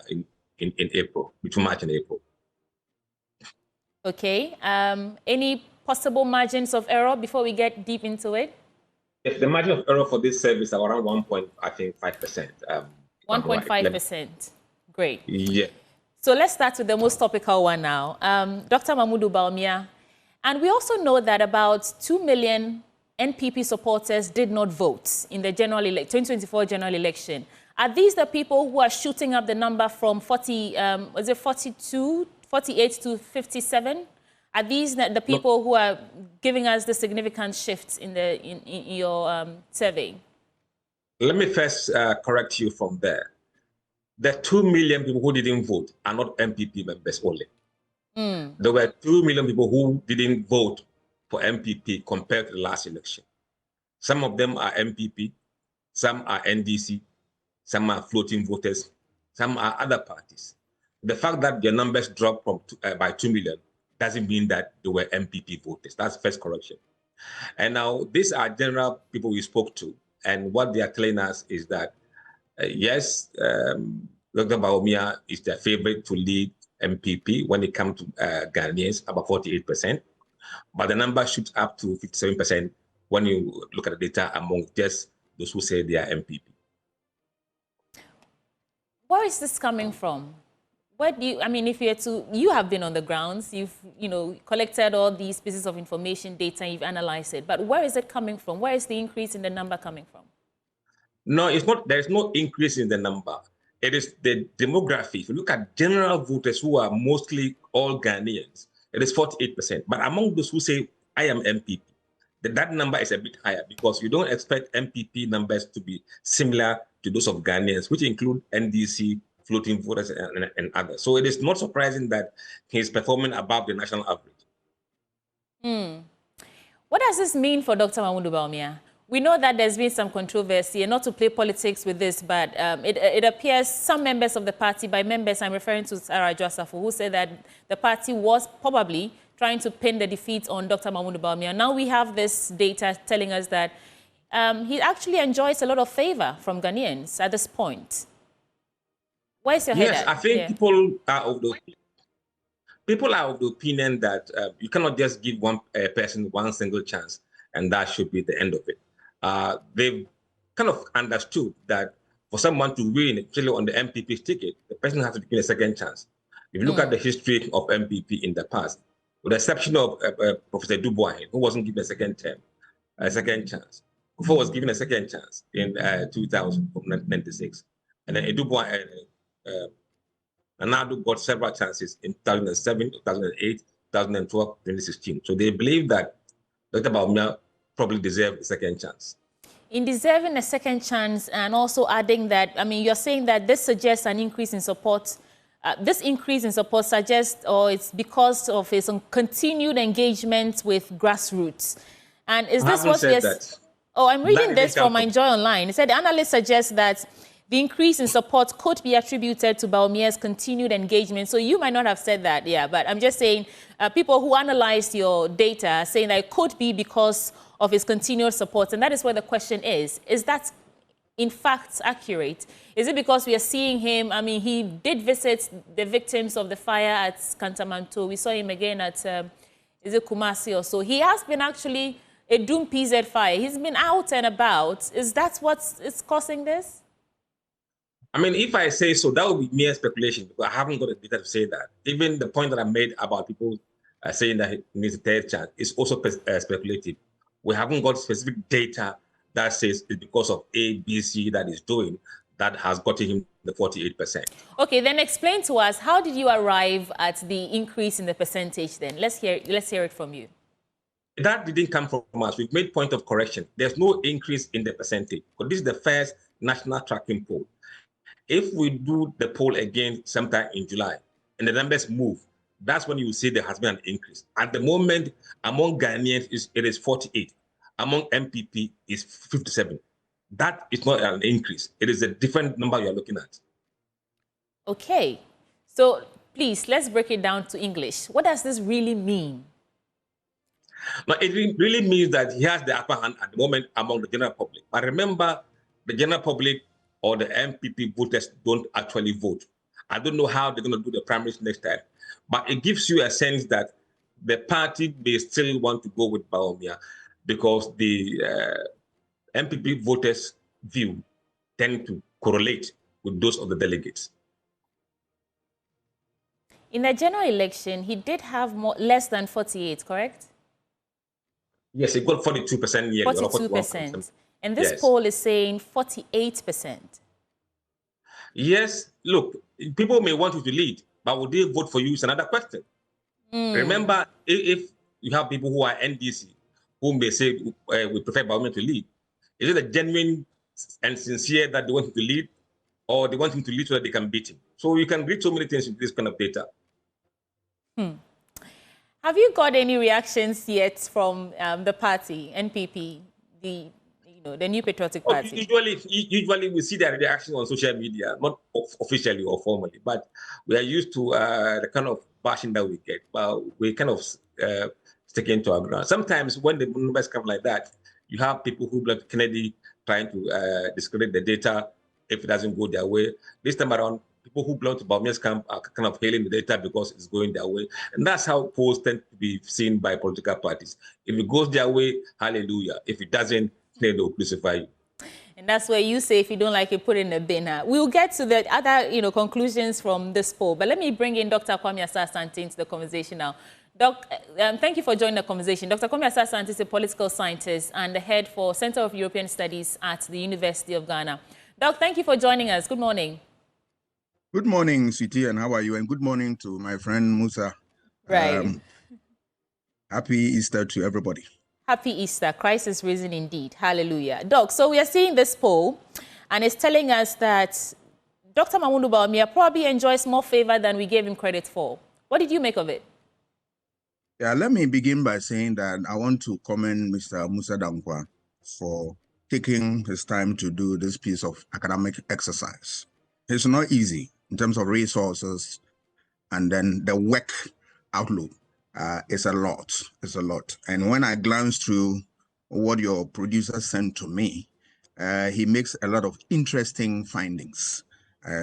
in April, between March and April. Okay. Any possible margins of error before we get deep into it? Yes, the margin of error for this service is around 1.5%. 1.5%. Great. Yeah. So let's start with the most topical one now. Dr. Mahmoud Bawumia. And we also know that about 2 million NPP supporters did not vote in the 2024 general election. Are these the people who are shooting up the number from 48 to 57? Are these the people who are giving us the significant shifts in your survey? Let me first correct you from there. The 2 million people who didn't vote are not MPP members only. There were 2 million people who didn't vote for MPP compared to the last election. Some of them are MPP, some are NDC, some are floating voters, some are other parties. The fact that their numbers dropped by 2 million doesn't mean that they were MPP voters. That's the first correction. And now these are general people we spoke to, and what they are telling us is that yes, Dr. Bawumia is their favorite to lead MPP when it comes to Ghanaians, about 48%. But the number shoots up to 57% when you look at the data among just those who say they are MPP. Where is this coming from? Where do you, I mean, if you have been on the grounds, you've, collected all these pieces of information, data, and you've analyzed it. But where is it coming from? Where is the increase in the number coming from? No, it's not. There is no increase in the number. It is the demography. If you look at general voters who are mostly all Ghanaians, it is 48%. But among those who say, I am MPP, that number is a bit higher because you don't expect MPP numbers to be similar to those of Ghanaians, which include NDC, floating voters, and others. So it is not surprising that he's performing above the national average. What does this mean for Dr. Mahmoud Bawumia? We know that there's been some controversy, and not to play politics with this, but it appears some members of the party, by members I'm referring to Sarah Josafu, who said that the party was probably trying to pin the defeat on Dr. Mahmoud Bawumia. Now we have this data telling us that he actually enjoys a lot of favor from Ghanaians at this point. Where's your head at? Yes, I think people are of the people are of the opinion that you cannot just give one person one single chance, and that should be the end of it. They've kind of understood that for someone to win, especially on the MPP ticket, the person has to be given a second chance. If you look at the history of MPP in the past, with the exception of Professor Dubois, who wasn't given a second term, a second chance. Kufuor was given a second chance in 2000 from 1996, and then Dubois and Nadu got several chances in 2007, 2008, 2012, 2016. So they believe that Dr. Bawumia probably deserved a second chance. In deserving a second chance, and also adding that, I mean, you're saying that this suggests an increase in support. This increase in support suggests, or it's because of his continued engagement with grassroots. And is this what yes? Oh, I'm reading this from my Enjoy Online. It said the analyst suggests that the increase in support could be attributed to Bawumia's continued engagement. So you might not have said that, yeah, but I'm just saying people who analyzed your data are saying that it could be because of his continued support. And that is where the question is. Is that in fact accurate? Is it because we are seeing him? I mean, he did visit the victims of the fire at Kantamanto. We saw him again at, is it Kumasi or so? He has been actually a Doom PZ fire. He's been out and about. Is that what is causing this? I mean, if I say so, that would be mere speculation, because I haven't got the data to say that. Even the point that I made about people saying that he needs a third chance is also speculative. We haven't got specific data that says it's because of A, B, C that he's doing that has gotten him the 48%. Okay, then explain to us, how did you arrive at the increase in the percentage then? Let's hear it from you. That didn't come from us. We've made point of correction. There's no increase in the percentage, because this is the first national tracking poll. If we do the poll again sometime in July and the numbers move, that's when you will see there has been an increase. At the moment, among Ghanaians, it is 48. Among MPP, is 57. That is not an increase. It is a different number you're looking at. Okay. So please, let's break it down to English. What does this really mean? Now, it really means that he has the upper hand at the moment among the general public. But remember, the general public or the MPP voters don't actually vote. I don't know how they're going to do the primaries next time, but it gives you a sense that the party may still want to go with Bawumia because the MPP voters' view tend to correlate with those of the delegates. In the general election, he did have less than 48, correct? Yes, he got 42% yearly. 42%. And this poll is saying 48%. Yes, look, people may want you to lead, but would they vote for you is another question. Remember, if you have people who are NDC, who may say we prefer Bawumia to lead, is it a genuine and sincere that they want him to lead, or they want him to lead so that they can beat him? So you can read so many things with this kind of data. Have you got any reactions yet from the party, NPP, the New Patriotic Party? Usually we see their reaction on social media, not officially or formally, but we are used to the kind of bashing that we get. But we kind of sticking to our ground. Sometimes when the numbers come like that, you have people who like Kennedy trying to discredit the data if it doesn't go their way. This time around, people who belong to Bawumia's camp are kind of hailing the data because it's going their way. And that's how polls tend to be seen by political parties. If it goes their way, hallelujah. If it doesn't, they'll crucify you. And that's where you say, if you don't like it, put it in the bin. We'll get to the other, conclusions from this poll. But let me bring in Dr. Kwame Asah-Asante into the conversation now. Doc, thank you for joining the conversation. Dr. Kwame Asah-Asante is a political scientist and the head for Center of European Studies at the University of Ghana. Doc, thank you for joining us. Good morning. Good morning, Sweetie, and how are you? And good morning to my friend Musa. Right. Happy Easter to everybody. Happy Easter. Christ is risen indeed. Hallelujah. Doc, so we are seeing this poll, and it's telling us that Dr. Mahamudu Bawumia probably enjoys more favor than we gave him credit for. What did you make of it? Yeah, let me begin by saying that I want to commend Mr. Musa Dankwa for taking his time to do this piece of academic exercise. It's not easy in terms of resources, and then the work outlook. It's a lot. It's a lot. And when I glance through what your producer sent to me, he makes a lot of interesting findings.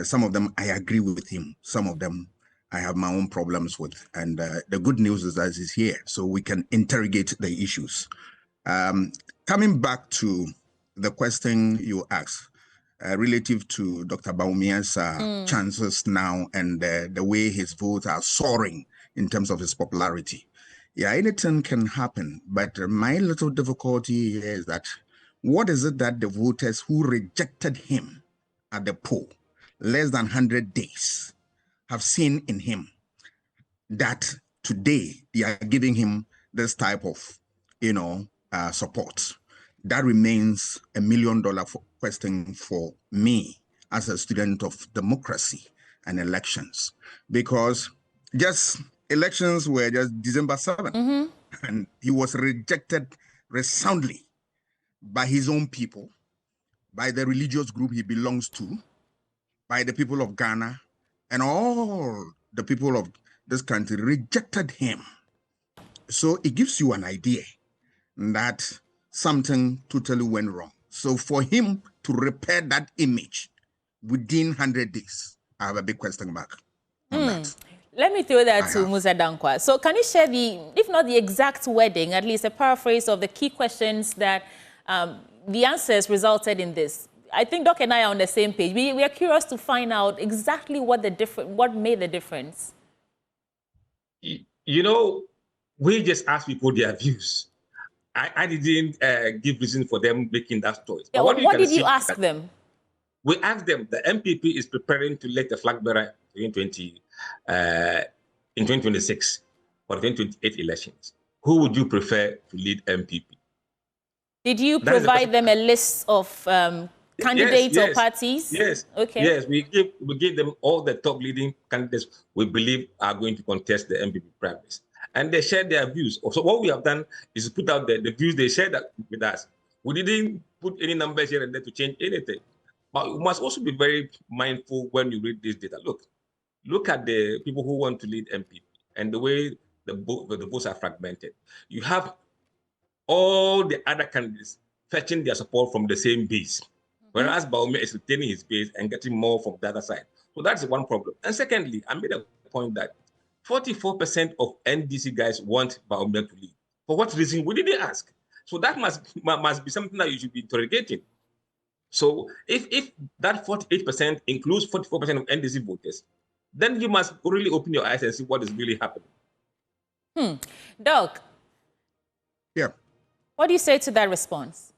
Some of them I agree with him. Some of them I have my own problems with. And the good news is that he's here, so we can interrogate the issues. Coming back to the question you asked, relative to Dr. Baumia's chances now and the way his votes are soaring in terms of his popularity. Yeah, anything can happen, but my little difficulty here is that what is it that the voters who rejected him at the poll less than 100 days have seen in him that today they are giving him this type of, support? That remains $1 million question for me as a student of democracy and elections, because just elections were just December 7th, and he was rejected resoundly by his own people, by the religious group he belongs to, by the people of Ghana, and all the people of this country rejected him. So it gives you an idea that something totally went wrong. So for him to repair that image within 100 days, I have a big question mark on that. Let me throw that to Musa Dankwa. So can you share if not the exact wording, at least a paraphrase of the key questions that the answers resulted in this? I think Doc and I are on the same page. We are curious to find out exactly what made the difference. We just asked people their views. I didn't give reason for them making that choice. Yeah, what did you ask them? We asked them, the MPP is preparing to elect a flag bearer in 2026 for the 2028 elections. Who would you prefer to lead MPP? Did you provide them a list of candidates or parties? Yes. Okay. Yes, we gave them all the top leading candidates we believe are going to contest the MPP primaries. And they shared their views. So what we have done is put out the views they shared with us. We didn't put any numbers here and there to change anything. But you must also be very mindful when you read this data. Look at the people who want to lead MPP and the way the votes are fragmented. You have all the other candidates fetching their support from the same base, whereas Baume is retaining his base and getting more from the other side. So that's one problem. And secondly, I made a point that 44% of NDC guys want Baume to lead. For what reason? We didn't ask. So that must be something that you should be interrogating. So if that 48% includes 44% of NDC voters, then you must really open your eyes and see what is really happening. Doc. Yeah. What do you say to that response?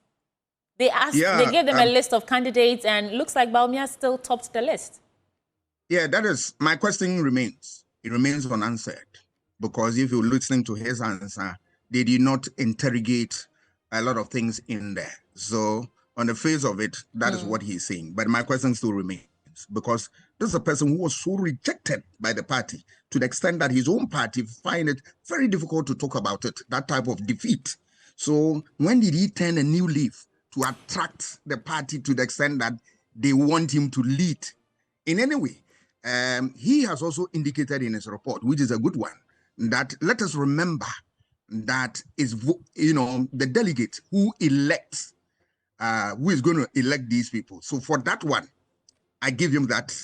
They gave them a list of candidates, and looks like Bawumia still topped the list. Yeah, that is, my question remains. It remains unanswered, because if you're listening to his answer, they did not interrogate a lot of things in there. So on the face of it, that is what he's saying. But my question still remains, because this is a person who was so rejected by the party to the extent that his own party find it very difficult to talk about it, that type of defeat. So when did he turn a new leaf to attract the party to the extent that they want him to lead in any way? He has also indicated in his report, which is a good one, that let us remember that is, the delegate who elects, who is going to elect these people. So for that one, I give him that,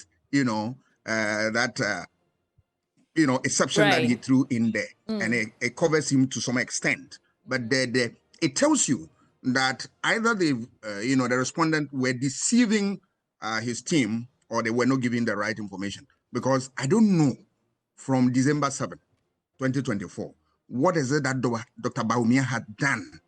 exception that he threw in there, and it covers him to some extent. But it tells you that either the respondent were deceiving his team, or they were not giving the right information. Because I don't know, from December 7, 2024, what is it that Dr. Bawumia had done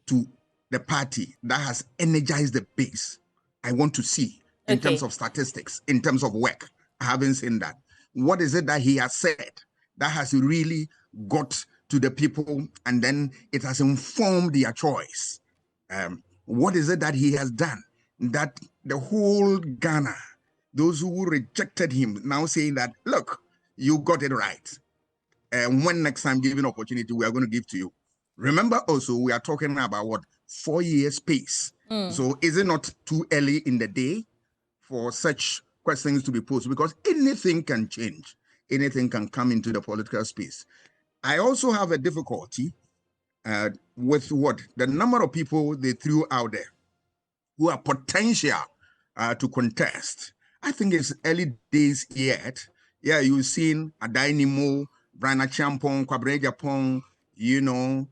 to the party that has energized the base? I want to see in terms of statistics, in terms of work. I haven't seen that. What is it that he has said that has really got to the people, and then it has informed their choice? What is it that he has done that the whole Ghana, those who rejected him, now saying that, look, you got it right. And when next time given opportunity, we are going to give to you. Remember also, we are talking about what, 4 years pace. So is it not too early in the day for such questions to be posed? Because anything can change. Anything can come into the political space. I also have a difficulty with the number of people they threw out there who are potential to contest. I think it's early days yet, Yeah, you've seen Adainimo, Brana Champon, Kwabre Japan, you know,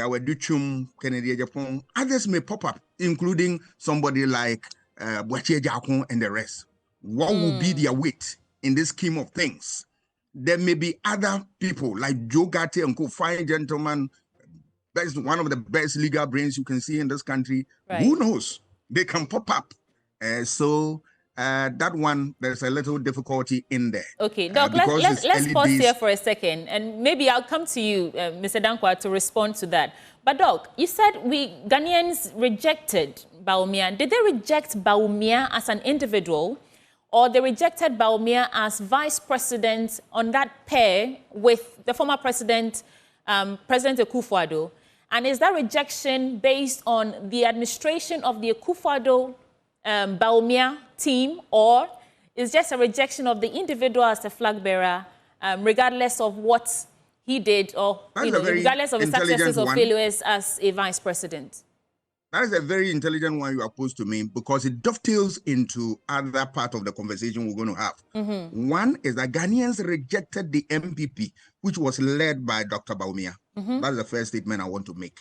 our Duchum, Kennedy Japan. Others may pop up, including somebody like Boachie Jakon and the rest. What will be their weight in this scheme of things? There may be other people like Joe Gatti and co, fine gentleman, best, one of the best legal brains you can see in this country. Right. Who knows? They can pop up. That one, there's a little difficulty in there. Okay, Doc, let's pause days. here for a second, and maybe I'll come to you, Mr. Dankwa, to respond to that. But Doc, you said Ghanaians rejected Bawumia. Did they reject Bawumia as an individual, or they rejected Bawumia as vice president on that pair with the former president, President Akufo-Addo? And is that rejection based on the administration of the Akufo-Addo Bawumia team, or is just a rejection of the individual as the flag bearer, regardless of what he did, or regardless of his successes or failures as a vice president? That is a very intelligent one you are posed to me, because it dovetails into other part of the conversation we're going to have. One is that Ghanaians rejected the MPP, which was led by Dr. Bawumia. That's the first statement I want to make.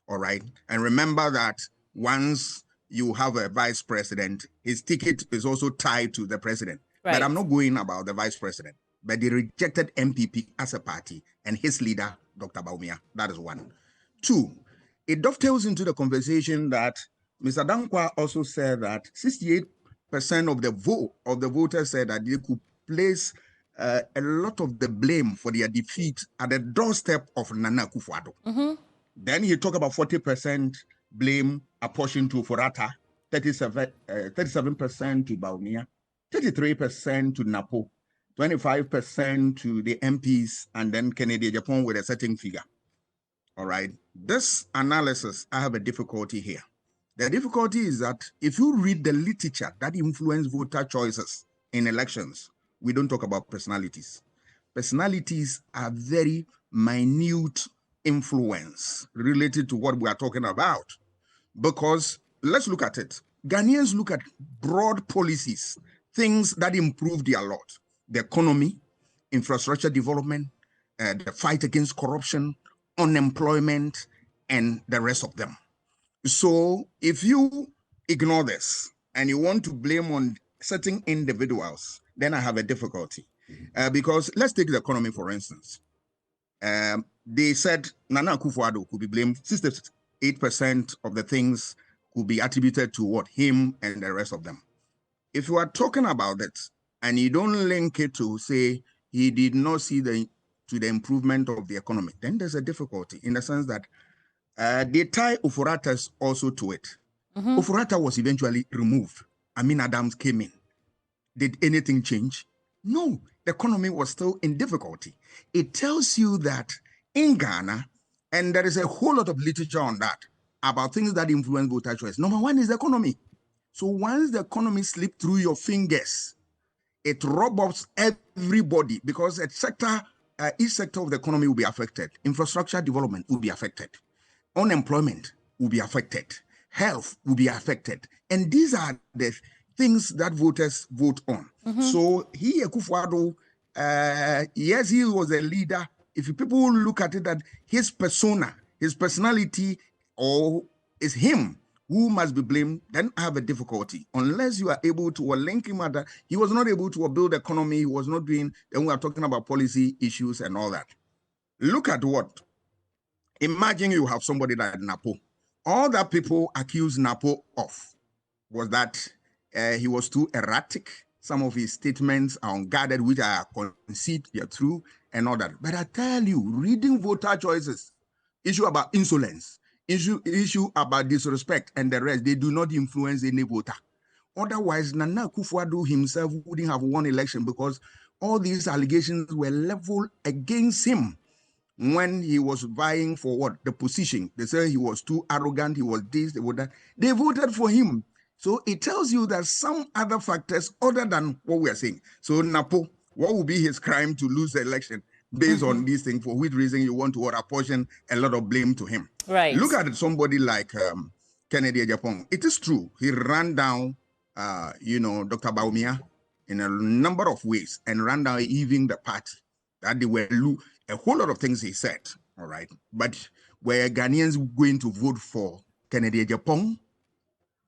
All right. And remember that once you have a vice president, his ticket is also tied to the president. Right. But I'm not going about the vice president. But they rejected MPP as a party and his leader, Dr. Bawumia. That is one. Two, it dovetails into the conversation that Mr. Dankwa also said that 68% of the voters said that they could place a lot of the blame for their defeat at the doorstep of Nana Akufo-Addo. Then he talked about 40% blame apportioned to Forata, 37% to Bawumia, 33% to Napo, 25% to the MPs, and then Kennedy Japan with a certain figure. All right. This analysis, I have a difficulty here. The difficulty is that if you read the literature that influence voter choices in elections, we don't talk about personalities. Personalities are very minute influence related to what we are talking about. Because let's look at it. Ghanaians look at broad policies, things that improve their lot. The economy, infrastructure development, the fight against corruption, unemployment, and the rest of them. So if you ignore this and you want to blame on certain individuals, then I have a difficulty. Because let's take the economy, for instance. They said Nana Akufo-Addo could be blamed. 68% of the things could be attributed to what? Him and the rest of them. If you are talking about it and you don't link it to say he did not see the improvement of the economy, then there's a difficulty in the sense that they tie Ofuratas also to it. Ofurata was eventually removed. Amin Adams came in. Did anything change? No, the economy was still in difficulty. It tells you that in Ghana, and there is a whole lot of literature on that, about things that influence voter choice. Number one is the economy. So once the economy slips through your fingers, it robs everybody, because each sector of the economy will be affected. Infrastructure development will be affected. Unemployment will be affected. Health will be affected. And these are the things that voters vote on. So he, Akufo-Addo, yes, he was a leader. If people look at it that his persona, his personality, or is him who must be blamed, then I have a difficulty. Unless you are able to link him at that, he was not able to build the economy, he was not doing, then we are talking about policy issues and all that. Look at what? Imagine you have somebody like Napo. All that people accuse Napo of was that he was too erratic. Some of his statements are unguarded, which are conceit, they are true, and all that. But I tell you, reading voter choices, issue about insolence, issue about disrespect, and the rest, they do not influence any voter. Otherwise, Nana Akufo-Addo himself wouldn't have won election, because all these allegations were leveled against him when he was vying for what? The position. They said he was too arrogant, he was this, they were that. They voted for him. So it tells you that some other factors other than what we are saying. So Napo, what would be his crime to lose the election based on these things? For which reason you want to apportion a lot of blame to him? Right. Look at somebody like Kennedy Japan. It is true. He ran down, Dr. Bawumia in a number of ways and ran down even the party. That they were a whole lot of things he said, all right? But were Ghanaians going to vote for Kennedy Japan?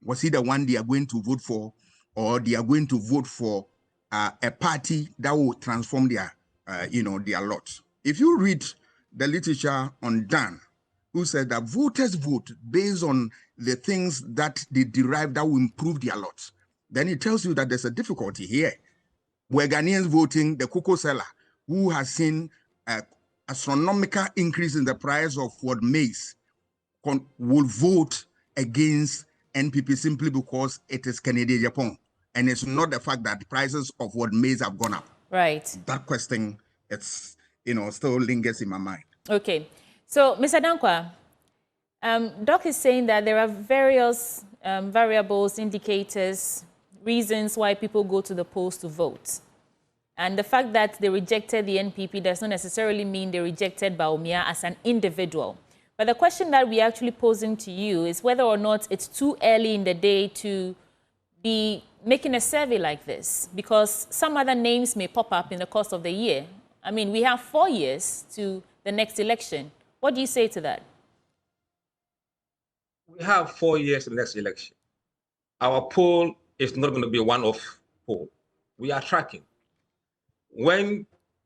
Was he the one they are going to vote for, or they are going to vote for a party that will transform their, their lot? If you read the literature on Dan, who said that voters vote based on the things that they derive that will improve their lot, then it tells you that there's a difficulty here. Where Ghanaians voting, the cocoa seller, who has seen an astronomical increase in the price of what maize, will vote against NPP simply because it is Canadian Japan. And it's not the fact that the prices of what maize have gone up. Right. That question, it's, still lingers in my mind. Okay. So, Mr. Dankwa, Doc is saying that there are various variables, indicators, reasons why people go to the polls to vote. And the fact that they rejected the NPP does not necessarily mean they rejected Bawumia as an individual. But the question that we're actually posing to you is whether or not it's too early in the day to be making a survey like this, because some other names may pop up in the course of the year. I mean, we have 4 years to the next election. What do you say to that? We have 4 years to the next election. Our poll is not going to be a one-off poll. We are tracking. When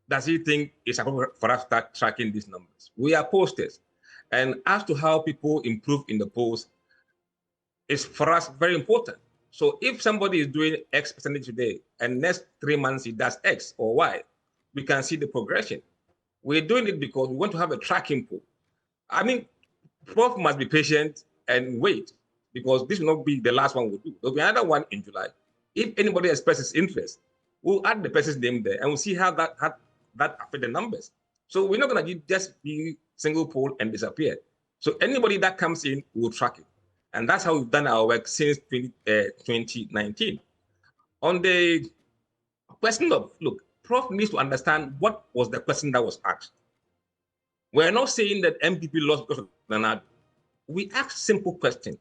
does he think it's appropriate for us to start tracking these numbers? We are posters. And as to how people improve in the polls is for us very important. So if somebody is doing X percentage today and next 3 months he does X or Y, we can see the progression. We're doing it because we want to have a tracking poll. I mean, Prof must be patient and wait, because this will not be the last one we'll do. There'll be another one in July. If anybody expresses interest, we'll add the person's name there and we'll see how that affects the numbers. So we're not going to just be single poll and disappear. So anybody that comes in, we'll track it. And that's how we've done our work since 2019. On the question of, look, Prof needs to understand what was the question that was asked. We're not saying that MPP lost because of Nanado. We asked simple question.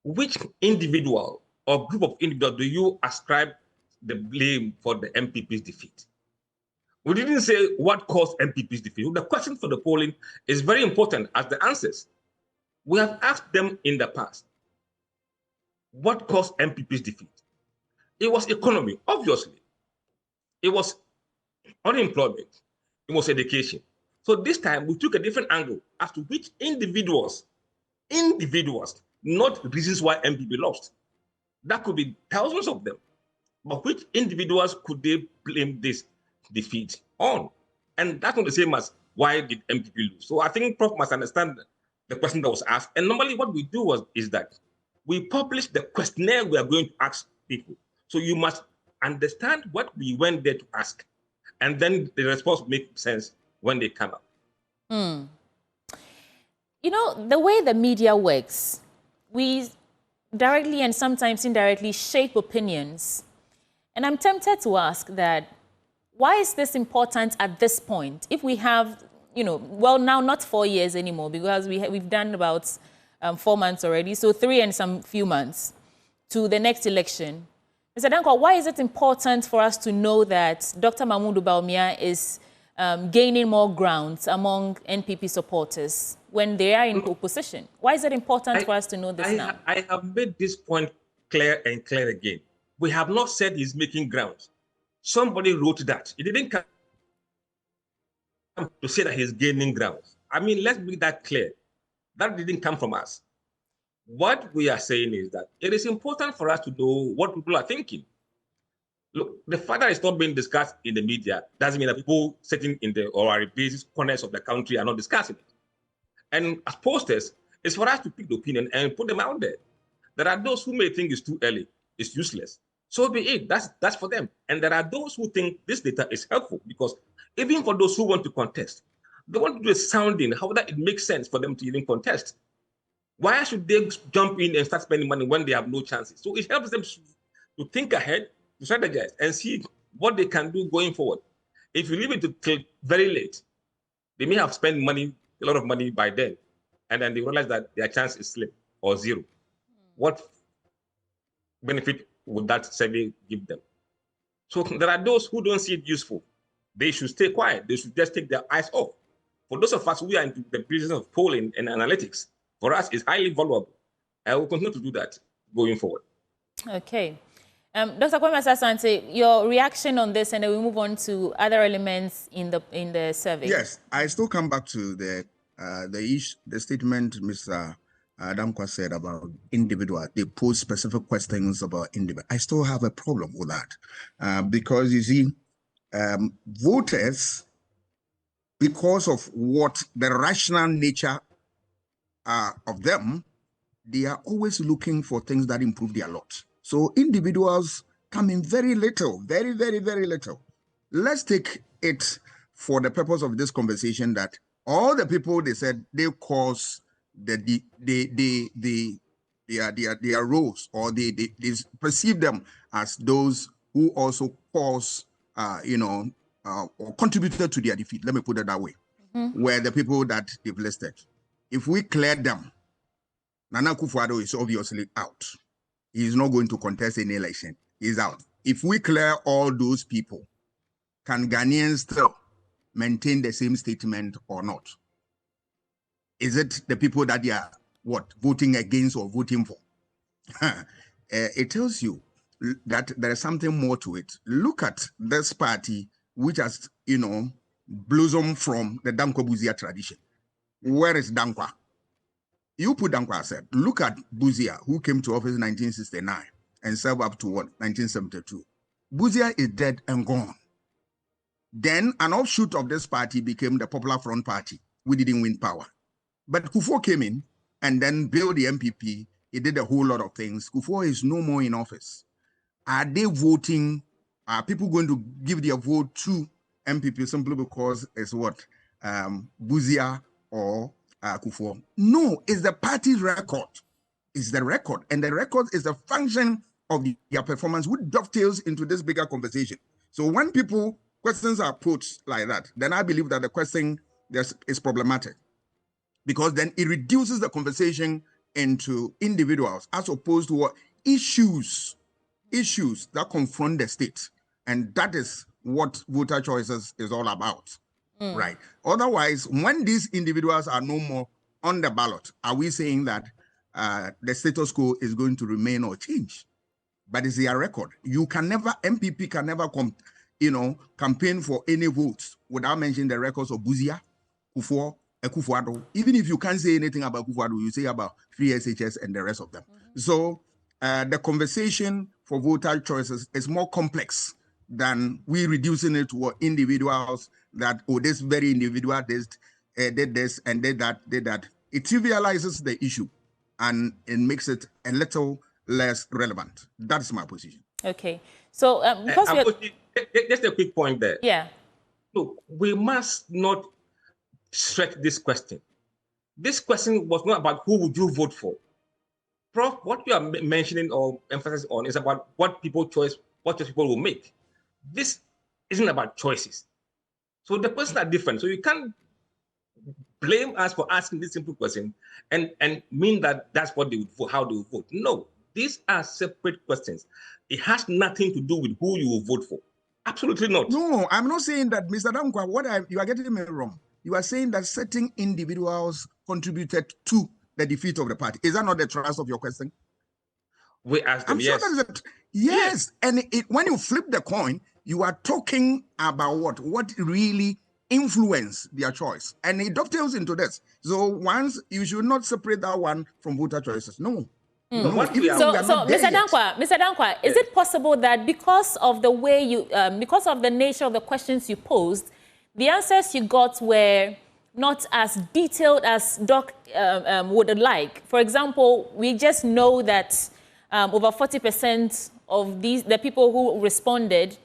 Which individual or group of individuals do you ascribe the blame for the MPP's defeat? We didn't say what caused MPP's defeat. The question for the polling is very important as the answers. We have asked them in the past, what caused MPP's defeat? It was economy, obviously. It was unemployment. It was education. So this time we took a different angle as to which individuals, not reasons why MPP lost. That could be thousands of them. But which individuals could they blame this defeat on? And that's not the same as why did MPP lose. So I think Prof must understand the question that was asked. And normally what we do is that we publish the questionnaire we are going to ask people. So you must understand what we went there to ask. And then the response makes sense when they come up. You know, the way the media works, we directly and sometimes indirectly shape opinions. And I'm tempted to ask that, why is this important at this point? If we have, well, now not 4 years anymore, because we've done about 4 months already, so 3 and some few months to the next election. Mr. Dankwa, why is it important for us to know that Dr. Mahmoud Bawumia is gaining more ground among NPP supporters when they are in opposition? Why is it important for us to know this now? I have made this point clear and clear again. We have not said he's making ground. Somebody wrote that. It didn't come to say that he's gaining ground. I mean, let's make that clear. That didn't come from us. What we are saying is that it is important for us to know what people are thinking. Look, the fact that it's not being discussed in the media doesn't mean that people sitting in the or basis corners of the country are not discussing it. And as posters, it's for us to pick the opinion and put them out there. There are those who may think it's too early, it's useless. So be it. That's for them. And there are those who think this data is helpful, because even for those who want to contest, they want to do a sounding, how that it makes sense for them to even contest. Why should they jump in and start spending money when they have no chances? So it helps them to think ahead, to strategize, and see what they can do going forward. If you leave it till very late, they may have spent money, a lot of money by then, and then they realize that their chance is slim or zero. What benefit would that survey give them? So there are those who don't see it useful. They should stay quiet. They should just take their eyes off. For those of us who are into the business of polling and analytics, for us, it's highly valuable. I will continue to do that going forward. Okay. Dr. Kwame Asante, your reaction on this, and then we move on to other elements in the survey. Yes, I still come back to the statement Mr. Dankwa said about individual. They pose specific questions about individual. I still have a problem with that because you see, voters, because of what the rational nature of them, they are always looking for things that improve their lot. So individuals come in very little, very, very, very little. Let's take it for the purpose of this conversation that all the people they said they cause their roles, or they perceive them as those who also cause or contributed to their defeat. Let me put it that way. Were the people that they've listed. If we clear them, Nana Akufo-Addo is obviously out. He is not going to contest any election. He's out. If we clear all those people, can Ghanaians still maintain the same statement or not? Is it the people that they are voting against or voting for? It tells you that there is something more to it. Look at this party, which has blossomed from the Dankwa Buzia tradition. Where is Dankwa? You put Dankwa aside. Look at Buzia, who came to office in 1969 and served up to 1972. Buzia is dead and gone. Then an offshoot of this party became the Popular Front Party. We didn't win power. But Kufuor came in and then built the MPP. He did a whole lot of things. Kufuor is no more in office. Are they voting? Are people going to give their vote to MPP simply because it's Buzia or Kufuor? No, it's the party's record. It's the record. And the record is a function of their performance, which dovetails into this bigger conversation. So when questions are put like that, then I believe that the question is problematic, because then it reduces the conversation into individuals as opposed to issues that confront the state. And that is what voter choices is all about, right? Otherwise, when these individuals are no more on the ballot, are we saying that the status quo is going to remain or change? But it's their record. MPP can never campaign for any votes without mentioning the records of Buzia, Kufuor, Akufo-Addo. Even if you can't say anything about Akufo-Addo, you say about free SHS and the rest of them. So the conversation for voter choices is more complex than we reducing it to individuals that, this very individual did this and did that. It trivializes the issue and it makes it a little less relevant. That's my position. Okay. So just a quick point there. Yeah. Look, we must not stretch this question. This question was not about who would you vote for. Prof, what you are mentioning or emphasizing on is about what choice people will make. This isn't about choices. So the questions are different. So you can't blame us for asking this simple question and mean that that's what they would vote, how they would vote. No, these are separate questions. It has nothing to do with who you will vote for. Absolutely not. No, I'm not saying that, Mr. Dankwa. You are getting me wrong. You are saying that certain individuals contributed to the defeat of the party. Is that not the thrust of your question? We asked them, I'm sure that is it. Yes. And when you flip the coin, you are talking about what really influenced their choice. And it dovetails into this. So you should not separate that one from voter choices. No. So, Mr. Dankwa, is it possible that because of the way because of the nature of the questions you posed, the answers you got were not as detailed as Doc would like? For example, we just know that over 40% of the people who responded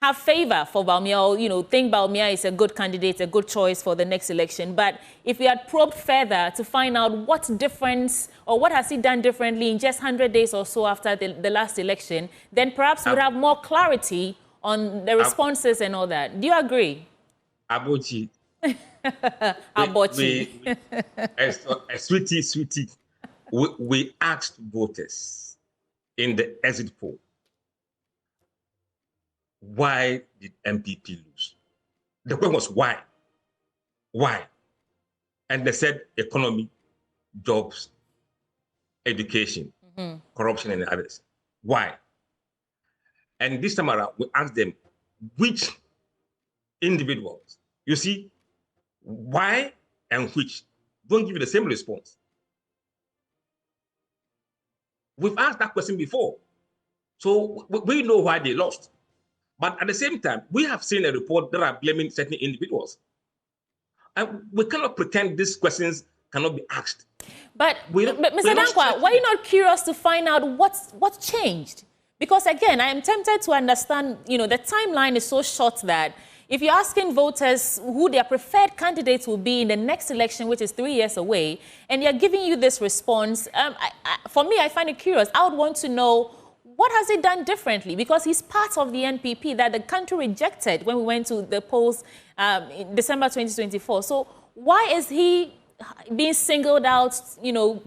have favor for Bawumia, or think Bawumia is a good candidate, a good choice for the next election. But if we had probed further to find out what difference or what has he done differently in just 100 days or so after the last election, then perhaps we'd have more clarity on the responses and all that. Do you agree? Abochi. Abochi. Sweetie. We asked voters in the exit poll why did MPP lose? The question was why? Why? And they said economy, jobs, education, corruption, and others. Why? And this time around, we asked them which individuals. You see, why and which don't give you the same response. We've asked that question before. So we know why they lost. But at the same time, we have seen a report that are blaming certain individuals. And we cannot pretend these questions cannot be asked. But Mr. Dankwa, why are you not curious to find out what's changed? Because again, I am tempted to understand, the timeline is so short that if you're asking voters who their preferred candidates will be in the next election, which is 3 years away, and they're giving you this response, for me, I find it curious. I would want to know, what has he done differently? Because he's part of the NPP that the country rejected when we went to the polls in December 2024. So why is he being singled out,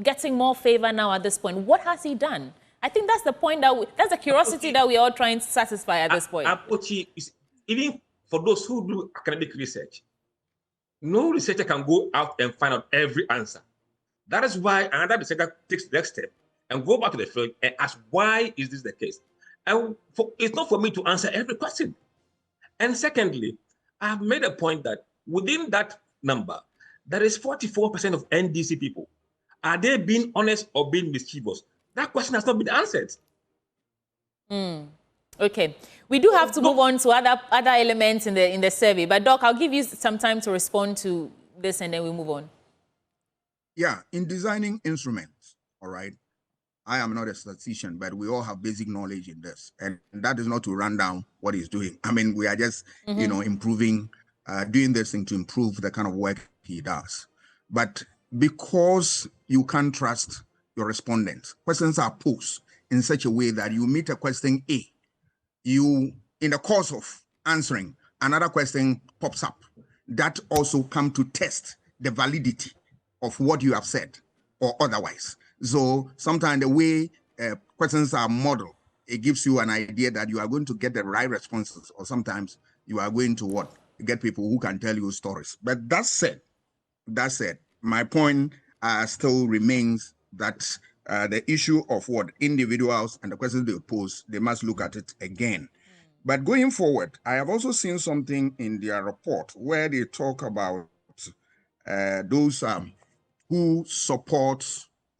getting more favor now at this point? What has he done? I think that's the point that's the curiosity that we're all trying to satisfy at this point. Even for those who do academic research, no researcher can go out and find out every answer. That is why another researcher takes the next step and go back to the field and ask, why is this the case? And it's not for me to answer every question. And secondly, I have made a point that within that number, there is 44% of NDC people. Are they being honest or being mischievous? That question has not been answered. Okay, we do have to move on to other elements in the survey. But Doc, I'll give you some time to respond to this, and then we move on. Yeah, in designing instruments, all right, I am not a statistician, but we all have basic knowledge in this. And that is not to run down what he's doing. I mean, we are just, improving, doing this thing to improve the kind of work he does. But because you can't trust your respondents, questions are posed in such a way that you meet a question A, in the course of answering, another question pops up. That also come to test the validity of what you have said or otherwise. So sometimes the way questions are modeled, it gives you an idea that you are going to get the right responses, or sometimes you are going to get people who can tell you stories. But that said, my point still remains that the issue of individuals and the questions they pose, they must look at it again. But going forward, I have also seen something in their report where they talk about those who support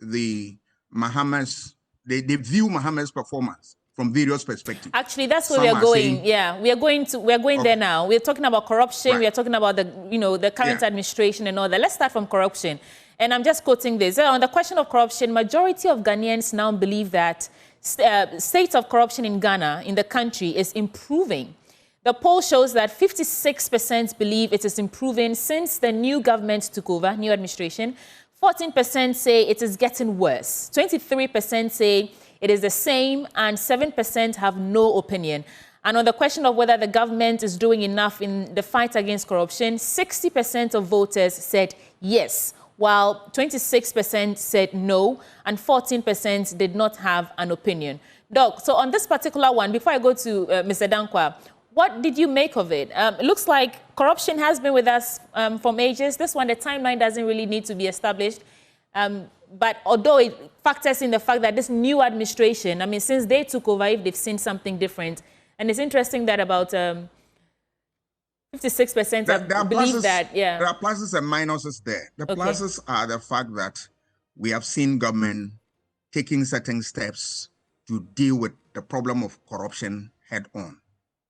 the Mohammed's, they view Mohammed's performance from various perspectives. Actually, that's where we are going. Yeah, we are going there now. We're talking about corruption. Right. We are talking about the current administration and all that. Let's start from corruption. And I'm just quoting this. On the question of corruption, majority of Ghanaians now believe that state of corruption in Ghana, in the country, is improving. The poll shows that 56% believe it is improving since the new government took over, new administration. 14% say it is getting worse. 23% say it is the same, and 7% have no opinion. And on the question of whether the government is doing enough in the fight against corruption, 60% of voters said yes, while 26% said no, and 14% did not have an opinion. Doc, so on this particular one, before I go to Mr. Dankwa, what did you make of it? It looks like corruption has been with us from ages. This one, the timeline doesn't really need to be established. But although it factors in the fact that this new administration, I mean, since they took over, if they've seen something different. And it's interesting that about 56% believe that, There are pluses and minuses there. The pluses are the fact that we have seen government taking certain steps to deal with the problem of corruption head on.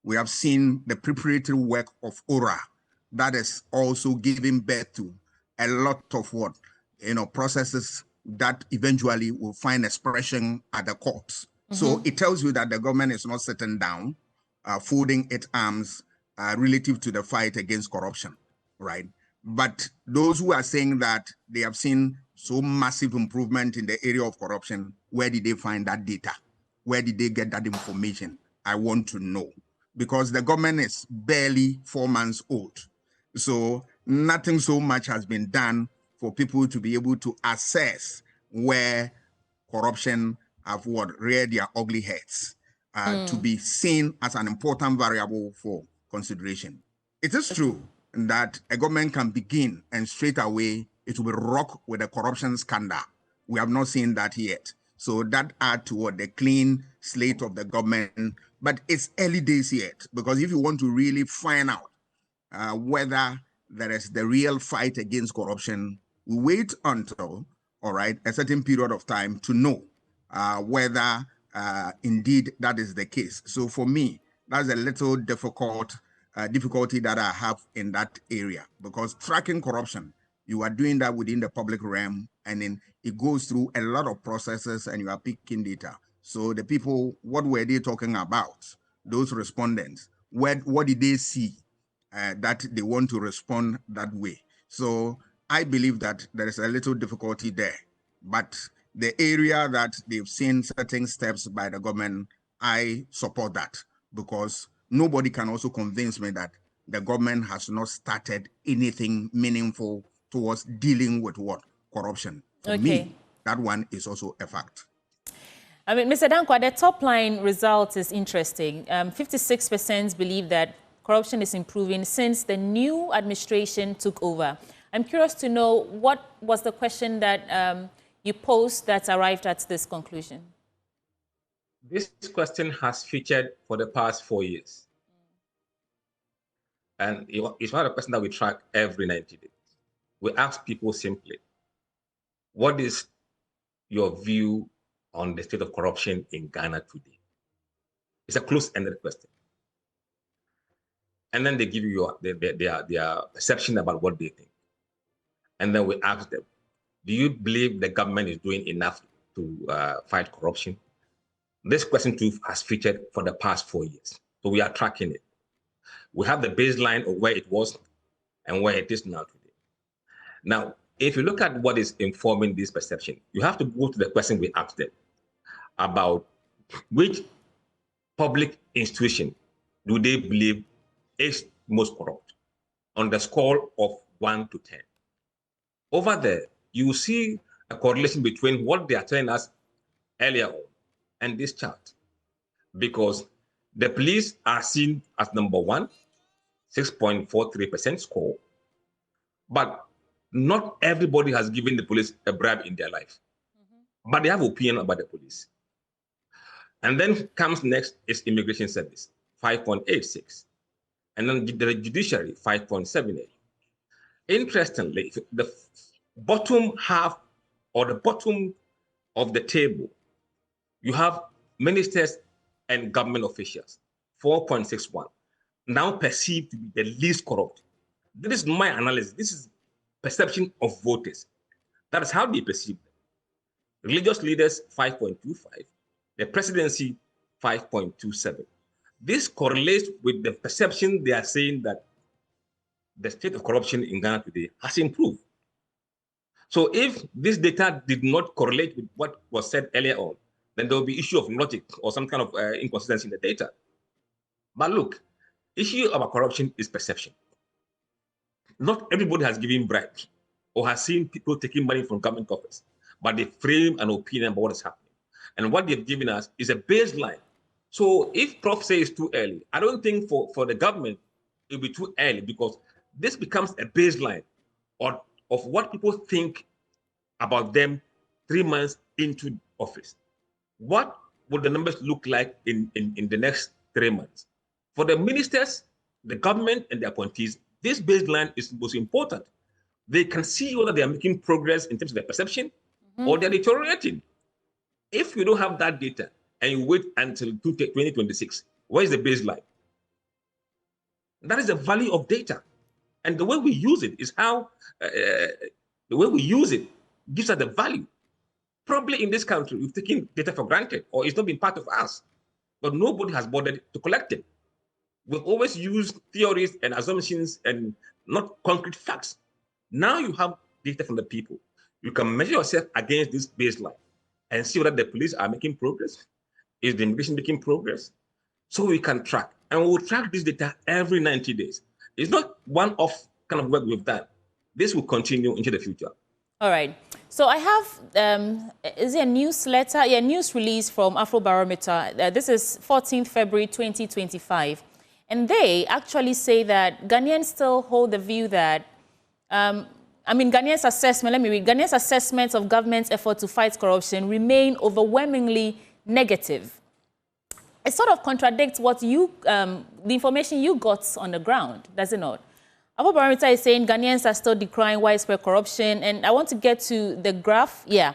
We have seen the preparatory work of ORA that is also giving birth to a lot of processes that eventually will find expression at the courts. So it tells you that the government is not sitting down, folding its arms relative to the fight against corruption, right? But those who are saying that they have seen so massive improvement in the area of corruption, where did they find that data? Where did they get that information? I want to know. Because the government is barely 4 months old. So nothing so much has been done for people to be able to assess where corruption have reared their ugly heads. to be seen as an important variable for consideration. It is true that a government can begin and straight away it will be rocked with a corruption scandal. We have not seen that yet. So that adds to the clean slate of the government. But it's early days yet, because if you want to really find out whether there is the real fight against corruption, we wait until, all right, a certain period of time to know whether indeed that is the case. So for me, that's a little difficulty that I have in that area, because tracking corruption, you are doing that within the public realm, and then it goes through a lot of processes and you are picking data. So the people, what were they talking about? Those respondents, what did they see that they want to respond that way? So I believe that there is a little difficulty there, but the area that they've seen certain steps by the government, I support that, because nobody can also convince me that the government has not started anything meaningful towards dealing with what? Corruption. For me, that one is also a fact. I mean, Mr. Dankwa, the top line result is interesting. 56% believe that corruption is improving since the new administration took over. I'm curious to know, what was the question that you posed that arrived at this conclusion? This question has featured for the past 4 years. And it's not a question that we track every 90 days. We ask people simply, what is your view on the state of corruption in Ghana today? It's a close-ended question. And then they give you their perception about what they think. And then we ask them, do you believe the government is doing enough to fight corruption? This question too has featured for the past 4 years. So we are tracking it. We have the baseline of where it was and where it is now today. Now, if you look at what is informing this perception, you have to go to the question we asked them about which public institution do they believe is most corrupt on the score of 1 to 10. Over there, you see a correlation between what they are telling us earlier on and this chart, because the police are seen as number 1, 6.43% score, but not everybody has given the police a bribe in their life, but they have opinion about the police. And then comes next is immigration service, 5.86, and then the judiciary, 5.78. Interestingly, the bottom half or the bottom of the table, you have ministers and government officials, 4.61, now perceived to be the least corrupt. This is my analysis. This is perception of voters. That is how they perceive them. Religious leaders, 5.25. The presidency, 5.27. This correlates with the perception they are saying that the state of corruption in Ghana today has improved. So if this data did not correlate with what was said earlier on, then there will be issue of logic or some kind of inconsistency in the data. But look, issue about corruption is perception. Not everybody has given bribes or has seen people taking money from government coffers, but they frame an opinion about what is happening. And what they've given us is a baseline. So if Prof says too early, I don't think for the government, it'll be too early, because this becomes a baseline of what people think about them 3 months into office. What would the numbers look like in the next 3 months? For the ministers, the government, and the appointees, this baseline is most important. They can see whether they are making progress in terms of their perception or they're deteriorating. If you don't have that data and you wait until 2026, where is the baseline? That is the value of data. And the way we use it is how, the way we use it gives us the value. Probably in this country, we've taken data for granted, or it's not been part of us, but nobody has bothered to collect it. We've always used theories and assumptions and not concrete facts. Now you have data from the people. You can measure yourself against this baseline and see whether the police are making progress. Is the immigration making progress? So we can track. And we'll track this data every 90 days. It's not one-off kind of work we've done. This will continue into the future. All right. So I have, is it a newsletter? Yeah, news release from Afrobarometer. This is 14th February 2025. And they actually say that Ghanaians still hold the view that, Ghanaians' assessment, let me read. Ghanaians' assessments of government's effort to fight corruption remain overwhelmingly negative. It sort of contradicts what you, the information you got on the ground, does it not? Afrobarometer is saying Ghanaians are still decrying widespread corruption, and I want to get to the graph. Yeah.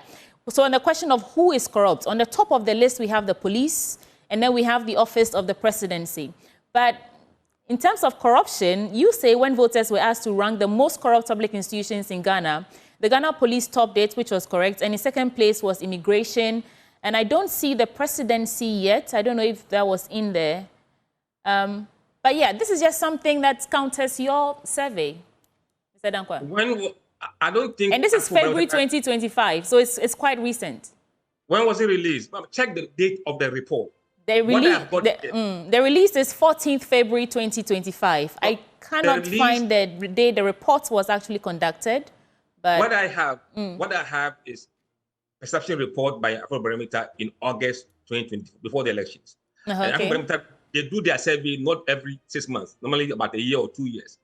So on the question of who is corrupt, on the top of the list we have the police, and then we have the office of the presidency. But in terms of corruption, you say when voters were asked to rank the most corrupt public institutions in Ghana, the Ghana police topped it, which was correct, and in second place was immigration. And I don't see the presidency yet. I don't know if that was in there. But yeah, this is just something that counters your survey, Mr. Dankwa. I don't think... And this is February 2025, so it's quite recent. When was it released? Check the date of the report. The release is 14th February 2025. I cannot find the date the report was actually conducted. But what I have is perception report by Afrobarometer in August 2020, before the elections. And Afrobarometer, they do their survey not every 6 months, normally about a year or 2 years.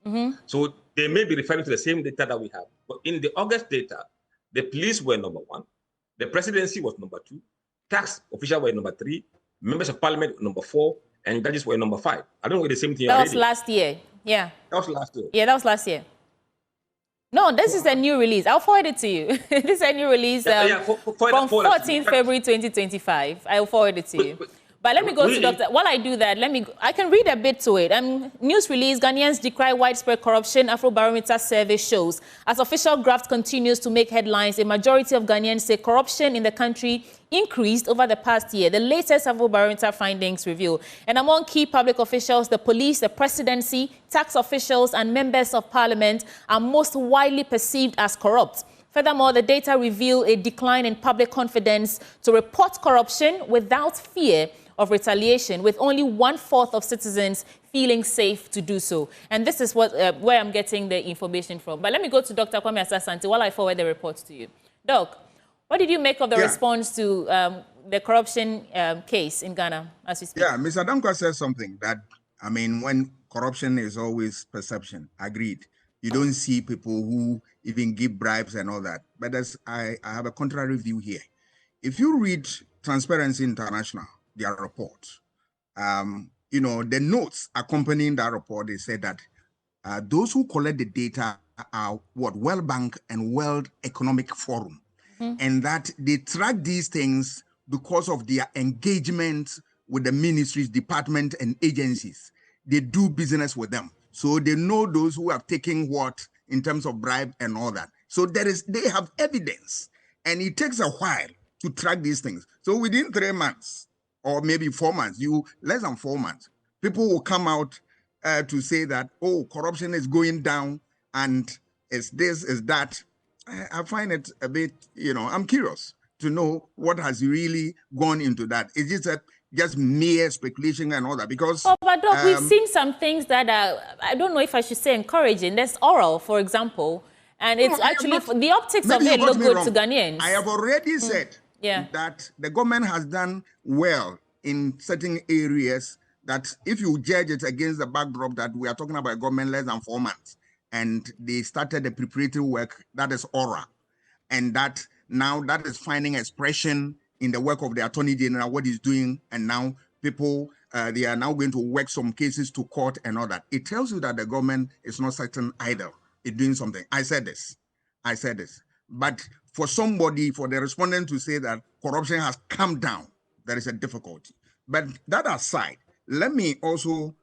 So they may be referring to the same data that we have. But in the August data, the police were number 1, the presidency was number 2, tax officials were number 3, members of parliament were number 4, and judges were number 5. I don't know the same thing that already. was last year. Yeah. That was last year. Yeah, that was last year. No, this is a new release. I'll forward it to you. This is a new release from 14th February 2025. I'll forward it to you. But let me go to Dr. While I do that, I can read a bit to it. News release, Ghanaians decry widespread corruption, Afrobarometer survey shows. As official graft continues to make headlines, a majority of Ghanaians say corruption in the country increased over the past year. The latest Afrobarometer findings reveal. And among key public officials, the police, the presidency, tax officials, and members of parliament are most widely perceived as corrupt. Furthermore, the data reveal a decline in public confidence to report corruption without fear of retaliation, with only 1/4 of citizens feeling safe to do so. And this is where I'm getting the information from. But let me go to Dr. Kwame Asasante while I forward the reports to you. Doc, what did you make of the response to the corruption case in Ghana as we speak? Yeah, Mr. Dankwa said something that, when corruption is always perception, agreed. You don't see people who even give bribes and all that. But I have a contrary view here. If you read Transparency International, their report, the notes accompanying that report, they said that those who collect the data are World Bank and World Economic Forum, and that they track these things because of their engagement with the ministries, departments, and agencies. They do business with them, so they know those who have taken what in terms of bribe and all that. So they have evidence, and it takes a while to track these things. So within 3 months, or maybe 4 months, less than 4 months, people will come out to say that, oh, corruption is going down and it's this, is that. I find it a bit, I'm curious to know what has really gone into that. Is it just mere speculation and all that? Because... but Doc, we've seen some things that are, I don't know if I should say encouraging. There's oral, for example, and it's the optics of it look good to Ghanaians. I have already said that the government has done well in certain areas, that if you judge it against the backdrop that we are talking about a government less than 4 months, and they started the preparatory work, that is oral, and that now that is finding expression in the work of the Attorney General, what he's doing, and now people, they are now going to work some cases to court and all that. It tells you that the government is not certain either. It's doing something. I said this. But for the respondent to say that corruption has come down, there is a difficulty. But that aside, let me also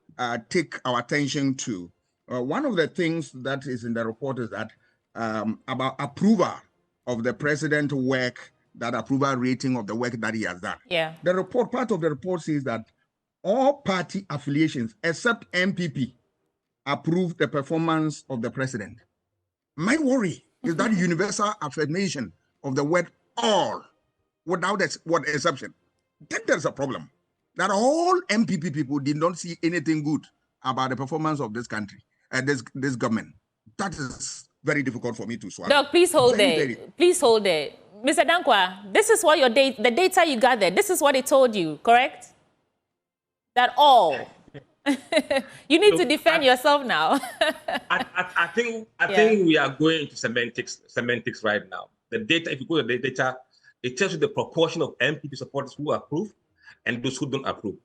take our attention to one of the things that is in the report is that about approval of the president's work, that approval rating of the work that he has done. Yeah. Part of the report says that all party affiliations except MPP approve the performance of the president. My worry is that universal affirmation of the word all, without exception. Then there's a problem. That all MPP people did not see anything good about the performance of this country, this government. That is very difficult for me to swallow. Doc, please hold Very, there. very. Please hold there. Mr. Dankwa, this is what the data you gathered, this is what it told you, correct? That all. You need to defend yourself now. I think we are going to semantics right now. The data, if you go to the data, it tells you the proportion of MPP supporters who approve and those who don't approve.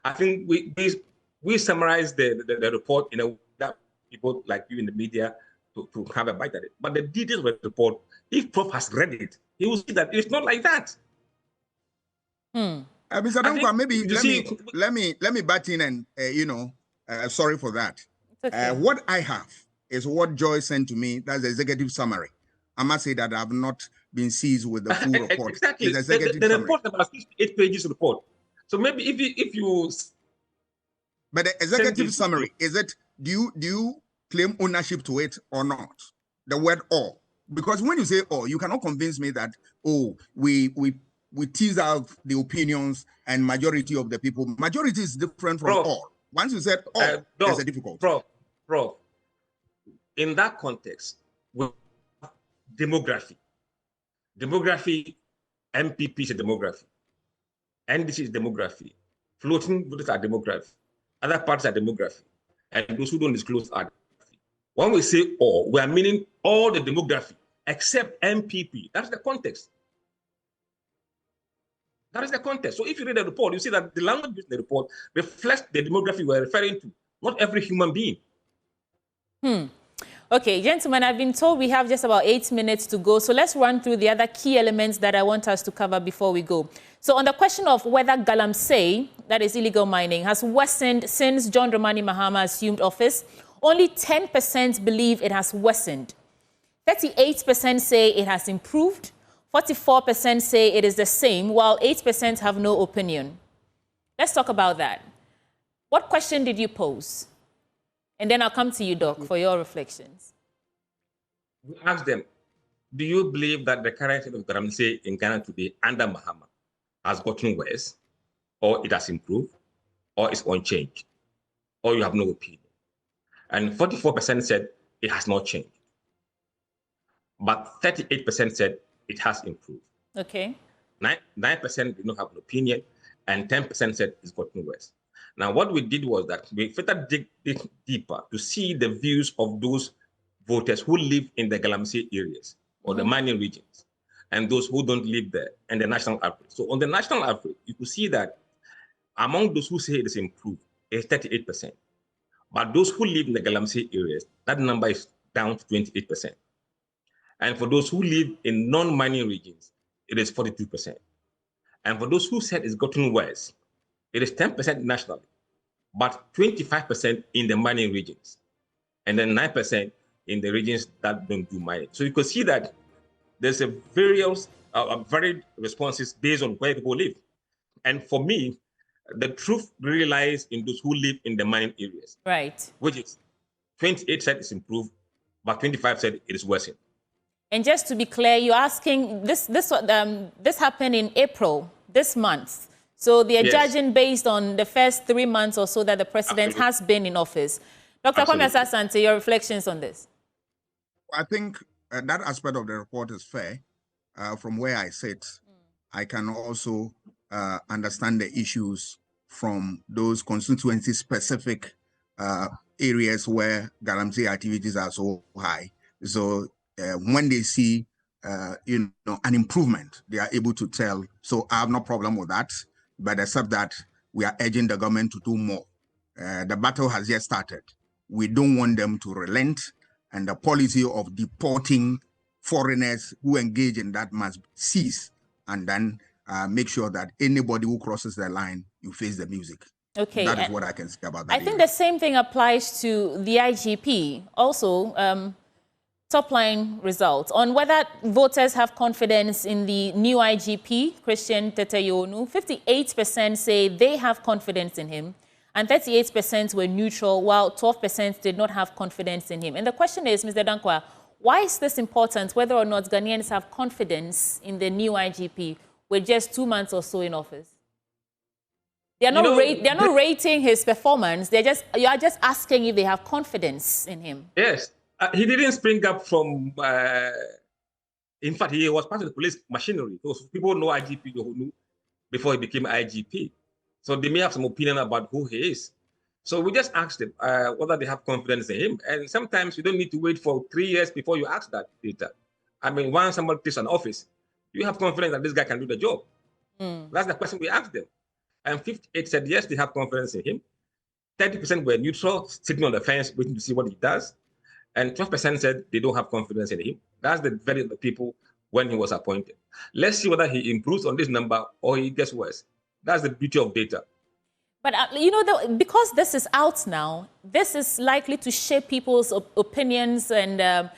I think we summarize the report in a way that people like you in the media to have a bite at it. But the details of the report, if Prof has read it, he will see that it's not like that. Mr. Dankwa, maybe let me butt in and sorry for that. Okay. What I have is what Joy sent to me. That's the executive summary. I must say that I have not been seized with the full report. Exactly. It's executive the summary. report about 68 pages report. So maybe if you. But the executive summary, is it? Do you claim ownership to it or not? The word "or," because when you say "or," you cannot convince me that we tease out the opinions and majority of the people. Majority is different from all. Once you said all, there's a difficulty. Prof, in that context, demography, MPP is a demography, NDC is demography, floating voters are demography, other parties are demography, and those who don't disclose are demography. When we say all, we are meaning all the demography except MPP. That's the context. That is the context. So if you read the report, you see that the language used in the report reflects the demography we're referring to, not every human being. Okay, gentlemen, I've been told we have just about 8 minutes to go. So let's run through the other key elements that I want us to cover before we go. So on the question of whether galamsey, that is illegal mining, has worsened since John Dramani Mahama assumed office, only 10% believe it has worsened. 38% say it has improved. 44% say it is the same, while 8% have no opinion. Let's talk about that. What question did you pose? And then I'll come to you, Doc, for your reflections. We asked them, do you believe that the current state of galamsey in Ghana today under Mahama has gotten worse, or it has improved, or it's unchanged, or you have no opinion? And 44% said it has not changed. But 38% said it has improved. Okay. 9% did not have an opinion, and 10% said it's gotten worse. Now, what we did was that we further dig deeper to see the views of those voters who live in the galamsey areas or the mining regions, and those who don't live there, and the national average. So on the national average, you could see that among those who say it is improved, it's 38%. But those who live in the galamsey areas, that number is down to 28%. And for those who live in non-mining regions, it is 42%. And for those who said it's gotten worse, it is 10% nationally, but 25% in the mining regions, and then 9% in the regions that don't do mining. So you can see that there's a varied responses based on where people live. And for me, the truth really lies in those who live in the mining areas. Right. Which is 28 said it's improved, but 25 said it is worsened. And just to be clear, you're asking, this happened in April, this month. So they are judging based on the first 3 months or so that the president has been in office. Dr. Kwame Asante, your reflections on this? I think that aspect of the report is fair. From where I sit, I can also understand the issues from those constituency-specific areas where galamsey activities are so high. So when they see, an improvement, they are able to tell. So I have no problem with that, but except that we are urging the government to do more. The battle has just started. We don't want them to relent, and the policy of deporting foreigners who engage in that must cease, and then make sure that anybody who crosses the line, you face the music. Okay. That is what I can say about that. I think the same thing applies to the IGP. Also, top-line results on whether voters have confidence in the new IGP, Christian Teteyonu. 58% say they have confidence in him, and 38% were neutral, while 12% did not have confidence in him. And the question is, Mr. Dankwa, why is this important, whether or not Ghanaians have confidence in the new IGP with just 2 months or so in office? They are not rating his performance. You are just asking if they have confidence in him. Yes. He didn't spring up from. In fact, he was part of the police machinery. Those people know IGP who knew before he became IGP. So they may have some opinion about who he is. So we just asked them whether they have confidence in him. And sometimes you don't need to wait for 3 years before you ask that data. I mean, once somebody takes an office, you have confidence that this guy can do the job. That's the question we asked them. And 58 said yes, they have confidence in him. 30% were neutral, sitting on the fence, waiting to see what he does. And 12% said they don't have confidence in him. That's the very people when he was appointed. Let's see whether he improves on this number or he gets worse. That's the beauty of data. But, you know, because this is out now, this is likely to shape people's opinions and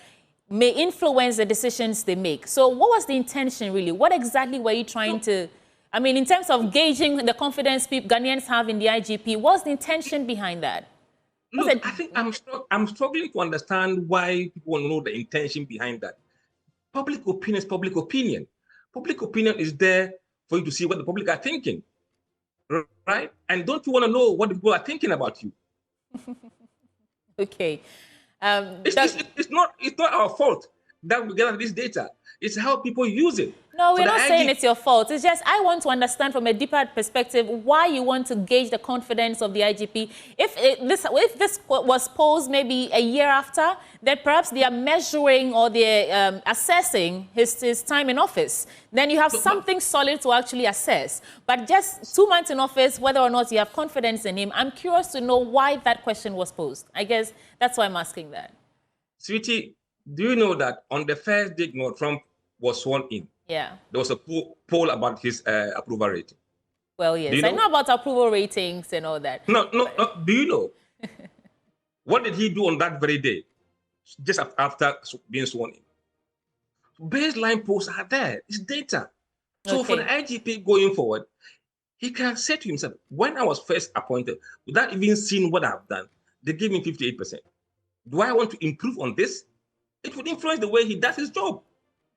may influence the decisions they make. So what was the intention, really? What exactly were you trying to... I mean, in terms of gauging the confidence Ghanaians have in the IGP, what's the intention behind that? Look, I think I'm struggling to understand why people want to know the intention behind that. Public opinion is public opinion. Public opinion is there for you to see what the public are thinking, right? And don't you want to know what the people are thinking about you? Okay. It's not our fault that we gather this data. It's how people use it. No, we're not saying it's your fault. It's just I want to understand from a deeper perspective why you want to gauge the confidence of the IGP. If this was posed maybe a year after, then perhaps they are measuring or they're assessing his time in office. Then you have something solid to actually assess. But just 2 months in office, whether or not you have confidence in him, I'm curious to know why that question was posed. I guess that's why I'm asking that. Sweetie, do you know that on the first day Trump was sworn in, yeah, there was a poll about his approval rating? Well, yes, I know about approval ratings and all that. No. Do you know? What did he do on that very day, just after being sworn in? Baseline polls are there. It's data. So for the IGP going forward, he can say to himself, when I was first appointed, without even seeing what I've done, they gave me 58%. Do I want to improve on this? It would influence the way he does his job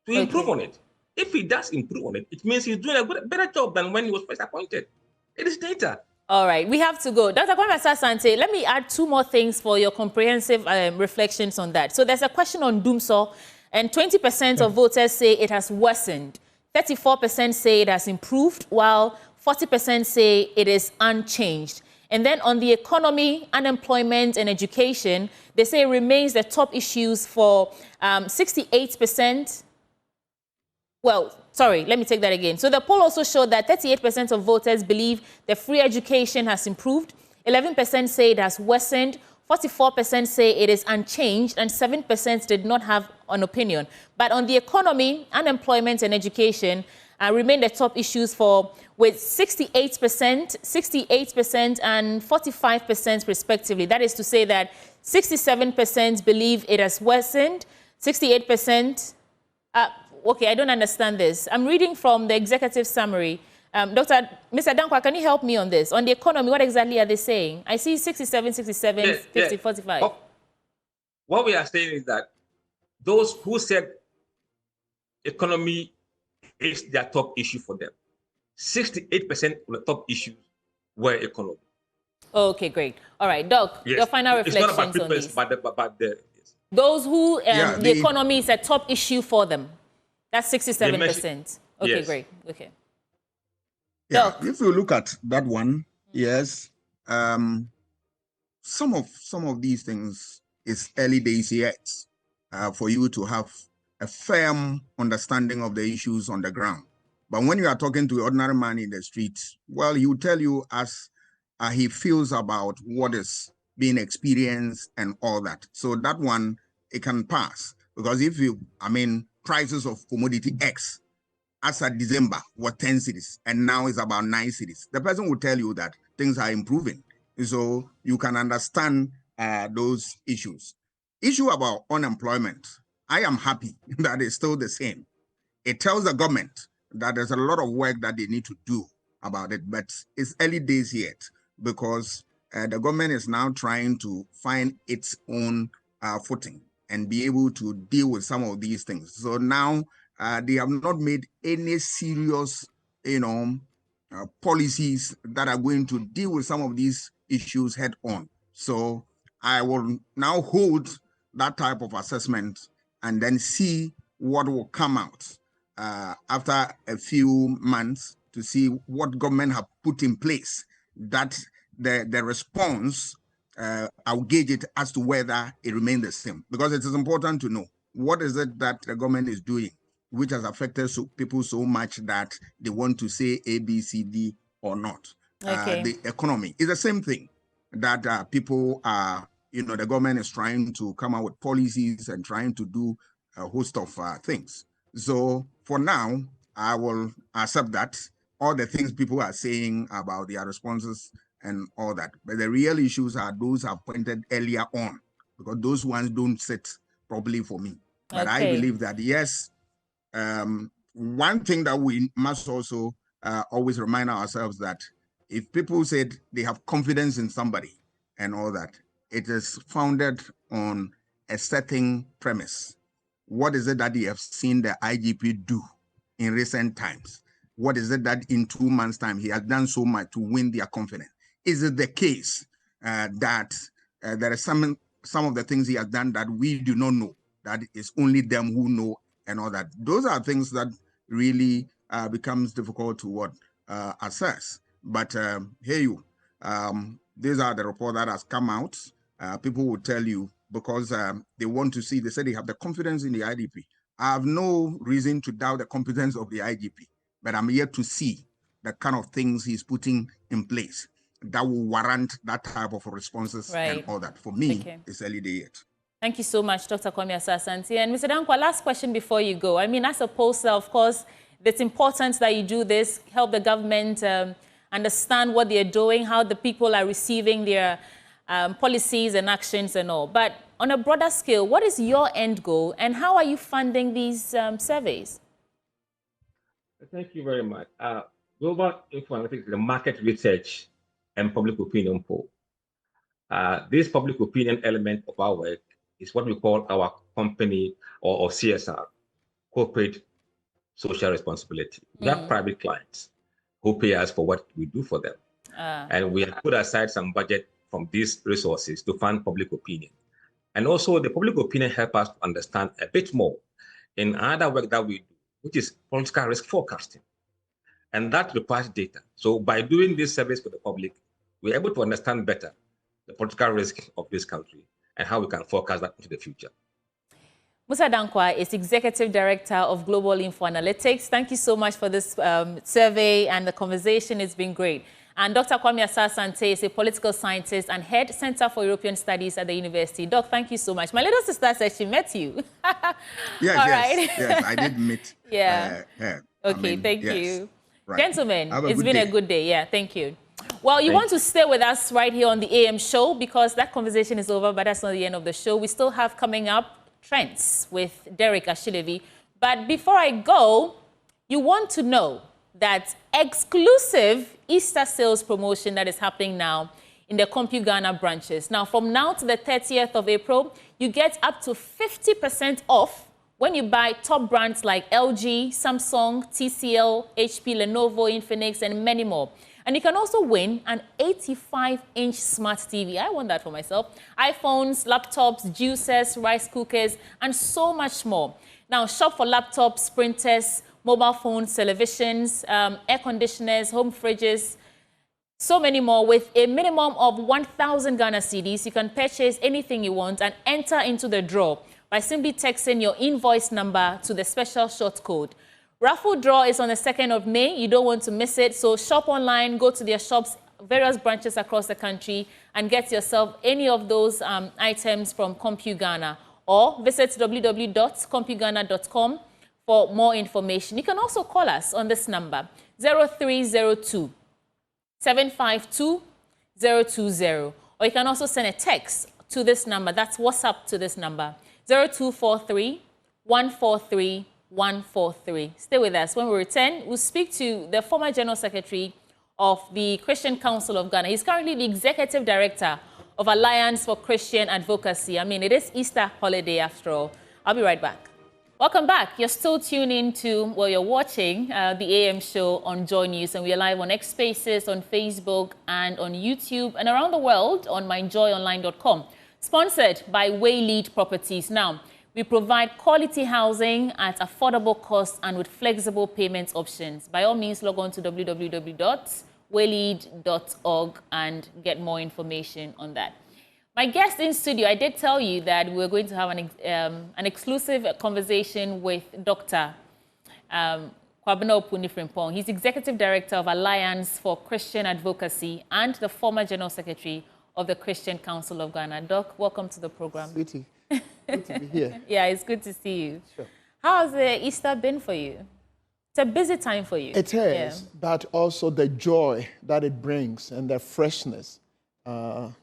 to improve on it. If he does improve on it, it means he's doing a better job than when he was first appointed. It is data. All right, we have to go. Dr. Kwame Asante, let me add 2 more things for your comprehensive reflections on that. So there's a question on Doomsaw, and 20% of voters say it has worsened. 34% say it has improved, while 40% say it is unchanged. And then on the economy, unemployment, and education, they say it remains the top issues for 68%. Well, sorry, let me take that again. So the poll also showed that 38% of voters believe the free education has improved, 11% say it has worsened, 44% say it is unchanged, and 7% did not have an opinion. But on the economy, unemployment, and education remain the top issues with 68%, and 45% respectively. That is to say that 67% believe it has worsened, 68%... okay, I don't understand this. I'm reading from the executive summary. Mr. Dankwa, can you help me on this? On the economy, what exactly are they saying? I see 67, 50, 45. What we are saying is that those who said economy is their top issue for them, 68% of the top issues were economy. Okay, great. All right, Doc, your final reflections on this. Those who the economy is a top issue for them. That's 67%. Okay, yes. Great. Okay. Yeah, if you look at that one, yes, some of these things is early days yet for you to have a firm understanding of the issues on the ground. But when you are talking to an ordinary man in the streets, well, he will tell you as he feels about what is being experienced and all that. So that one, it can pass. Because if you, prices of commodity X as at December were 10 cities and now it's about 9 cities. The person will tell you that things are improving. So you can understand those issues. Issue about unemployment, I am happy that it's still the same. It tells the government that there's a lot of work that they need to do about it, but it's early days yet because the government is now trying to find its own footing and be able to deal with some of these things. So now they have not made any serious, policies that are going to deal with some of these issues head on. So I will now hold that type of assessment and then see what will come out after a few months to see what government have put in place, that the response, I'll gauge it as to whether it remains the same. Because it is important to know what is it that the government is doing, which has affected people so much that they want to say A, B, C, D or not. Okay. The economy is the same thing that people are, the government is trying to come out with policies and trying to do a host of things. So for now, I will accept that all the things people are saying about their responses and all that. But the real issues are those I've pointed earlier on, because those ones don't sit properly for me. But I believe that, yes, one thing that we must also always remind ourselves that if people said they have confidence in somebody and all that, it is founded on a certain premise. What is it that they have seen the IGP do in recent times? What is it that in 2 months' time he has done so much to win their confidence? Is it the case that there are some of the things he has done that we do not know, that is only them who know and all that? Those are things that really becomes difficult to assess. But these are the report that has come out. People will tell you because they want to see, they say they have the confidence in the IDP. I have no reason to doubt the competence of the IGP, but I'm yet to see the kind of things he's putting in place that will warrant that type of responses and all that. For me, it's early day yet. Thank you so much, Dr. Kwame Asah-Asante. And Mr. Dankwa, last question before you go. I mean, as a pollster, of course, it's important that you do this, help the government understand what they're doing, how the people are receiving their policies and actions and all. But on a broader scale, what is your end goal and how are you funding these surveys? Thank you very much. Global Informatics is the market research and public opinion poll. This public opinion element of our work is what we call our company or CSR, corporate social responsibility. We have private clients who pay us for what we do for them. And we have put aside some budget from these resources to fund public opinion. And also the public opinion help us to understand a bit more in other work that we do, which is political risk forecasting. And that requires data. So by doing this service for the public, we're able to understand better the political risk of this country and how we can forecast that into the future. Musa Dankwa is Executive Director of Global Info Analytics. Thank you so much for this survey and the conversation. It's been great. And Dr. Kwame Asah-Asante is a political scientist and head Center for European Studies at the university. Doc, thank you so much. My little sister said she met you. Yes, I did meet her. Okay, thank you. Right. Gentlemen, it's been a good day. Yeah, thank you. Well, you want to stay with us right here on the AM show because that conversation is over, but that's not the end of the show. We still have coming up Trends with Derek Ashilevi. But before I go, you want to know that exclusive Easter sales promotion that is happening now in the Compu Ghana branches. Now, from now to the 30th of April, you get up to 50% off when you buy top brands like LG, Samsung, TCL, HP, Lenovo, Infinix, and many more. And you can also win an 85-inch smart TV. I want that for myself. iPhones, laptops, juicers, rice cookers, and so much more. Now, shop for laptops, printers, mobile phones, televisions, air conditioners, home fridges, so many more. With a minimum of 1,000 Ghana cedis, you can purchase anything you want and enter into the draw by simply texting your invoice number to the special short code. Raffle draw is on the 2nd of May. You don't want to miss it. So shop online, go to their shops, various branches across the country, and get yourself any of those items from Compu Ghana. Or visit www.compugana.com for more information. You can also call us on this number, 0302 752 020. Or you can also send a text to this number. That's WhatsApp to this number, 0243 143 143. Stay with us. When we return, we'll speak to the former General Secretary of the Christian Council of Ghana. He's currently the Executive Director of Alliance for Christian Advocacy. I mean, it is Easter holiday after all. I'll be right back. Welcome back. You're still tuned in to, well, you're watching the AM show on Joy News, and we are live on X Spaces, on Facebook, and on YouTube, and around the world on myjoyonline.com. Sponsored by Waylead Properties. Now, we provide quality housing at affordable costs and with flexible payment options. By all means, log on to www.waylead.org and get more information on that. My guest in studio, I did tell you that we're going to have an exclusive conversation with Dr. Kwabena Opuni-Frimpong. He's Executive Director of Alliance for Christian Advocacy and the former General Secretary of the Christian Council of Ghana. Doc, welcome to the program. Sweetie, good to be here. Yeah, it's good to see you. Sure. How has Easter been for you? It's a busy time for you. It is, but also the joy that it brings and the freshness, and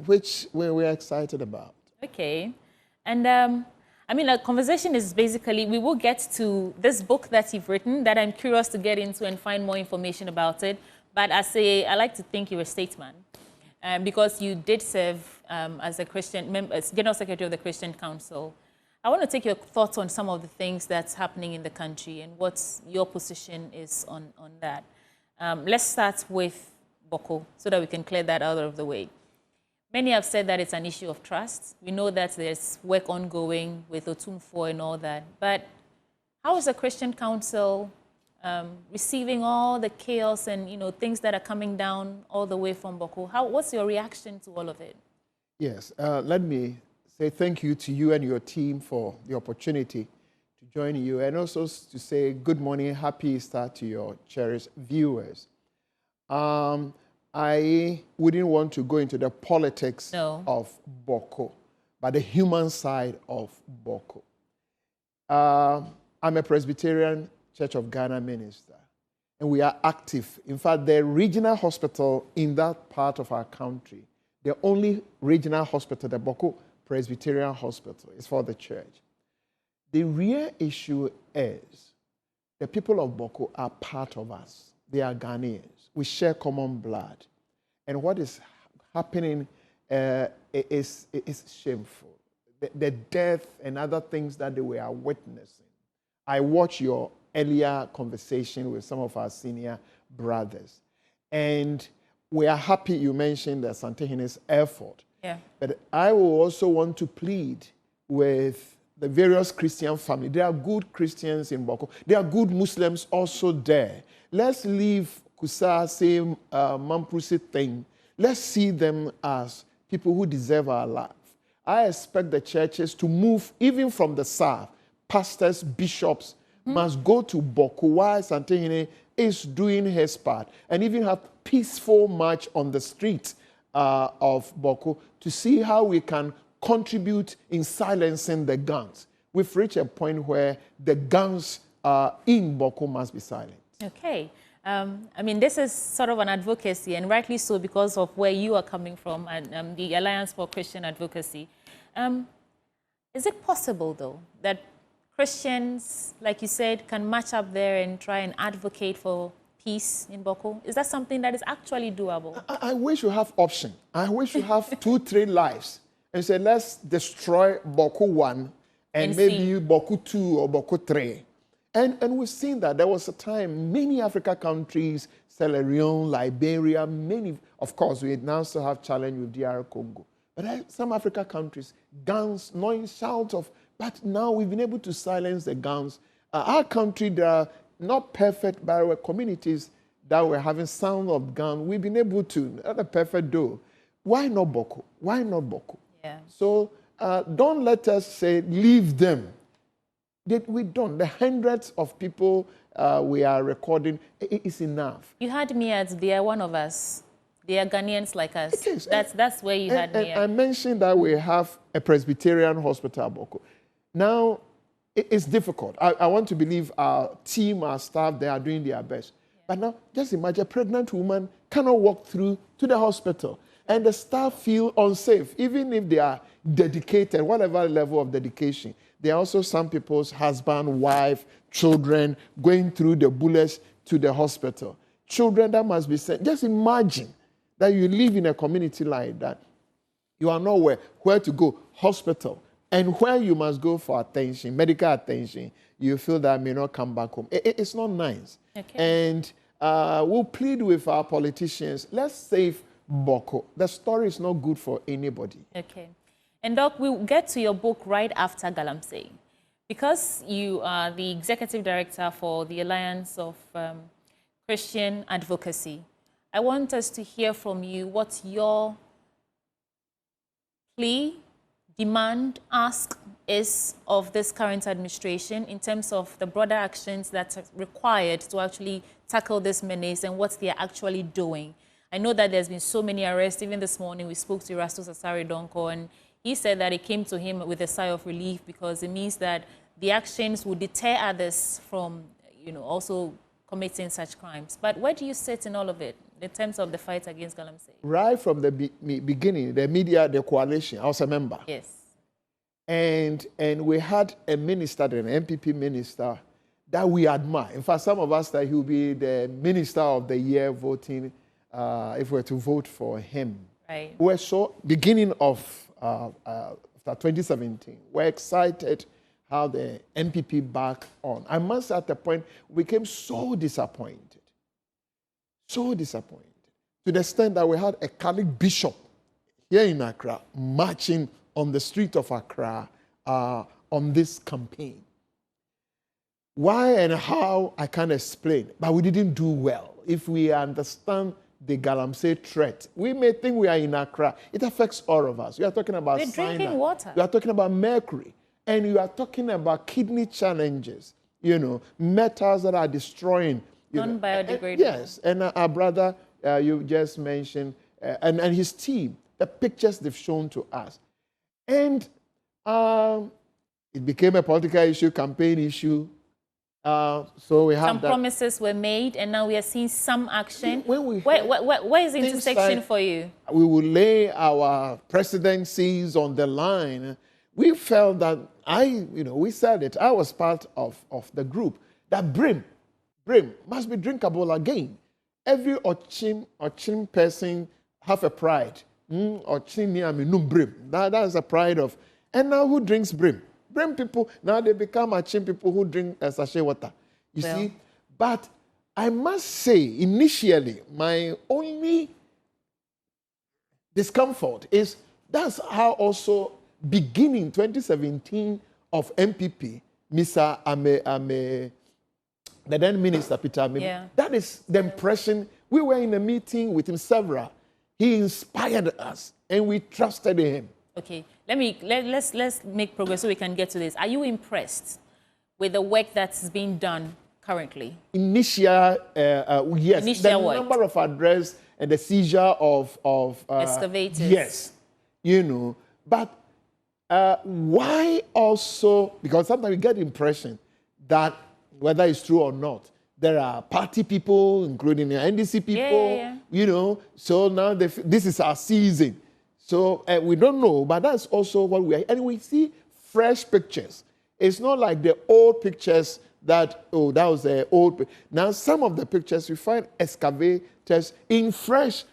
which we're excited about. Okay. And I mean, a conversation is basically, we will get to this book that you've written that I'm curious to get into and find more information about it. But I like to think you're a statesman. Because you did serve as a as General Secretary of the Christian Council. I want to take your thoughts on some of the things that's happening in the country and what your position is on that. Let's start with Boko so that we can clear that out of the way. Many have said that it's an issue of trust. We know that there's work ongoing with Otumfuo and all that. But how is the Christian Council receiving all the chaos and things that are coming down all the way from Boko? What's your reaction to all of it? Yes, let me say thank you to you and your team for the opportunity to join you, and also to say good morning, happy Easter to your cherished viewers. I wouldn't want to go into the politics of Boko, but the human side of Boko. I'm a Presbyterian Church of Ghana minister, and we are active. In fact, the regional hospital in that part of our country, the only regional hospital, the Boko Presbyterian Hospital, is for the church. The real issue is the people of Boko are part of us. They are Ghanaians. We share common blood. And what is happening is shameful. The death and other things that we are witnessing. I watched your earlier conversation with some of our senior brothers. And we are happy you mentioned the Santehine's effort. Yeah. But I will also want to plead with the various Christian families. There are good Christians in Boko. There are good Muslims also there. Let's leave Kusa, same Mamprusi thing. Let's see them as people who deserve our love. I expect the churches to move even from the south. Pastors, bishops, must go to Boko while Santehine is doing his part, and even have peaceful march on the street of Boko to see how we can contribute in silencing the guns. We've reached a point where the guns in Boko must be silent. Okay. I mean, this is sort of an advocacy, and rightly so because of where you are coming from and the Alliance for Christian Advocacy. Is it possible, though, that Christians, like you said, can march up there and try and advocate for peace in Boko? Is that something that is actually doable? I wish you have option. I wish you have 2, 3 lives and say, let's destroy Boko 1 and maybe Boko 2 or Boko 3. And we've seen that. There was a time, many African countries, Sierra Leone, Liberia, many, of course, we now still have challenge with DR Congo. But some African countries, guns, noise, shout of, but now we've been able to silence the guns. Our country, there are not perfect, but our communities that were having sound of gun, we've been able to, not a perfect though. Why not Boko? Why not Boko? Yeah. So don't let us say, leave them. We don't. The hundreds of people we are recording is enough. You had me as they are one of us. They are Ghanaians like us. It is. That's where you had me. I mentioned that we have a Presbyterian hospital at Boko. Now, it's difficult. I want to believe our team, our staff, they are doing their best. Yeah. But now, just imagine a pregnant woman cannot walk through to the hospital, and the staff feel unsafe, even if they are dedicated, whatever level of dedication. There are also some people's husband, wife, children going through the bullets to the hospital. Children that must be sent. Just imagine that you live in a community like that. You are nowhere. Where to go? Hospital. And where you must go for attention, medical attention, you feel that may not come back home. It's not nice. Okay. And we'll plead with our politicians, let's save Boko. The story is not good for anybody. Okay. And Doc, we'll get to your book right after Galamsey. Because you are the executive director for the Alliance of Christian Advocacy, I want us to hear from you what your plea, demand, ask is of this current administration in terms of the broader actions that are required to actually tackle this menace and what they are actually doing. I know that there's been so many arrests. Even this morning, we spoke to Erastus Asare Donko, and he said that it came to him with a sigh of relief because it means that the actions will deter others from, also committing such crimes. But where do you sit in all of it in terms of the fight against Galamsey? Right from the beginning, the media, the coalition, I was a member. Yes. And we had a minister, an MPP minister, that we admire. In fact, some of us that he will be the minister of the year voting, if we were to vote for him. Right. We're so, beginning of 2017, we're excited how the MPP back on. I must say at the point, we became so disappointed. So disappointed. To the extent that we had a Catholic bishop here in Accra marching on the street of Accra on this campaign. Why and how, I can't explain, but we didn't do well. If we understand the Galamsey threat, we may think we are in Accra. It affects all of us. We are talking about cyanide. Drinking water. We are talking about mercury. And you are talking about kidney challenges, metals that are destroying. Non-biodegradable. Yes, and our brother, you just mentioned, and his team, the pictures they've shown to us. And it became a political issue, campaign issue. So we have some promises were made, and now we are seeing some action. Where is the intersection for you? We will lay our presidencies on the line. We felt that we said it. I was part of the group that Brim must be drinkable again. Every Ochin person have a pride. Ochin Brim. That's a pride of. And now who drinks Brim? Brim people, now they become Ochin people who drink sachet water. You see? But I must say, initially, my only discomfort is that's how also beginning 2017 of MPP, Mr. Ame, the then Minister Peter Ame, that is the impression. We were in a meeting with him several. He inspired us, and we trusted in him. Okay, let's make progress so we can get to this. Are you impressed with the work that's being done currently? Yes. Initial the work. Number of arrests and the seizure of excavators. Yes, but why also? Because sometimes we get the impression that whether it's true or not, there are party people, including the NDC people. So now this is our season. So we don't know, but that's also what we are. And we see fresh pictures. It's not like the old pictures that was the old. Now some of the pictures you find excavators in fresh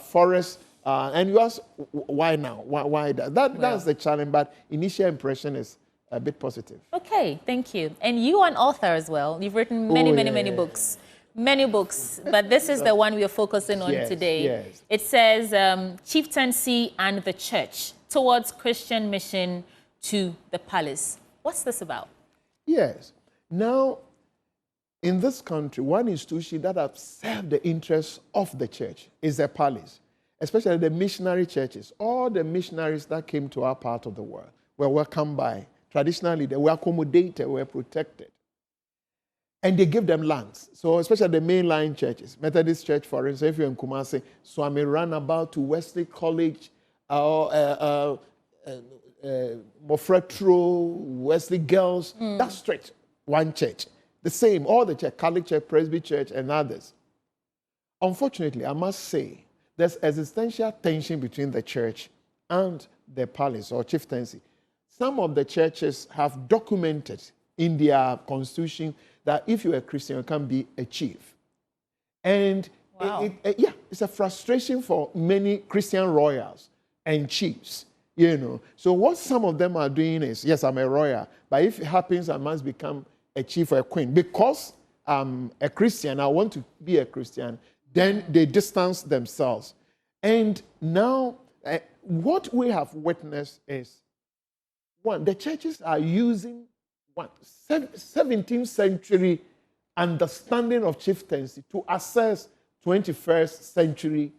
forests. And you ask, why now? Why that? That's the challenge, but initial impression is a bit positive. Okay, thank you. And you are an author as well. You've written many books. Many books, but this is the one we are focusing on today. Yes. It says, Chieftaincy and the Church, Towards Christian Mission to the Palace. What's this about? Yes. Now, in this country, one institution that has served the interests of the church is the palace, especially the missionary churches. All the missionaries that came to our part of the world were welcomed by. Traditionally, they were accommodated, were protected. And they give them lands. So especially the mainline churches, Methodist Church, for instance, if you're in Kumasi, Swami Runabout to Wesley College, Mofretro, Wesley Girls, that's straight, one church. The same, all the church, Catholic Church, Presby Church, and others. Unfortunately, I must say, there's existential tension between the church and the palace or chieftaincy. Some of the churches have documented in their constitution that if you're a Christian, you can be a chief. And it's a frustration for many Christian royals and chiefs, So what some of them are doing is, yes, I'm a royal, but if it happens, I must become a chief or a queen. Because I'm a Christian, I want to be a Christian, then they distance themselves. And now what we have witnessed is, one, the churches are using 17th century understanding of chieftaincy to assess 21st century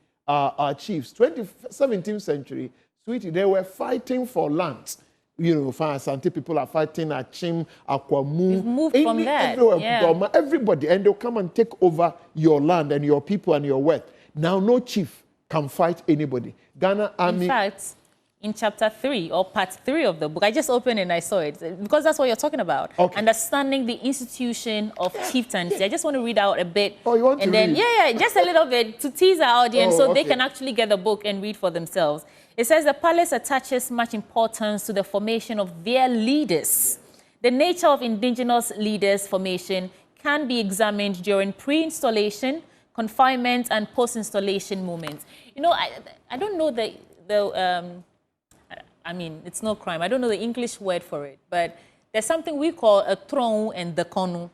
chiefs. 17th century, sweetie, they were fighting for land. You know, Asante people are fighting at Chim, Akwamu. We've moved from that. Everywhere, yeah. Doma, everybody, and they'll come and take over your land and your people and your wealth. Now, no chief can fight anybody. Ghana Army. In fact, in chapter 3 or part 3 of the book, I just opened and I saw it because that's what you're talking about. Okay. Understanding the institution of chieftaincy. I just want to read out a bit. Oh, you want and to then, read? Yeah, just a little bit to tease our audience so they okay. can actually get the book and read for themselves. It says the palace attaches much importance to the formation of their leaders. The nature of indigenous leaders' formation can be examined during pre-installation, confinement, and post-installation moments. You know, I don't know I mean, it's no crime. I don't know the English word for it, but there's something we call a throne and the konu.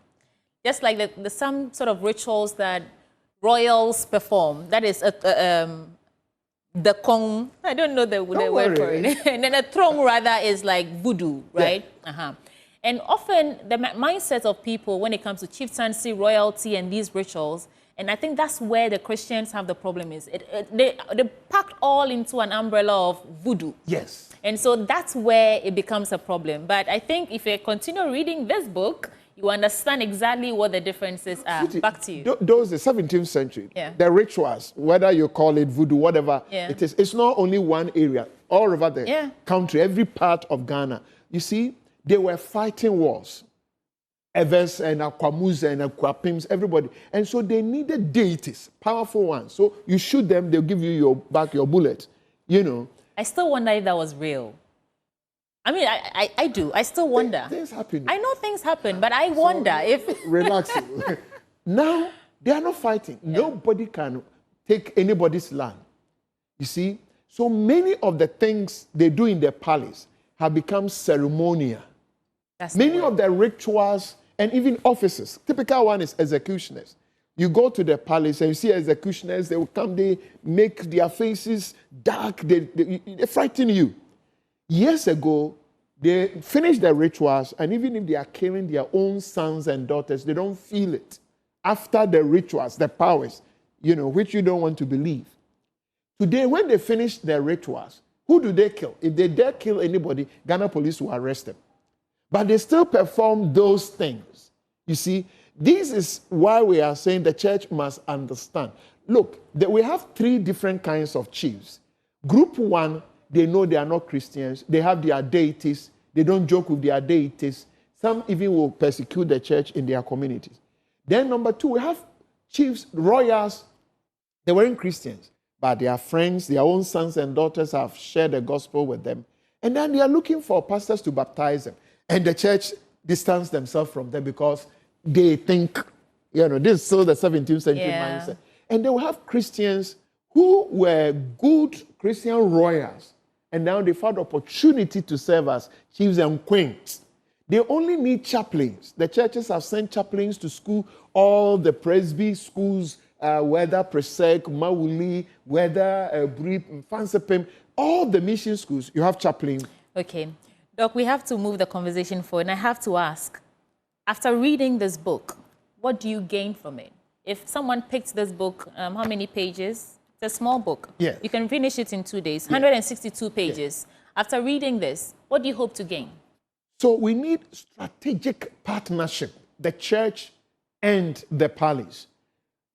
Just like there's some sort of rituals that royals perform. That is the kong. I don't know the word for it. And then a throne rather is like voodoo, right? Yeah. And often the mindset of people when it comes to chieftaincy, royalty, and these rituals, and I think that's where the Christians have the problem is. They packed all into an umbrella of voodoo. Yes. And so that's where it becomes a problem. But I think if you continue reading this book, you understand exactly what the differences are. Back to you. Those the 17th century, Yeah. the rituals, whether you call it voodoo, whatever Yeah. it is, it's not only one area. All over the Yeah. country, every part of Ghana. You see, they were fighting wars. Evers and Akwamus and Akwapims, everybody. And so they needed deities, powerful ones. So you shoot them, they'll give you back your bullet, you know. I still wonder if that was real. I mean, I do. I still wonder. Things happen. I know things happen, but I wonder if... Relax. Now, they are not fighting. Yeah. Nobody can take anybody's land. You see? So many of the things they do in the palace have become ceremonial. Many of the rituals and even offices. Typical one is executioners. You go to the palace and you see executioners, they will come, they make their faces dark, they frighten you. Years ago, they finish their rituals, and even if they are killing their own sons and daughters, they don't feel it. After the rituals, the powers, you know, which you don't want to believe. Today, when they finish their rituals, who do they kill? If they dare kill anybody, Ghana police will arrest them. But they still perform those things. You see, this is why we are saying the church must understand. Look, we have 3 different kinds of chiefs. Group 1, they know they are not Christians. They have their deities. They don't joke with their deities. Some even will persecute the church in their communities. Then number 2, we have chiefs, royals. They weren't Christians, but their friends, their own sons and daughters have shared the gospel with them. And then they are looking for pastors to baptize them. And the church distanced themselves from them because they think, you know, this is still the 17th century mindset. And they will have Christians who were good Christian royals, and now they found opportunity to serve as chiefs and queens. They only need chaplains. The churches have sent chaplains to school, all the Presby schools, whether Presec, Mawuli, whether Brip, Fansepim, all the mission schools, you have chaplains. Okay. Doc, we have to move the conversation forward, and I have to ask, after reading this book, what do you gain from it? If someone picked this book, how many pages? It's a small book. Yeah. You can finish it in 2 days, 162 pages. Yeah. After reading this, what do you hope to gain? So we need strategic partnership, the church and the palace.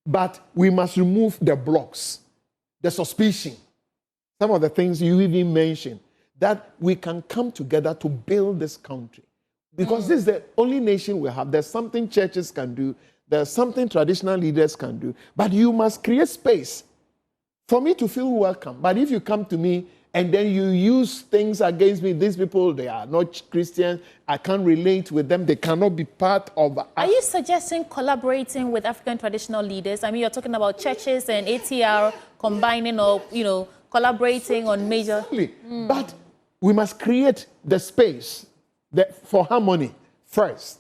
But we must remove the blocks, the suspicion, some of the things you even mentioned, that we can come together to build this country. Because this is the only nation we have. There's something churches can do. There's something traditional leaders can do. But you must create space for me to feel welcome. But if you come to me and then you use things against me, these people, they are not Christians, I can't relate with them, they cannot be part of us. Are you suggesting collaborating with African traditional leaders? I mean, you're talking about churches and ATR combining or, you know, collaborating on major... But we must create the space for harmony first.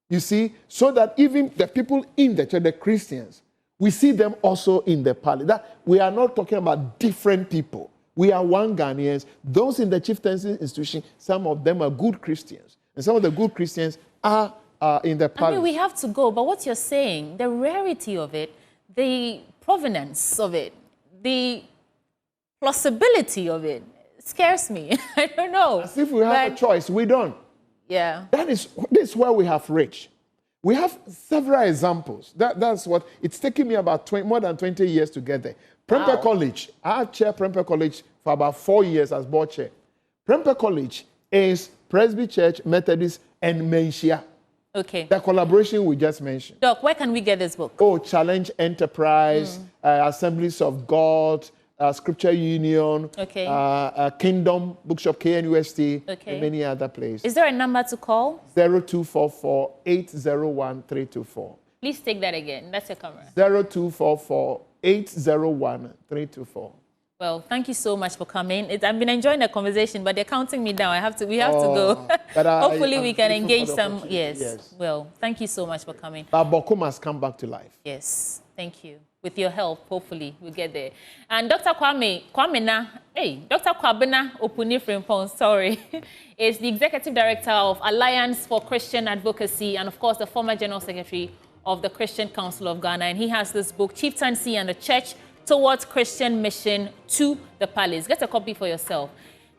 You see, so that even the people in the church, the Christians, we see them also in the palace. That we are not talking about different people. We are one Ghanaians. Those in the chieftaincy institution, some of them are good Christians. And some of the good Christians are in the palace. I mean, we have to go, but what you're saying, the rarity of it, the provenance of it, the plausibility of it, scares me. I don't know. As if we have a choice, we don't. Yeah. This is where we have reached. We have several examples. That's what, it's taken me about more than 20 years to get there. Prempeh College, I chaired Prempeh College for about 4 years as board chair. Prempeh College is Presby Church, Methodist, and Menchia. Okay. The collaboration we just mentioned. Doc, where can we get this book? Oh, Challenge Enterprise, Assemblies of God, Scripture Union, Kingdom Bookshop, KNUST, and many other places. Is there a number to call? 0244-801-324. Please take that again. That's your camera. 0244-801-324. Well, thank you so much for coming. I've been enjoying the conversation, but they're counting me down. We have to go. Hopefully we can engage some. Yes. Well, thank you so much for coming. But Boko must come back to life. Yes. Thank you. With your help, hopefully we'll get there. And Dr. Dr. Kwabena Opuni-Frimpong, sorry, is the Executive Director of Alliance for Christian Advocacy and, of course, the former General Secretary of the Christian Council of Ghana. And he has this book, Chieftaincy and the Church Towards Christian Mission to the Palace. Get a copy for yourself.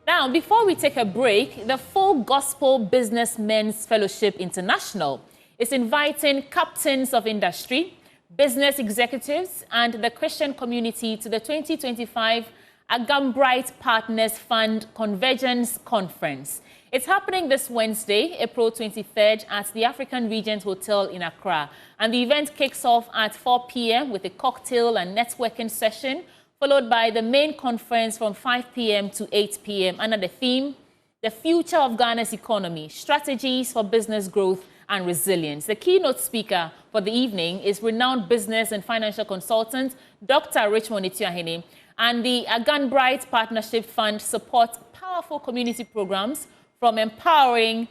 Now, before we take a break, the Full Gospel Businessmen's Fellowship International is inviting captains of industry, business executives, and the Christian community to the 2025 Agambright Partners Fund Convergence Conference. It's happening this Wednesday, April 23rd, at the African Regent Hotel in Accra. And the event kicks off at 4 p.m. with a cocktail and networking session, followed by the main conference from 5 p.m. to 8 p.m. under the theme, The Future of Ghana's Economy, Strategies for Business Growth and Resilience. The keynote speaker for the evening is renowned business and financial consultant, Dr. Richmond Ituahene. And the Agambright Partnership Fund supports powerful community programs from empowering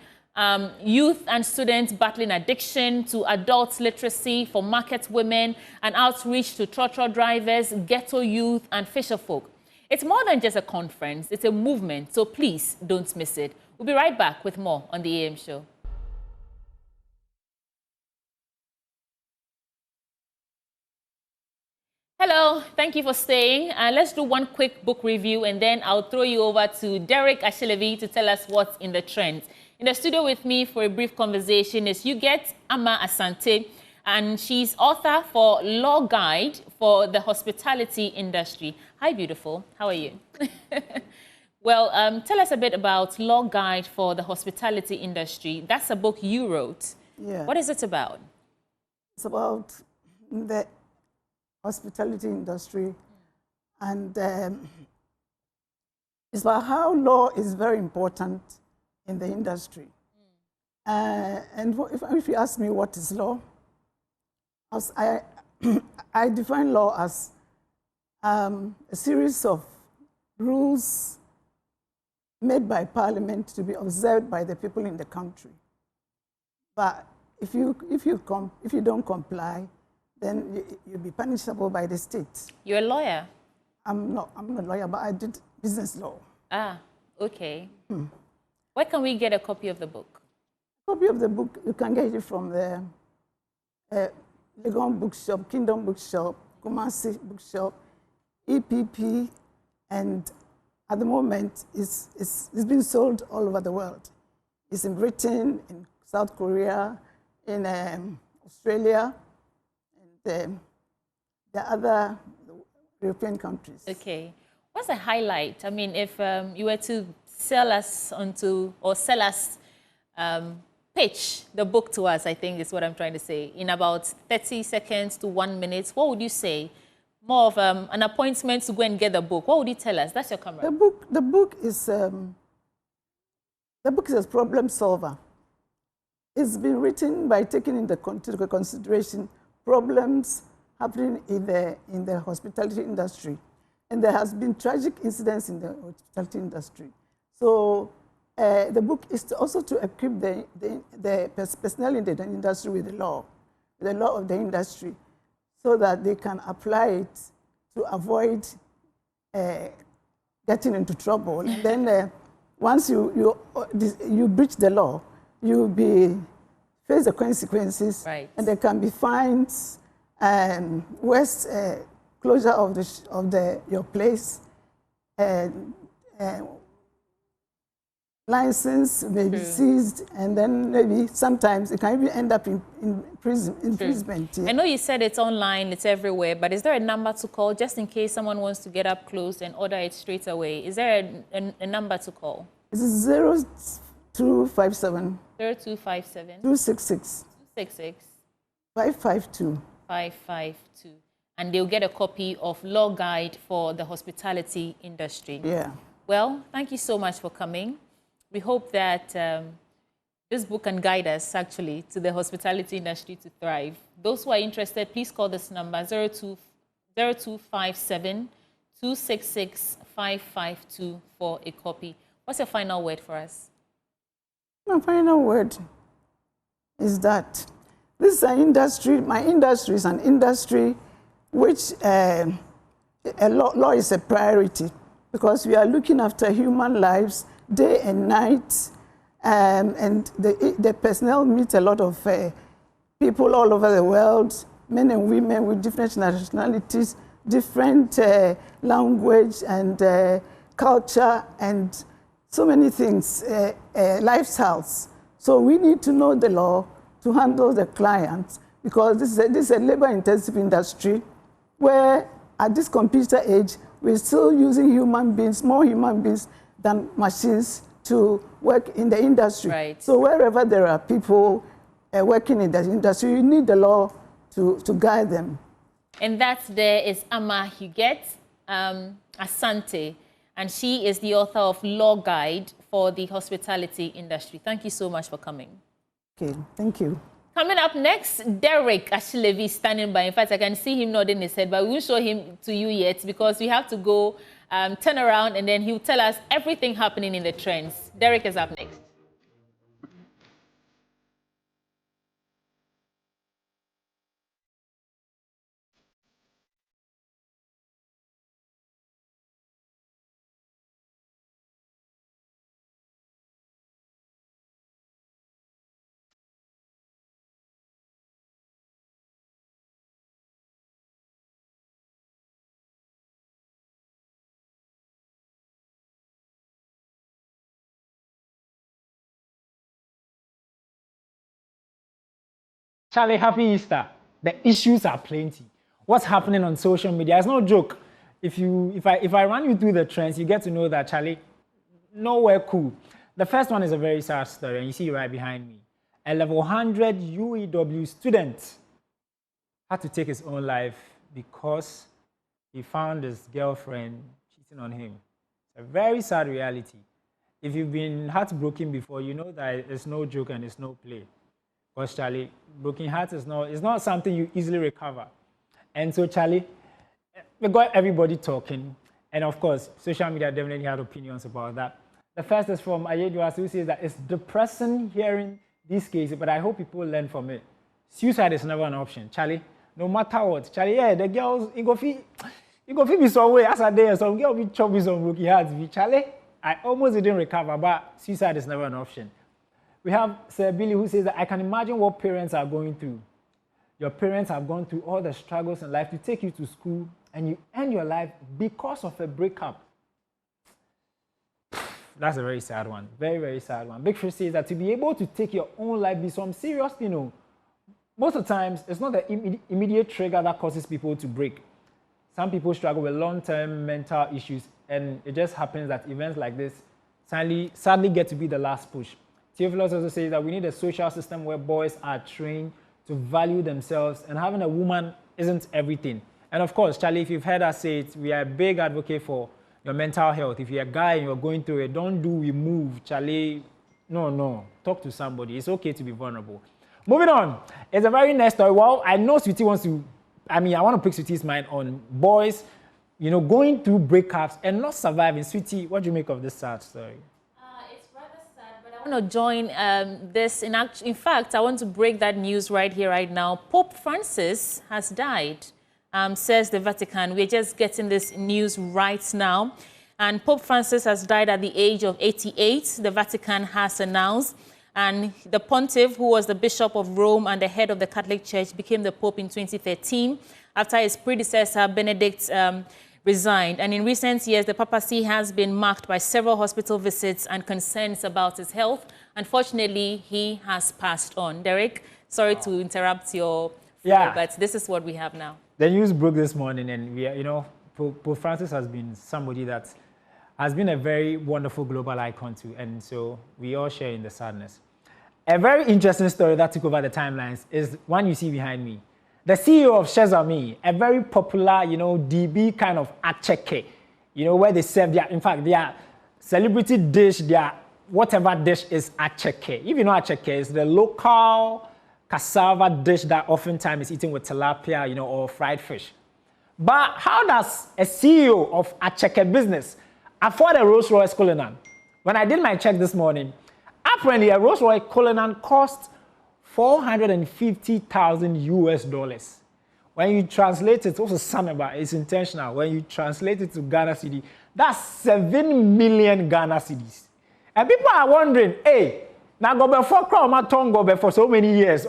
youth and students battling addiction to adult literacy for market women and outreach to trotro drivers, ghetto youth, and fisher folk. It's more than just a conference, it's a movement, so please don't miss it. We'll be right back with more on the AM Show. Hello, thank you for staying. Let's do one quick book review and then I'll throw you over to Derek Ashelevi to tell us what's in the trends. In the studio with me for a brief conversation is Yuget Ama Asante, and she's author for Law Guide for the Hospitality Industry. Hi, beautiful. How are you? Well, tell us a bit about Law Guide for the Hospitality Industry. That's a book you wrote. Yeah. What is it about? It's about the hospitality industry, and it's about how law is very important in the industry. And if you ask me what is law, I define law as a series of rules made by Parliament to be observed by the people in the country. But if you don't comply, then you'll be punishable by the state. You're a lawyer? I'm not a lawyer, but I did business law. Ah, okay. Where can we get a copy of the book? Copy of the book, you can get it from the Legon Bookshop, Kingdom Bookshop, Kumasi Bookshop, EPP, and at the moment it's been sold all over the world. It's in Britain, in South Korea, in Australia, and the other European countries. Okay. What's the highlight? I mean, if you were to pitch the book to us, I think is what I'm trying to say, in about 30 seconds to 1 minute, what would you say? More of an appointment to go and get the book. What would you tell us? That's your camera. The book is a problem solver. It's been written by taking into consideration problems happening in the hospitality industry. And there has been tragic incidents in the hospitality industry. So the book is also to equip the personnel in the industry with the law of the industry, so that they can apply it to avoid getting into trouble. And then once you breach the law, you'll face the consequences, right. And there can be fines and worse closure of your place. License may be seized, and then maybe sometimes it can even end up in imprisonment. Yeah. I know you said it's online, it's everywhere, but is there a number to call just in case someone wants to get up close and order it straight away? Is there a number to call? It's 0257 0257 266 266 552 552. And they'll get a copy of Law Guide for the hospitality industry. Yeah. Well, thank you so much for coming. We hope that this book can guide us, actually, to the hospitality industry to thrive. Those who are interested, please call this number, 0257 266 552 for a copy. What's your final word for us? My final word is that this is an industry, my industry is an industry which law is a priority because we are looking after human lives day and night, and the personnel meet a lot of people all over the world, men and women with different nationalities, different language and culture and so many things, lifestyles. So we need to know the law to handle the clients because this is a labor-intensive industry where at this computer age, we're still using human beings, more human beings than machines to work in the industry. Right. So wherever there are people working in the industry, you need the law to guide them. And that there is Ama Huguette Asante, and she is the author of Law Guide for the hospitality industry. Thank you so much for coming. Okay, thank you. Coming up next, Derek Ashilevi standing by. In fact, I can see him nodding his head, but we won't show him to you yet because we have to go turn around and then he'll tell us everything happening in the trends. Derek is up next. Charlie, happy Easter. The issues are plenty. What's happening on social media is no joke. If I run you through the trends, you get to know that, Charlie, nowhere cool. The first one is a very sad story, and you see right behind me. A level 100 UEW student had to take his own life because he found his girlfriend cheating on him. It's a very sad reality. If you've been heartbroken before, you know that it's no joke and it's no play. Because, Charlie, broken heart is not something you easily recover. And so, Charlie, we got everybody talking. And, of course, social media definitely had opinions about that. The first is from Ayeduas, who says that it's depressing hearing these cases, but I hope people learn from it. Suicide is never an option, Charlie. No matter what. Charlie, yeah, the girls, you go be some way as a day, some girl be chopping some broken hearts. Charlie, I almost didn't recover, but suicide is never an option. We have Sir Billy who says that I can imagine what parents are going through. Your parents have gone through all the struggles in life to take you to school and you end your life because of a breakup. That's a very sad one. Very, very sad one. Big Fish says that to be able to take your own life be some serious, most of the times it's not the immediate trigger that causes people to break. Some people struggle with long-term mental issues and it just happens that events like this sadly get to be the last push. Theophilus also says that we need a social system where boys are trained to value themselves and having a woman isn't everything. And of course, Charlie, if you've heard us say it, we are a big advocate for your mental health. If you're a guy and you're going through it, don't do we move, Charlie. No. Talk to somebody. It's okay to be vulnerable. Moving on. It's a very nice story. Well, I know Sweetie wants to, I want to pick Sweetie's mind on boys, going through breakups and not surviving. Sweetie, what do you make of this sad story? I want to join this. In fact, I want to break that news right here, right now. Pope Francis has died, says the Vatican. We're just getting this news right now. And Pope Francis has died at the age of 88, the Vatican has announced. And the pontiff, who was the Bishop of Rome and the head of the Catholic Church, became the Pope in 2013 after his predecessor, Benedict, resigned. And in recent years, the papacy has been marked by several hospital visits and concerns about his health. Unfortunately, he has passed on. Derek, sorry to interrupt your flow, but this is what we have now. The news broke this morning, and we are, Pope Francis has been somebody that has been a very wonderful global icon too, and so we all share in the sadness. A very interesting story that took over the timelines is one you see behind me. The CEO of Shezami, a very popular, DB kind of acheke, where they serve their, in fact, their celebrity dish, their whatever dish is acheke. If you know acheke, it's the local cassava dish that oftentimes is eaten with tilapia, or fried fish. But how does a CEO of acheke business afford a Rolls-Royce Cullinan? When I did my check this morning, apparently a Rolls-Royce Cullinan cost $450,000 When you translate it, also Sanaba, it's intentional. When you translate it to Ghana cedi, that's 7 million Ghana cedis. And people are wondering, hey, now go before Kroma Tongo before so many years.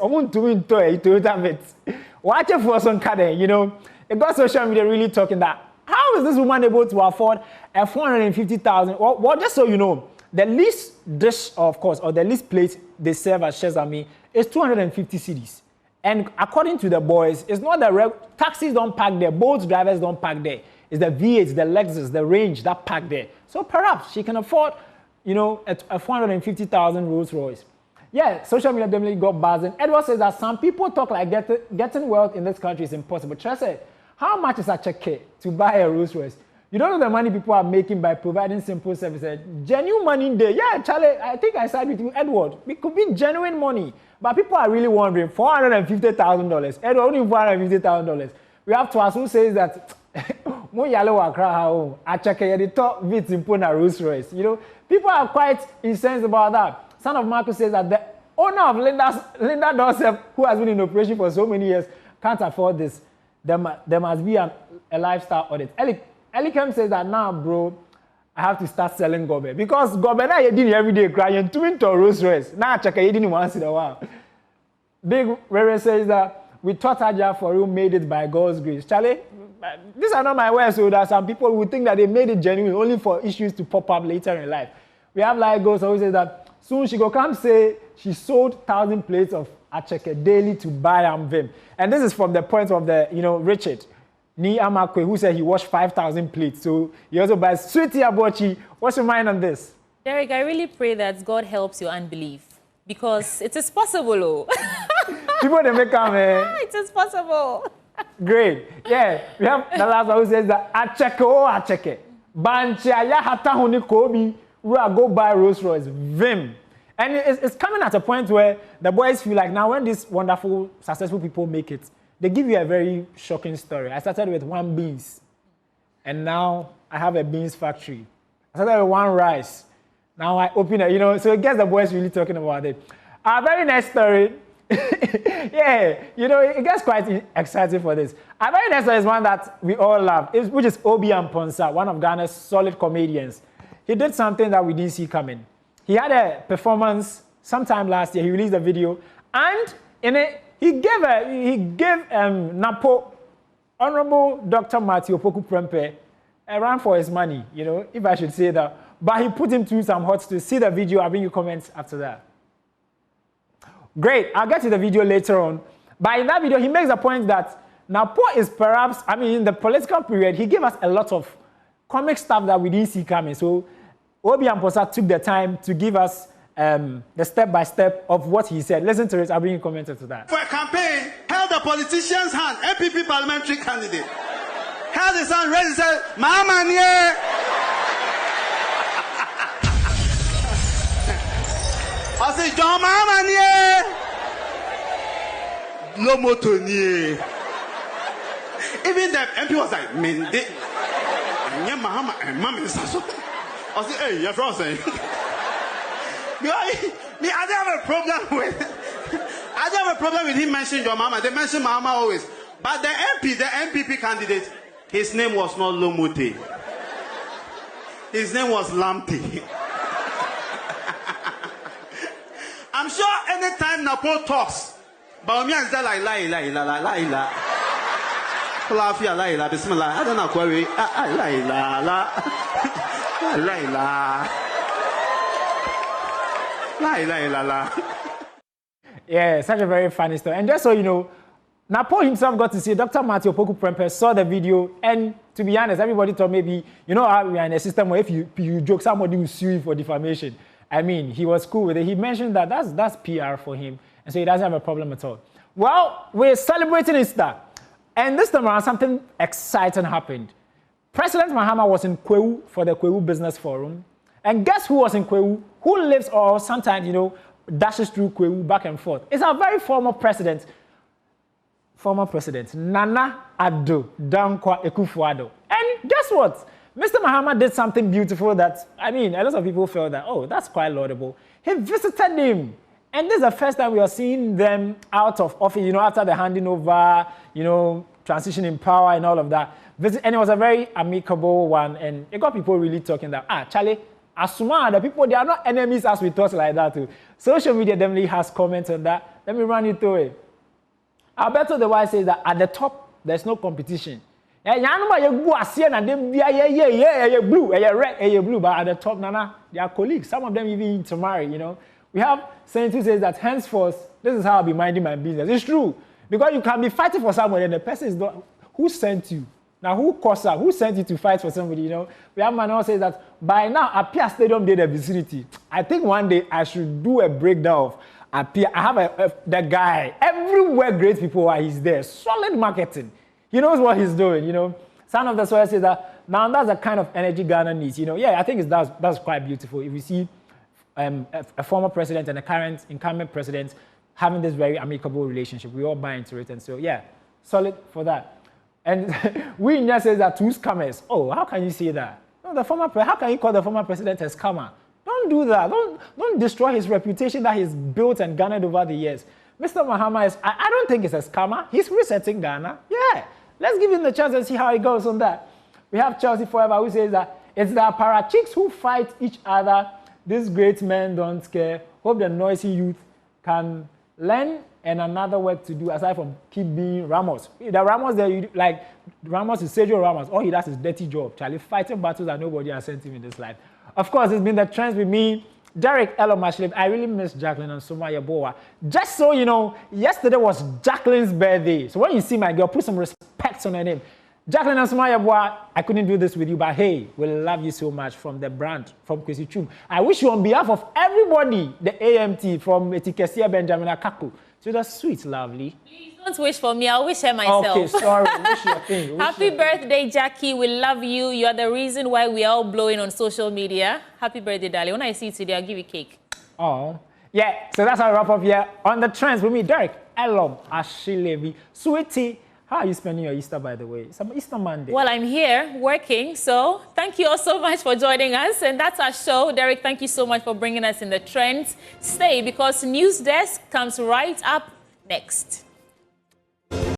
Watch it for some card, it got social media really talking that. How is this woman able to afford a 450,000? Well, just so you know, the least dish, of course, or the least plate they serve at Shezami is 250 cedis. And according to the boys, it's not the taxis don't park there, boat drivers don't park there. It's the V8, the Lexus, the Range that park there. So perhaps she can afford, a 450,000 Rolls Royce. Yeah, social media definitely got buzzing. Edward says that some people talk like getting wealth in this country is impossible. Trust how much is a check to buy a Rolls Royce? You don't know the money people are making by providing simple services. Genuine money in there. Yeah, Charlie, I think I side with you, Edward. It could be genuine money. But people are really wondering, $450,000. Edward, only $450,000. We have Twas who says that, I check the top bits in Puna Rolls Royce. People are quite incensed about that. Son of Marcus says that the owner of Linda Dorsef, who has been in operation for so many years, can't afford this. There must be a lifestyle audit. Elikem says that now, bro, I have to start selling gobe. Because gobe now you're doing every day crying, to Rolls Royce. Now I check you didn't once in a while. Big Rere says that we thought Aja for you made it by God's grace. Charlie, these are not my words, so that some people would think that they made it genuine only for issues to pop up later in life. We have like Ghost who says that soon she go come say she sold 1,000 plates of acheke daily to buy Amvim. And this is from the point of the, Richard Ni Amakwe, who said he washed 5,000 plates. So he also buys Sweetie Abochi. What's your mind on this? Derek, I really pray that God helps your unbelief. Because it is possible. People, they make come, it is possible. Great. Yeah, we have the last one who says that acheke. Banchaya hata huni kobi, go buy Rolls Royce. Vim. And it's coming at a point where the boys feel like now when these wonderful, successful people make it, they give you a very shocking story. I started with 1 beans, and now I have a beans factory. I started with 1 rice. Now I open it, so it gets the boys really talking about it. A very nice story. Yeah, it gets quite exciting for this. A very nice story is one that we all love, which is Obi Amponsa, one of Ghana's solid comedians. He did something that we didn't see coming. He had a performance sometime last year. He released a video, and in it, he gave Napo, Honorable Dr. Matthew Opoku Prempe, a run for his money, if I should say that. But he put him through some hot to see the video. I'll bring you comments after that. Great. I'll get to the video later on. But in that video, he makes the point that Napo is perhaps, in the political period, he gave us a lot of comic stuff that we didn't see coming. So Obi Amposa took the time to give us the step-by-step of what he said. Listen to it. I'll bring you comments to that. For a campaign, held the politician's hand, MPP parliamentary candidate. Held his hand, raised his hand, Mama Nye. I said, John Mama Nye. No moto Nye. Even the MP was like, Mende. Yeah, Mama, and Mama is also. I said, hey, you're from saying. I don't have a problem with him mentioning your mama. They mention mama always. But the MPP candidate, his name was not Lomote. His name was Lampy. I'm sure anytime Napo talks, Baumia is there like la. Kulafia la bismillah. I don't know query. La. Yeah, such a very funny story. And just so you know, Napo himself got to see Dr. Matthew Poku Prempeh, saw the video, and to be honest, everybody thought maybe, you know how we are in a system where if you joke, somebody will sue you for defamation. I mean, he was cool with it. He mentioned that that's PR for him, and so he doesn't have a problem at all. Well, we're celebrating Easter, and this time around, something exciting happened. President Mahama was in Kwewu for the Kwewu Business Forum, and guess who was in Kwewu? Who lives or sometimes, you know, dashes through Kwewu back and forth? It's our very former president, Nana Addo Dankwa Akufo-Addo. And guess what? Mr. Mahama did something beautiful that, I mean, a lot of people felt that, oh, that's quite laudable. He visited him. And this is the first time we are seeing them out of office, you know, after the handing over, you know, transition in power and all of that. And it was a very amicable one. And it got people really talking that, Charlie, Asuma, the people, they are not enemies as we thought like that too. Social media definitely has comments on that. Let me run you through it. Alberto the Wise says that at the top, there's no competition. Blue, blue, but at the top, Nana, they are colleagues. Some of them even intermarry, you know. We have Saint who says that henceforth, this is how I'll be minding my business. It's true. Because you can be fighting for somebody and the person is not, who sent you? Now, who caused that? Who sent you to fight for somebody, you know? We have man who says that by now, Apia Stadium did a vicinity. I think one day I should do a breakdown of Apia. I have the guy. Everywhere great people are, he's there. Solid marketing. He knows what he's doing, you know. Son of the Soil says that now that's the kind of energy Ghana needs, you know. Yeah, I think that's quite beautiful. If we see a former president and a current incumbent president having this very amicable relationship, we all buy into it. And so, yeah, solid for that. And Winya says that two scammers. Oh, how can you say that? No, how can you call the former president a scammer? Don't do that. Don't destroy his reputation that he's built and garnered over the years. Mr. Mahama is, I don't think he's a scammer. He's resetting Ghana. Yeah. Let's give him the chance and see how it goes on that. We have Chelsea Forever who says that it's the parachicks who fight each other. These great men don't care. Hope the noisy youth can learn and another work to do aside from keep being Ramos. The Ramos there, like Ramos is Sergio Ramos. All he does is dirty job. Charlie fighting battles that nobody has sent him in this life. Of course, it's been the trends with me. Derek Elo Mashlip. I really miss Jacqueline and Sumaya Boa. Just so you know, yesterday was Jacqueline's birthday. So when you see my girl, put some respect on her name. Jacqueline and Sumaya Boa, I couldn't do this with you, but hey, we love you so much from the brand, from Kwesi Chum. I wish you on behalf of everybody, the AMT, from Etikesia Benjamin Akaku, to the sweet, lovely. Please don't wish for me. I'll wish her myself. Okay, sorry. Wish your thing. Happy birthday, Jackie. We love you. You are the reason why we are all blowing on social media. Happy birthday, darling. When I see you today, I'll give you cake. Oh, yeah. So that's how we wrap up here on the trends with me, Derek Elom Ashilevi. Sweetie, how are you spending your Easter, by the way? It's Easter Monday. Well, I'm here working, so thank you all so much for joining us. And that's our show. Derek, thank you so much for bringing us in the trends. Stay, because News Desk comes right up next.